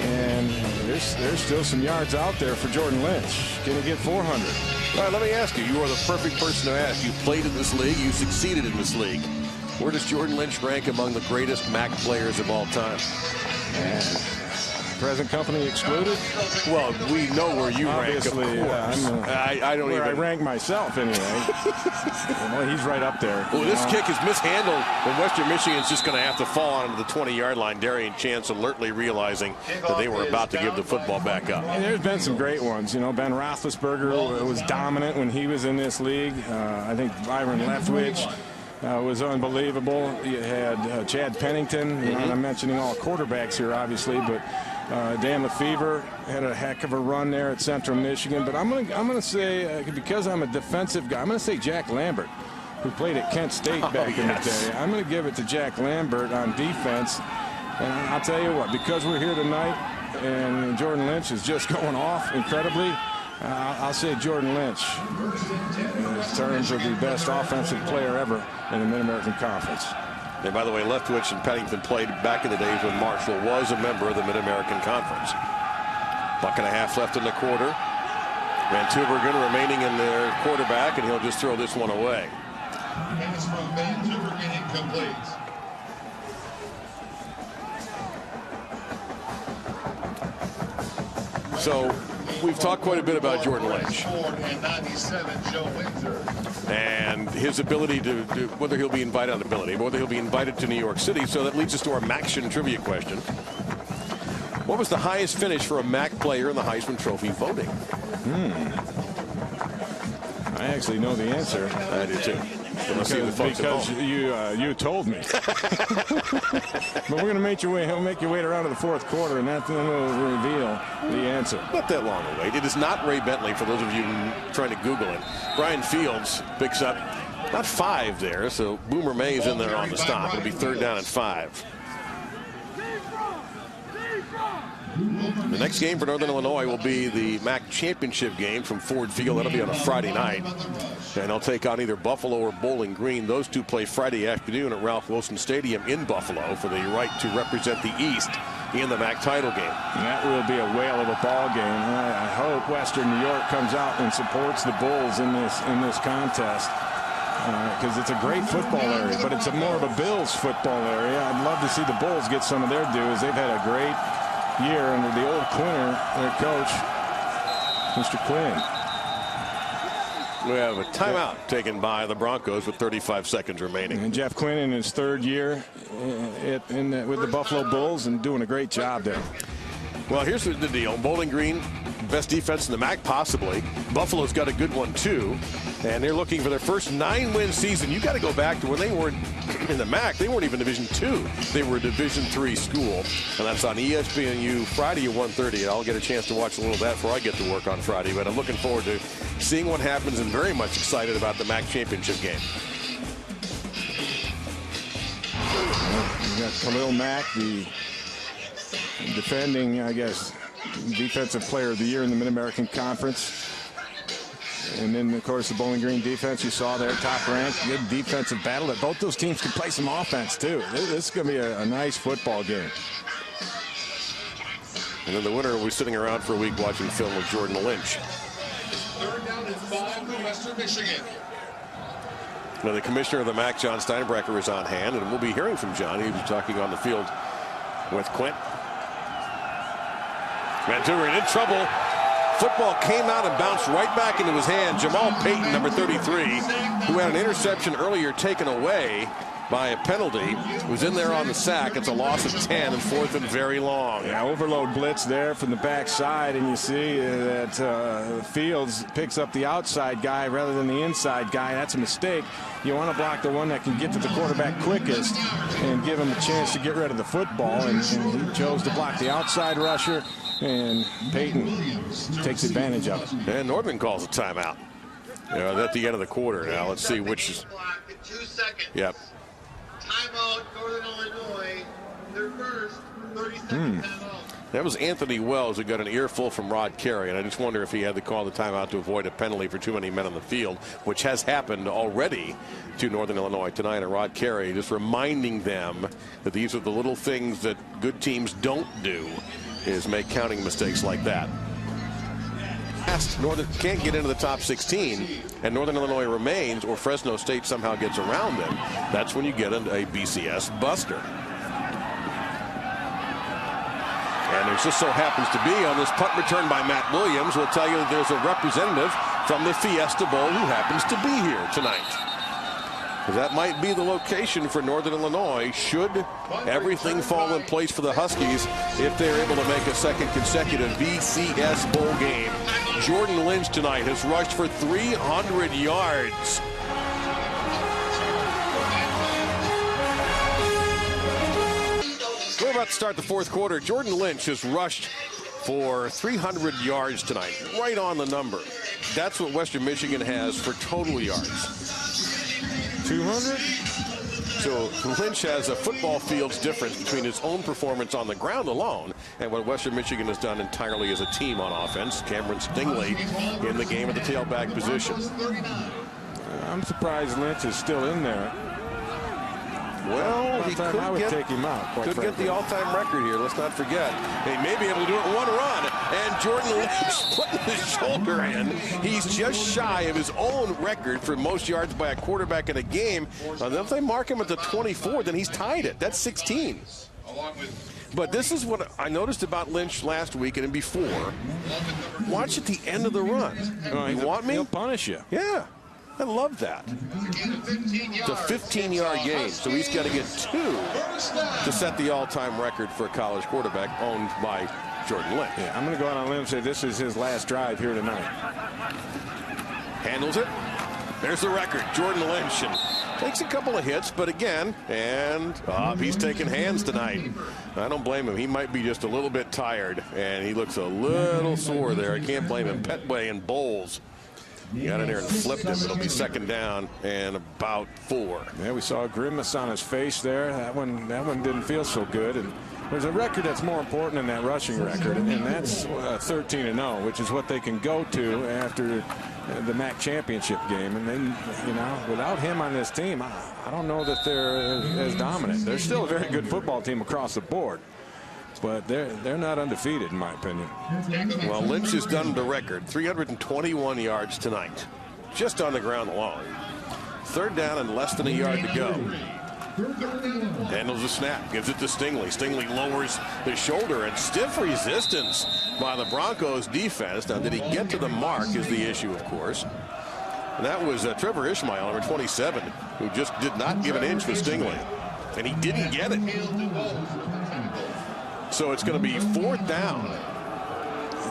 And there's still some yards out there for Jordan Lynch. Can he get 400? All right, let me ask you. You are the perfect person to ask. You played in this league. You succeeded in this league. Where does Jordan Lynch rank among the greatest MAC players of all time? Man, present company excluded? Well, we know where you Obviously, rank, of course. I don't where even... I rank myself, anyway. Well, he's right up there. Well, this kick is mishandled, and Western Michigan's just going to have to fall onto the 20-yard line. Darian Chance alertly realizing that they were about to give the football back up. And there's been some great ones. You know, Ben Roethlisberger was dominant when he was in this league. I think Byron Leftwich was unbelievable. You had Chad Pennington. You know, and I'm mentioning all quarterbacks here, obviously, but Dan Lefevre had a heck of a run there at Central Michigan. But I'm gonna say, because I'm a defensive guy, I'm gonna say Jack Lambert, who played at Kent State back in the day. I'm gonna give it to Jack Lambert on defense. And I'll tell you what, because we're here tonight and Jordan Lynch is just going off incredibly, I'll say Jordan Lynch in terms of the best offensive player ever in the Mid-American Conference. And by the way, Leftwich and Pennington played back in the days when Marshall was a member of the Mid-American Conference. Buck and a half left in the quarter. Van Tubbergen remaining in their quarterback, and he'll just throw this one away. Pass from Van Tubbergen incomplete. So we've talked quite a bit about Jordan Lynch and his ability to whether he'll be invited on ability, whether he'll be invited to New York City. So that leads us to our MACtion trivia question. What was the highest finish for a MAC player in the Heisman Trophy voting? I actually know the answer. I do too. Because you told me. But we're going to make you wait. He'll make you wait around to the fourth quarter, and then we'll reveal the answer. Not that long a wait. It is not Ray Bentley, for those of you trying to Google it. Brian Fields picks up not 5 there, so Boomer May's in there on the stop. It'll be 3rd down and 5. The next game for Northern Illinois will be the MAC championship game from Ford Field. That'll be on a Friday night. And they'll take on either Buffalo or Bowling Green. Those two play Friday afternoon at Ralph Wilson Stadium in Buffalo for the right to represent the East in the MAC title game. And that will be a whale of a ball game. I hope Western New York comes out and supports the Bulls in this contest. Because it's a great football area, but it's more of a Bills football area. I'd love to see the Bulls get some of their dues. They've had a great year under the old Quinner, their coach, Mr. Quinn. We have a timeout taken by the Broncos with 35 seconds remaining. And Jeff Quinn in his 3rd year with the Buffalo Bulls and doing a great job there. Well, here's the deal. Bowling Green, best defense in the MAC, possibly. Buffalo's got a good one, too. And they're looking for their first 9-win season. You got to go back to when they weren't in the MAC. They weren't even Division II. They were a Division III school. And that's on ESPNU Friday at 1:30. I'll get a chance to watch a little of that before I get to work on Friday. But I'm looking forward to seeing what happens and very much excited about the MAC championship game. You got Khalil Mack, the defending, I guess, defensive player of the year in the Mid-American Conference. And then, of course, the Bowling Green defense you saw there, top ranked, good defensive battle. That both those teams can play some offense, too. This is going to be a nice football game. And then the winner will be sitting around for a week watching film with Jordan Lynch. 3rd down and 5 to Western Michigan. Now, the commissioner of the MAC, John Steinbrecher, is on hand, and we'll be hearing from John. He was talking on the field with Quint. Van Tubbergen in trouble. Football came out and bounced right back into his hand. Jamal Payton, number 33, who had an interception earlier taken away by a penalty, was in there on the sack. It's a loss of 10 and 4th and very long. Yeah, overload blitz there from the backside, and you see that Fields picks up the outside guy rather than the inside guy. That's a mistake. You want to block the one that can get to the quarterback quickest and give him a chance to get rid of the football, and he chose to block the outside rusher, and Payton takes advantage of it. And Northern calls a timeout at the end of the quarter. Now let's see which is. 2 seconds. Yep. Timeout, Northern Illinois. Their first 30-second timeout. That was Anthony Wells who got an earful from Rod Carey, and I just wonder if he had to call the timeout to avoid a penalty for too many men on the field, which has happened already to Northern Illinois tonight. And Rod Carey just reminding them that these are the little things that good teams don't do, is make counting mistakes like that. Northern can't get into the top 16, and Northern Illinois remains, or Fresno State somehow gets around them. That's when you get a BCS buster. And there just so happens to be on this punt return by Matt Williams. We'll tell you that there's a representative from the Fiesta Bowl who happens to be here tonight. That might be the location for Northern Illinois should everything fall in place for the Huskies if they're able to make a second consecutive BCS Bowl game. Jordan Lynch tonight has rushed for 300 yards. We're about to start the fourth quarter. Jordan Lynch has rushed for 300 yards tonight, right on the number. That's what Western Michigan has for total yards. 200? So Lynch has a football field's difference between his own performance on the ground alone and what Western Michigan has done entirely as a team on offense. Cameron Stingley in the game at the tailback position. I'm surprised Lynch is still in there. Well, he could take him out. Get the all-time record here. Let's not forget. He may be able to do it in one run. And Jordan Lynch putting his shoulder in. He's just shy of his own record for most yards by a quarterback in a game. And if they mark him at the 24, then he's tied it. That's 16. But this is what I noticed about Lynch last week and before. Watch at the end of the run. You want me? He'll punish you. Yeah. I love that. It's a 15-yard game, so he's got to get 2 to set the all-time record for a college quarterback owned by Jordan Lynch. Yeah, I'm going to go out on a limb and say this is his last drive here tonight. Handles it. There's the record. Jordan Lynch and takes a couple of hits, but again, and he's taking hands tonight. I don't blame him. He might be just a little bit tired, and he looks a little sore there. I can't blame him. Petway and Bowles. He got in there and flipped him. It'll be second down and about 4. Yeah, we saw a grimace on his face there. That one didn't feel so good. And there's a record that's more important than that rushing record, and that's 13-0, which is what they can go to after the MAC championship game. And then, you know, without him on this team, I don't know that they're as dominant. They're still a very good football team across the board. But they're not undefeated, in my opinion. Well, Lynch has done the record, 321 yards tonight, just on the ground alone. Third down and less than a yard to go. Handles the snap, gives it to Stingley. Stingley lowers the shoulder, and stiff resistance by the Broncos defense. Now, did he get to the mark is the issue, of course. And that was Trevor Ishmael, number 27, who just did not give an inch with Stingley. And he didn't get it. So it's going to be 4th down.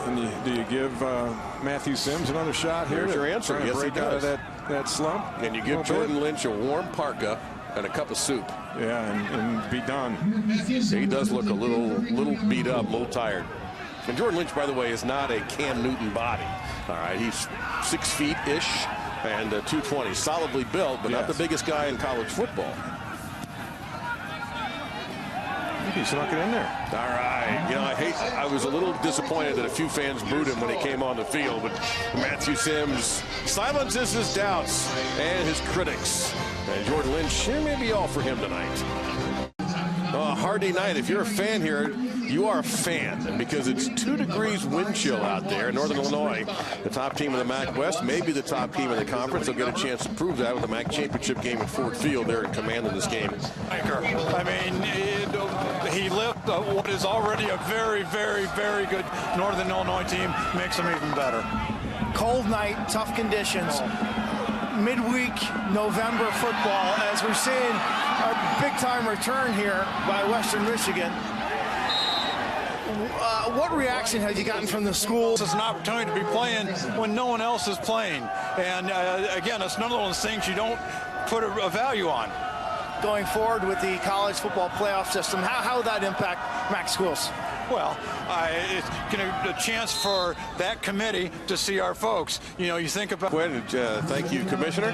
And do you give Matthew Sims another shot here? Here's your answer. Yes, break he does. out of that slump. And you give Jordan Lynch a warm parka and a cup of soup. Yeah, and be done. He does look a little beat up, a little tired. And Jordan Lynch, by the way, is not a Cam Newton body. All right, he's 6 feet-ish and 220. Solidly built, but not the biggest guy in college football. He snuck it in there. All right. You know, I was a little disappointed that a few fans booed him when he came on the field, but Matthew Sims silences his doubts and his critics. And Jordan Lynch, it may be all for him tonight. Hardy night. If you're a fan here, you are a fan. And because it's 2 degrees wind chill out there in Northern Illinois, the top team in the MAC West, maybe the top team in the conference, they'll get a chance to prove that with the MAC championship game at Ford Field. They're in command of this game. I mean, he left what is already a very, very, very good Northern Illinois team, makes them even better. Cold night, tough conditions. Midweek November football, as we're seeing a big-time return here by Western Michigan. What reaction have you gotten from the school? This is an opportunity to be playing when no one else is playing. And again, it's none of those things you don't put a value on. Going forward with the college football playoff system, how would that impact MAC schools? Well, it's a chance for that committee to see our folks. You know, you think about... Thank you, Commissioner.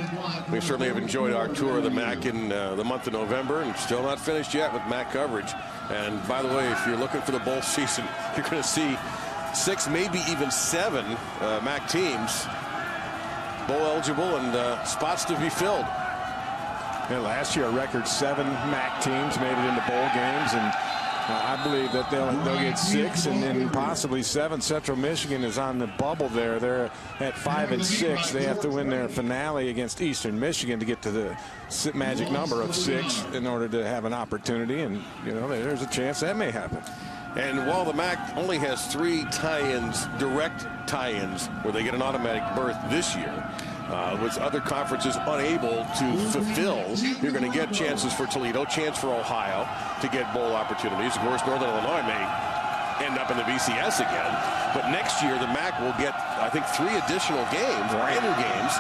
We certainly have enjoyed our tour of the MAC in the month of November, and still not finished yet with MAC coverage. And by the way, if you're looking for the bowl season, you're going to see 6, maybe even 7 MAC teams bowl eligible and spots to be filled. Yeah, last year, a record 7 MAC teams made it into bowl games, and I believe that they'll get 6 and then possibly 7. Central Michigan is on the bubble there. They're at 5 and 6. They have to win their finale against Eastern Michigan to get to the magic number of 6 in order to have an opportunity. And, you know, there's a chance that may happen. And while the MAC only has 3 tie-ins, direct tie-ins, where they get an automatic berth this year, with other conferences unable to fulfill, you're going to get chances for Toledo, chance for Ohio to get bowl opportunities. Of course, Northern Illinois may end up in the BCS again. But next year, the MAC will get, I think, 3 additional games, brand new games,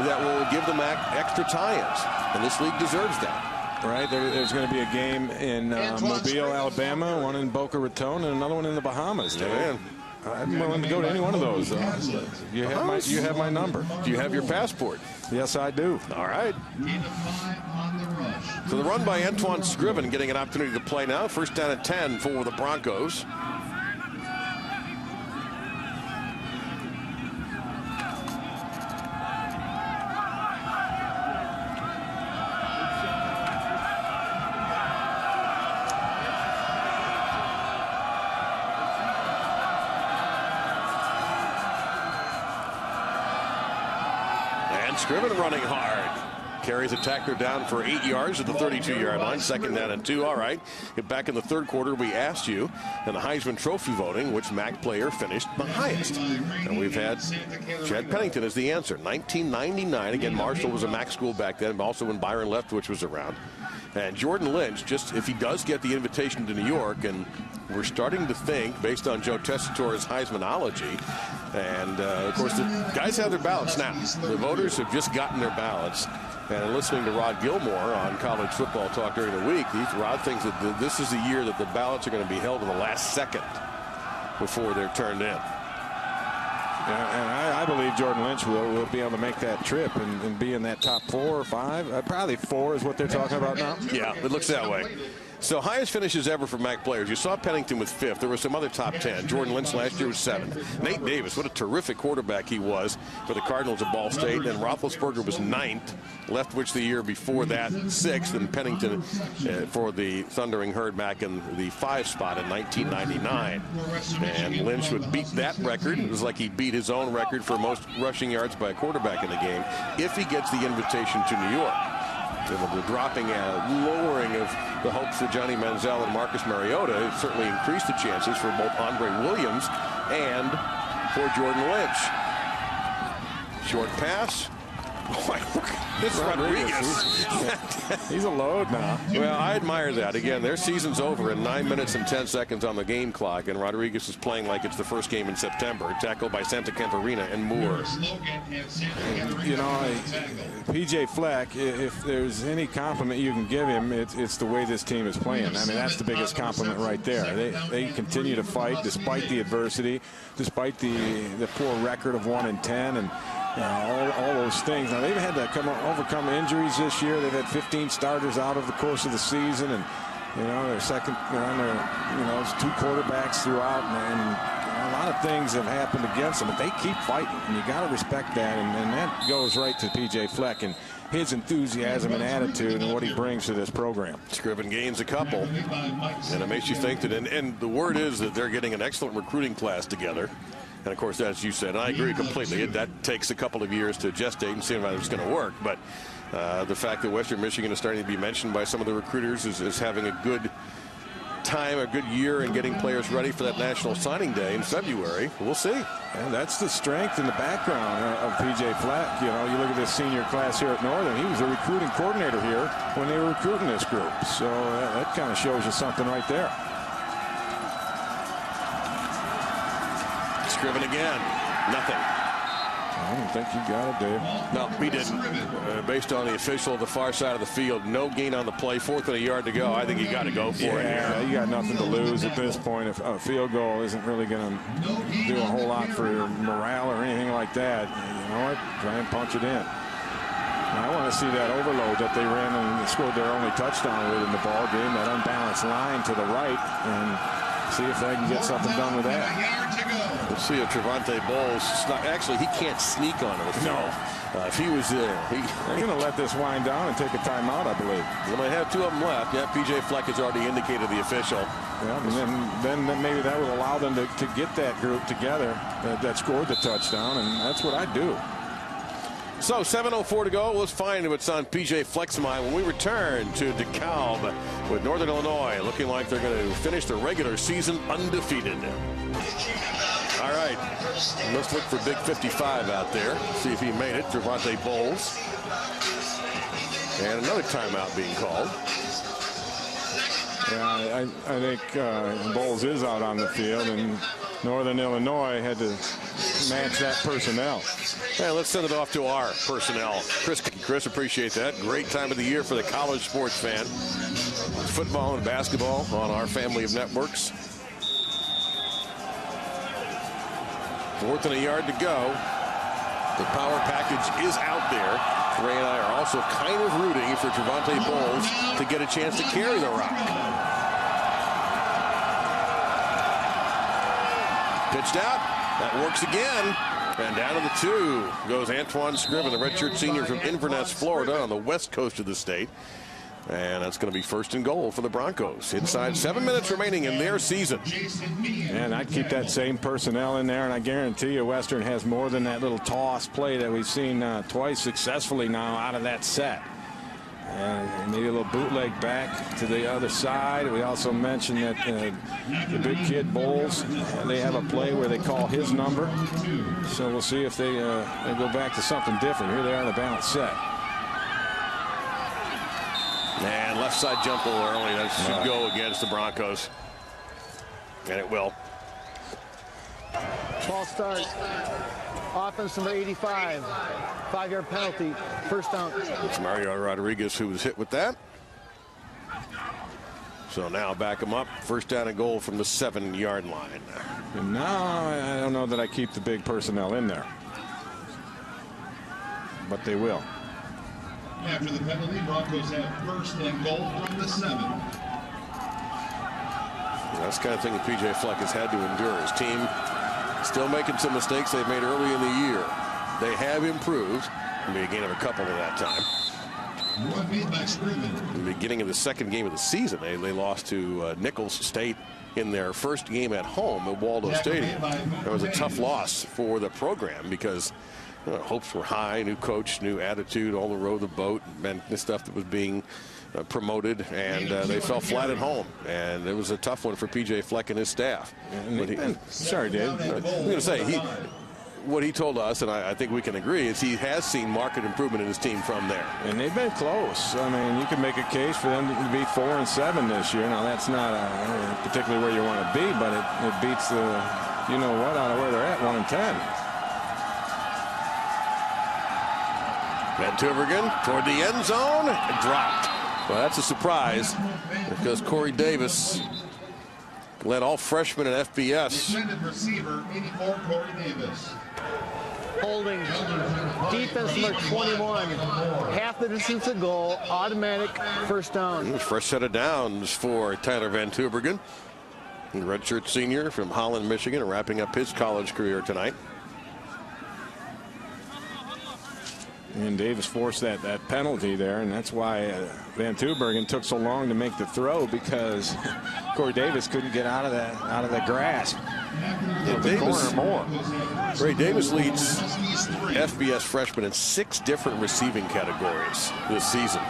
that will give the MAC extra tie-ins. And this league deserves that. Right, there's going to be a game in Mobile, Alabama, one in Boca Raton, and another one in the Bahamas. Yeah. I'm willing to go to any one of those. You have my number. Do you have your passport? Yes, I do. All right. So the run by Antoine Scriven getting an opportunity to play now. First down and 10 for the Broncos. Scriven running hard. Carries a tackler down for 8 yards at the 32-yard line. Second down and 2. All right. Back in the third quarter, we asked you in the Heisman Trophy voting which MAC player finished the highest. And we've had Chad Pennington as the answer. 1999. Again, Marshall was a MAC school back then, but also when Byron Leftwich was around. And Jordan Lynch, just if he does get the invitation to New York, and we're starting to think, based on Joe Tessitore's Heismanology, and of course the guys have their ballots now. The voters have just gotten their ballots. And listening to Rod Gilmore on College Football Talk during the week, Rod thinks that this is the year that the ballots are going to be held in the last second before they're turned in. Yeah, and I believe Jordan Lynch will be able to make that trip and be in that top 4 or 5. Probably 4 is what they're talking about now. Yeah, it looks that way. So highest finishes ever for MAC players. You saw Pennington with 5th. There were some other top 10. Jordan Lynch last year was 7th. Nate Davis, what a terrific quarterback he was for the Cardinals of Ball State. And Roethlisberger was 9th. Leftwich the year before that 6th. And Pennington for the Thundering Herd MAC in the 5 spot in 1999. And Lynch would beat that record. It was like he beat his own record for most rushing yards by a quarterback in the game if he gets the invitation to New York. The dropping, lowering of the hopes for Johnny Manziel and Marcus Mariota certainly increased the chances for both Andre Williams and for Jordan Lynch. Short pass. This Rodriguez. He's a load now. Well, I admire that. Again, their season's over in 9 minutes and 10 seconds on the game clock, and Rodriguez is playing like it's the first game in September. Tackled by Santa Catarina and Moore. You know, P.J. Fleck, if there's any compliment you can give him, it's the way this team is playing. I mean, that's the biggest compliment right there. They continue to fight despite the adversity, despite the poor record of 1-10, and all those things. Now, they've had to overcome injuries this year. They've had 15 starters out over the course of the season, and their second, they're on their, it's 2 quarterbacks throughout, and a lot of things have happened against them, but they keep fighting, and you got to respect that, and that goes right to P.J. Fleck and his enthusiasm and attitude and what he brings to this program. Scriven gains a couple, and it makes you think that, and the word is that they're getting an excellent recruiting class together. And, of course, as you said, and I agree completely, that takes a couple of years to gestate and see if it's going to work. But the fact that Western Michigan is starting to be mentioned by some of the recruiters is having a good time, a good year in getting players ready for that National Signing Day in February. We'll see. And that's the strength in the background of P.J. Fleck. You look at this senior class here at Northern. He was the recruiting coordinator here when they were recruiting this group. So that kind of shows you something right there. Scriven again. Nothing. I don't think you got it, Dave. No, he didn't. Based on the official at the far side of the field, no gain on the play, 4th and a yard to go. I think you got to go for it. Yeah, you got nothing to lose at this point. If a field goal isn't really going to do a whole lot for morale or anything like that, you know what? Try and punch it in. I want to see that overload that they ran and scored their only touchdown with in the ball game, that unbalanced line to the right, and see if they can get something done with that. We'll see if Trevante Bowles, actually, he can't sneak on it. No. If he was there. They're going to let this wind down and take a timeout, I believe. Well, they have 2 of them left. Yeah, P.J. Fleck has already indicated the official. Yeah, and then maybe that will allow them to get that group together that scored the touchdown, and that's what I do. So 7:04 to go. Let's find what's on PJ Fleck's mind when we return to DeKalb with Northern Illinois looking like they're going to finish the regular season undefeated. All right, let's look for Big 55 out there. See if he made it. Javante Bowles. And another timeout being called. Yeah, I think Bowles is out on the field, and Northern Illinois had to match that personnel. Hey, let's send it off to our personnel. Chris, appreciate that. Great time of the year for the college sports fan. Football and basketball on our family of networks. 4th and a yard to go. The power package is out there. Ray and I are also kind of rooting for Javante Bowles to get a chance to carry the rock. Pitched out. That works again. And down to the 2 goes Antoine Scriven, the redshirt senior from Inverness, Florida, on the west coast of the state. And that's going to be 1st and goal for the Broncos. Inside 7 minutes remaining in their season. And I'd keep that same personnel in there, and I guarantee you Western has more than that little toss play that we've seen twice successfully now out of that set. And maybe a little bootleg back to the other side. We also mentioned that the big kid Bowles, they have a play where they call his number. So we'll see if they go back to something different. Here they are in the balanced set. And left side jump a little early. That should go against the Broncos. And it will. False start. Offense number 85. 5-yard penalty. 1st down. It's Mario Rodriguez who was hit with that. So now back him up. 1st down and goal from the 7-yard line. And now I don't know that I keep the big personnel in there. But they will. After the penalty, Broncos have 1st and goal from the 7. That's the kind of thing that PJ Fleck has had to endure. His team still making some mistakes they've made early in the year. They have improved. It'll be a gain of a couple at that time. In the beginning of the 2nd game of the season, they lost to Nichols State in their 1st game at home at Waldo Stadium. It was a tough loss for the program because hopes were high, new coach, new attitude, all the row the boat, and the stuff that was being promoted, and they fell flat at home. And it was a tough one for PJ Fleck and his staff. Sorry, Dave. I was going to say, what he told us, and I think we can agree, is he has seen marked improvement in his team from there. And they've been close. I mean, you can make a case for them to be 4-7 this year. Now, that's not particularly where you want to be, but it beats the, you know what, out of where they're at, 1-10. Van Tuveren toward the end zone, dropped. Well, that's a surprise because Corey Davis led all freshmen in FBS. Intended receiver, 84, Corey Davis. Holding. Defense number 21. Half the distance to goal. Automatic 1st down. Fresh set of downs for Tyler Van Tuveren, redshirt senior from Holland, Michigan, wrapping up his college career tonight. And Davis forced that penalty there, and that's why Van Tuveren took so long to make the throw, because Corey Davis couldn't get out of the grasp. Ray Davis leads FBS freshmen in 6 different receiving categories this season.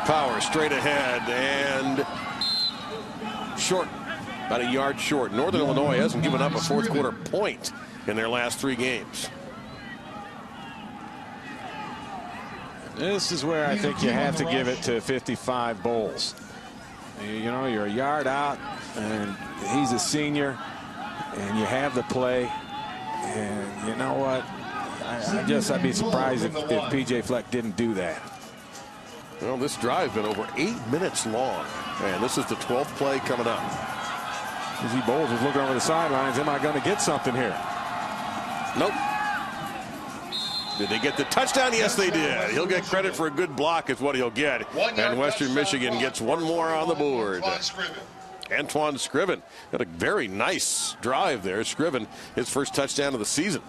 Power straight ahead and short. About a yard short. Northern Illinois hasn't given up a 4th quarter point in their last 3 games. This is where I think you have to give it to 55 Bowles. You know, you're a yard out, and he's a senior, and you have the play. And you know what? I'd be surprised if PJ Fleck didn't do that. Well, this drive's been over 8 minutes long, and this is the 12th play coming up. Izzy Bowles was looking over the sidelines. Am I going to get something here? Nope. Did they get the touchdown? Yes, they did. He'll get credit for a good block is what he'll get. And Western Michigan gets one more on the board. Antoine Scriven had a very nice drive there. Scriven, his 1st touchdown of the season.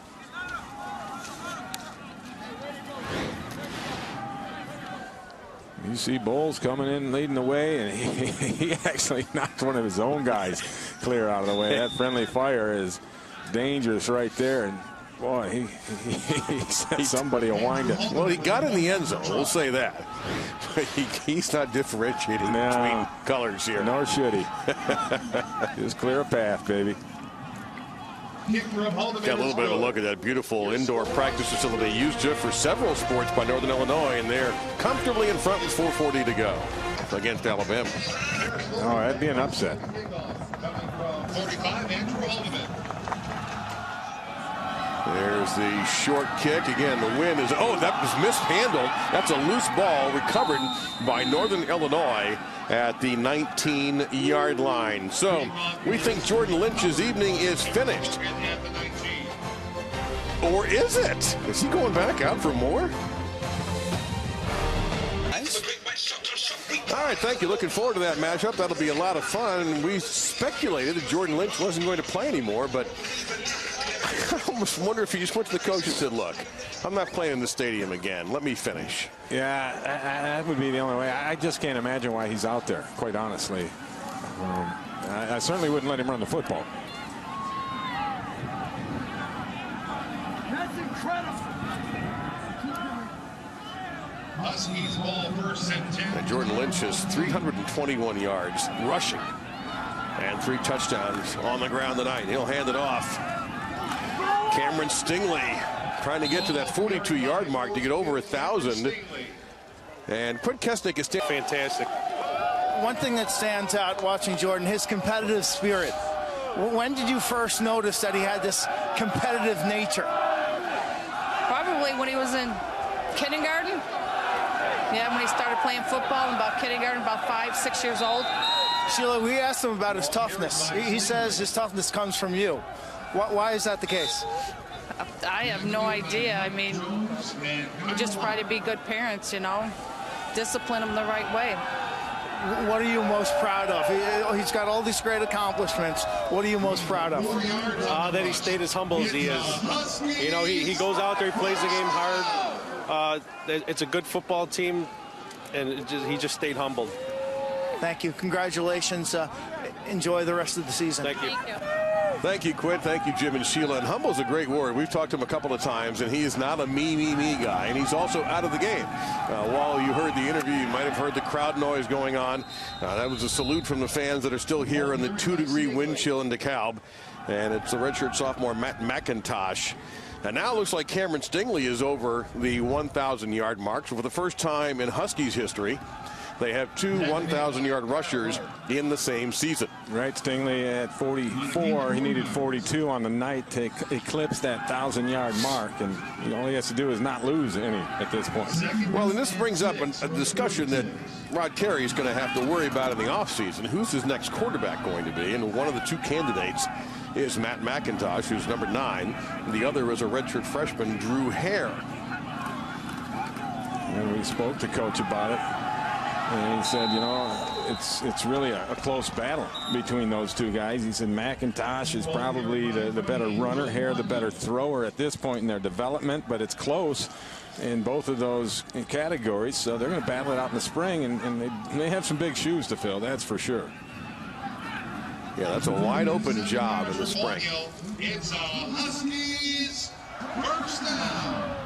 You see Bowles coming in, leading the way, and he actually knocked one of his own guys clear out of the way. That friendly fire is dangerous right there. And boy, he sent somebody a wind up. Well, he got in the end zone, we'll say that. But he's not differentiating between colors here. Nor should he. Just clear a path, baby. Got a little bit of a look at that beautiful indoor practice facility used just for several sports by Northern Illinois, and they're comfortably in front with 4:40 to go against Alabama. Oh, that'd be an upset. 45, Andrew Haldeman. There's the short kick. Again, the win is, that was mishandled. That's a loose ball recovered by Northern Illinois at the 19-yard line. So we think Jordan Lynch's evening is finished. Or is it? Is he going back out for more? All right, thank you. Looking forward to that matchup. That'll be a lot of fun. We speculated that Jordan Lynch wasn't going to play anymore, but I almost wonder if he just went to the coach and said, look, I'm not playing in the stadium again. Let me finish. Yeah, that would be the only way. I just can't imagine why he's out there, quite honestly. I certainly wouldn't let him run the football. That's incredible. Huskies ball first and 10. And Jordan Lynch has 321 yards rushing and 3 touchdowns on the ground tonight. He'll hand it off. Cameron Stingley trying to get to that 42-yard mark to get over 1,000. And Quinn Kesnick is still fantastic. One thing that stands out watching Jordan, his competitive spirit. When did you first notice that he had this competitive nature? Probably when he was in kindergarten. Yeah, when he started playing football in about kindergarten, about 5, 6 years old. Sheila, we asked him about his toughness. He says his toughness comes from you. Why is that the case? I have no idea. I mean, we just try to be good parents, you know, discipline them the right way. What are you most proud of? He's got all these great accomplishments. What are you most proud of? That he stayed as humble as he is. You know, he goes out there, he plays the game hard. It's a good football team, and he just stayed humbled. Thank you. Congratulations. Enjoy the rest of the season. Thank you. Thank you. Thank you, Quinn. Thank you, Jim and Sheila. And humble's a great word. We've talked to him a couple of times, and he is not a me guy, and he's also out of the game. While you heard the interview, you might have heard the crowd noise going on. That was a salute from the fans that are still here in the 2-degree wind chill in DeKalb, and it's the redshirt sophomore Matt McIntosh. And now it looks like Cameron Stingley is over the 1,000-yard mark. So for the first time in Huskies history, they have 2 1,000-yard rushers in the same season. Right, Stingley at 44. He needed 42 on the night to eclipse that 1,000-yard mark, and all he has to do is not lose any at this point. Well, and this brings up a discussion that Rod Carey is going to have to worry about in the offseason. Who's his next quarterback going to be? And one of the 2 candidates is Matt McIntosh, who's number 9. The other is a redshirt freshman, Drew Hare. And we spoke to Coach about it. And he said, you know, it's really a close battle between those 2 guys. He said McIntosh is probably the better runner, Hare the better thrower at this point in their development, but it's close in both of those categories. So they're going to battle it out in the spring, and they have some big shoes to fill, that's for sure. Yeah, that's a wide open job in the spring. It's a Huskies first down.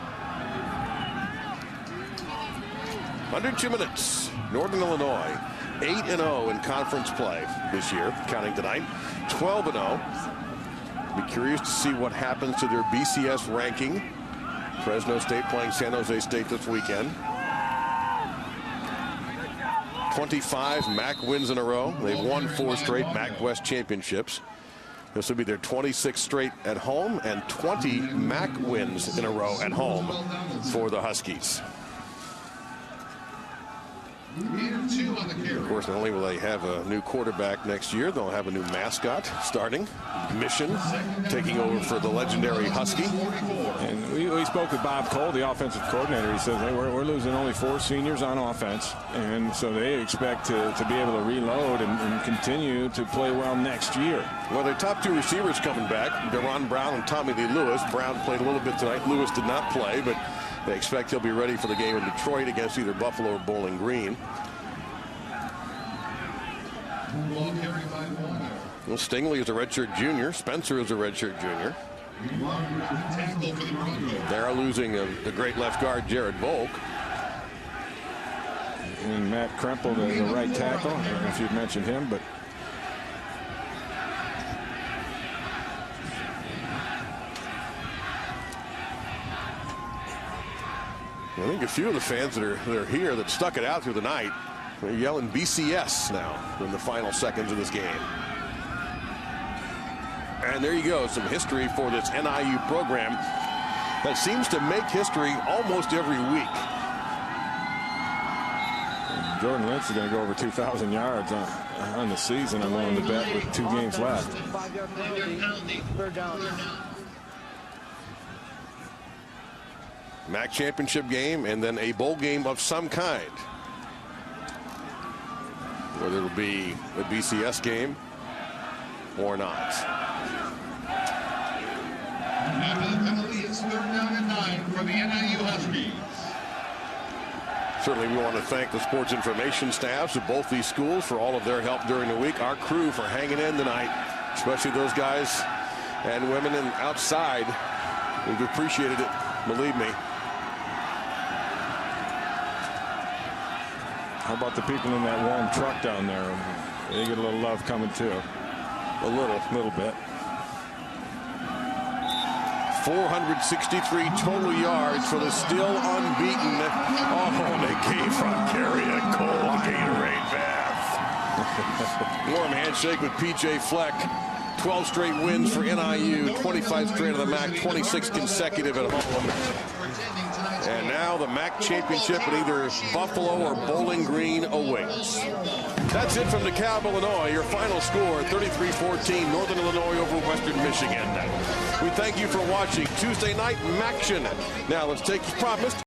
Under 2 minutes. Northern Illinois 8-0 in conference play this year, counting tonight. 12-0. Be curious to see what happens to their BCS ranking. Fresno State playing San Jose State this weekend. 25 MAC wins in a row. They've won 4 straight MAC West championships. This will be their 26th straight at home and 20 MAC wins in a row at home for the Huskies. Of course, not only will they have a new quarterback next year, they'll have a new mascot starting. Mission taking over for the legendary Husky. And we spoke with Bob Cole, the offensive coordinator. He says, hey, we're losing only 4 seniors on offense, and so they expect to be able to reload and continue to play well next year. Well, their top 2 receivers coming back, Deron Brown and Tommy Lee Lewis. Brown played a little bit tonight. Lewis did not play, but They expect he'll be ready for the game in Detroit against either Buffalo or Bowling Green. Well, Stingley is a redshirt junior. Spencer is a redshirt junior. They are losing the great left guard, Jared Volk. And Matt Krempel, the right tackle. I don't know if you'd mentioned him, but I think a few of the fans that are here that stuck it out through the night, they're yelling BCS now in the final seconds of this game. And there you go, some history for this NIU program that seems to make history almost every week. Jordan Lynch is going to go over 2,000 yards on the season, I'm willing to bet, with 2 games left. 5-yard penalty. Third down. MAC championship game and then a bowl game of some kind. Whether it'll be a BCS game or not. After the penalty, it's 3rd down and 9 for the NIU Huskies. Certainly we want to thank the sports information staffs of both these schools for all of their help during the week. Our crew for hanging in tonight, especially those guys and women outside. We've appreciated it, believe me. How about the people in that warm truck down there? They get a little love coming too. A little bit. 463 total yards for the still unbeaten. Oh, and they gave Ron Carey a cold Gatorade bath. Warm handshake with P.J. Fleck. 12 straight wins for NIU, 25 straight of the MAC, 26 consecutive at home. And now the MAC championship in either Buffalo or Bowling Green awaits. That's it from DeKalb, Illinois. Your final score, 33-14, Northern Illinois over Western Michigan. We thank you for watching Tuesday Night MACtion. Now let's take, as promised,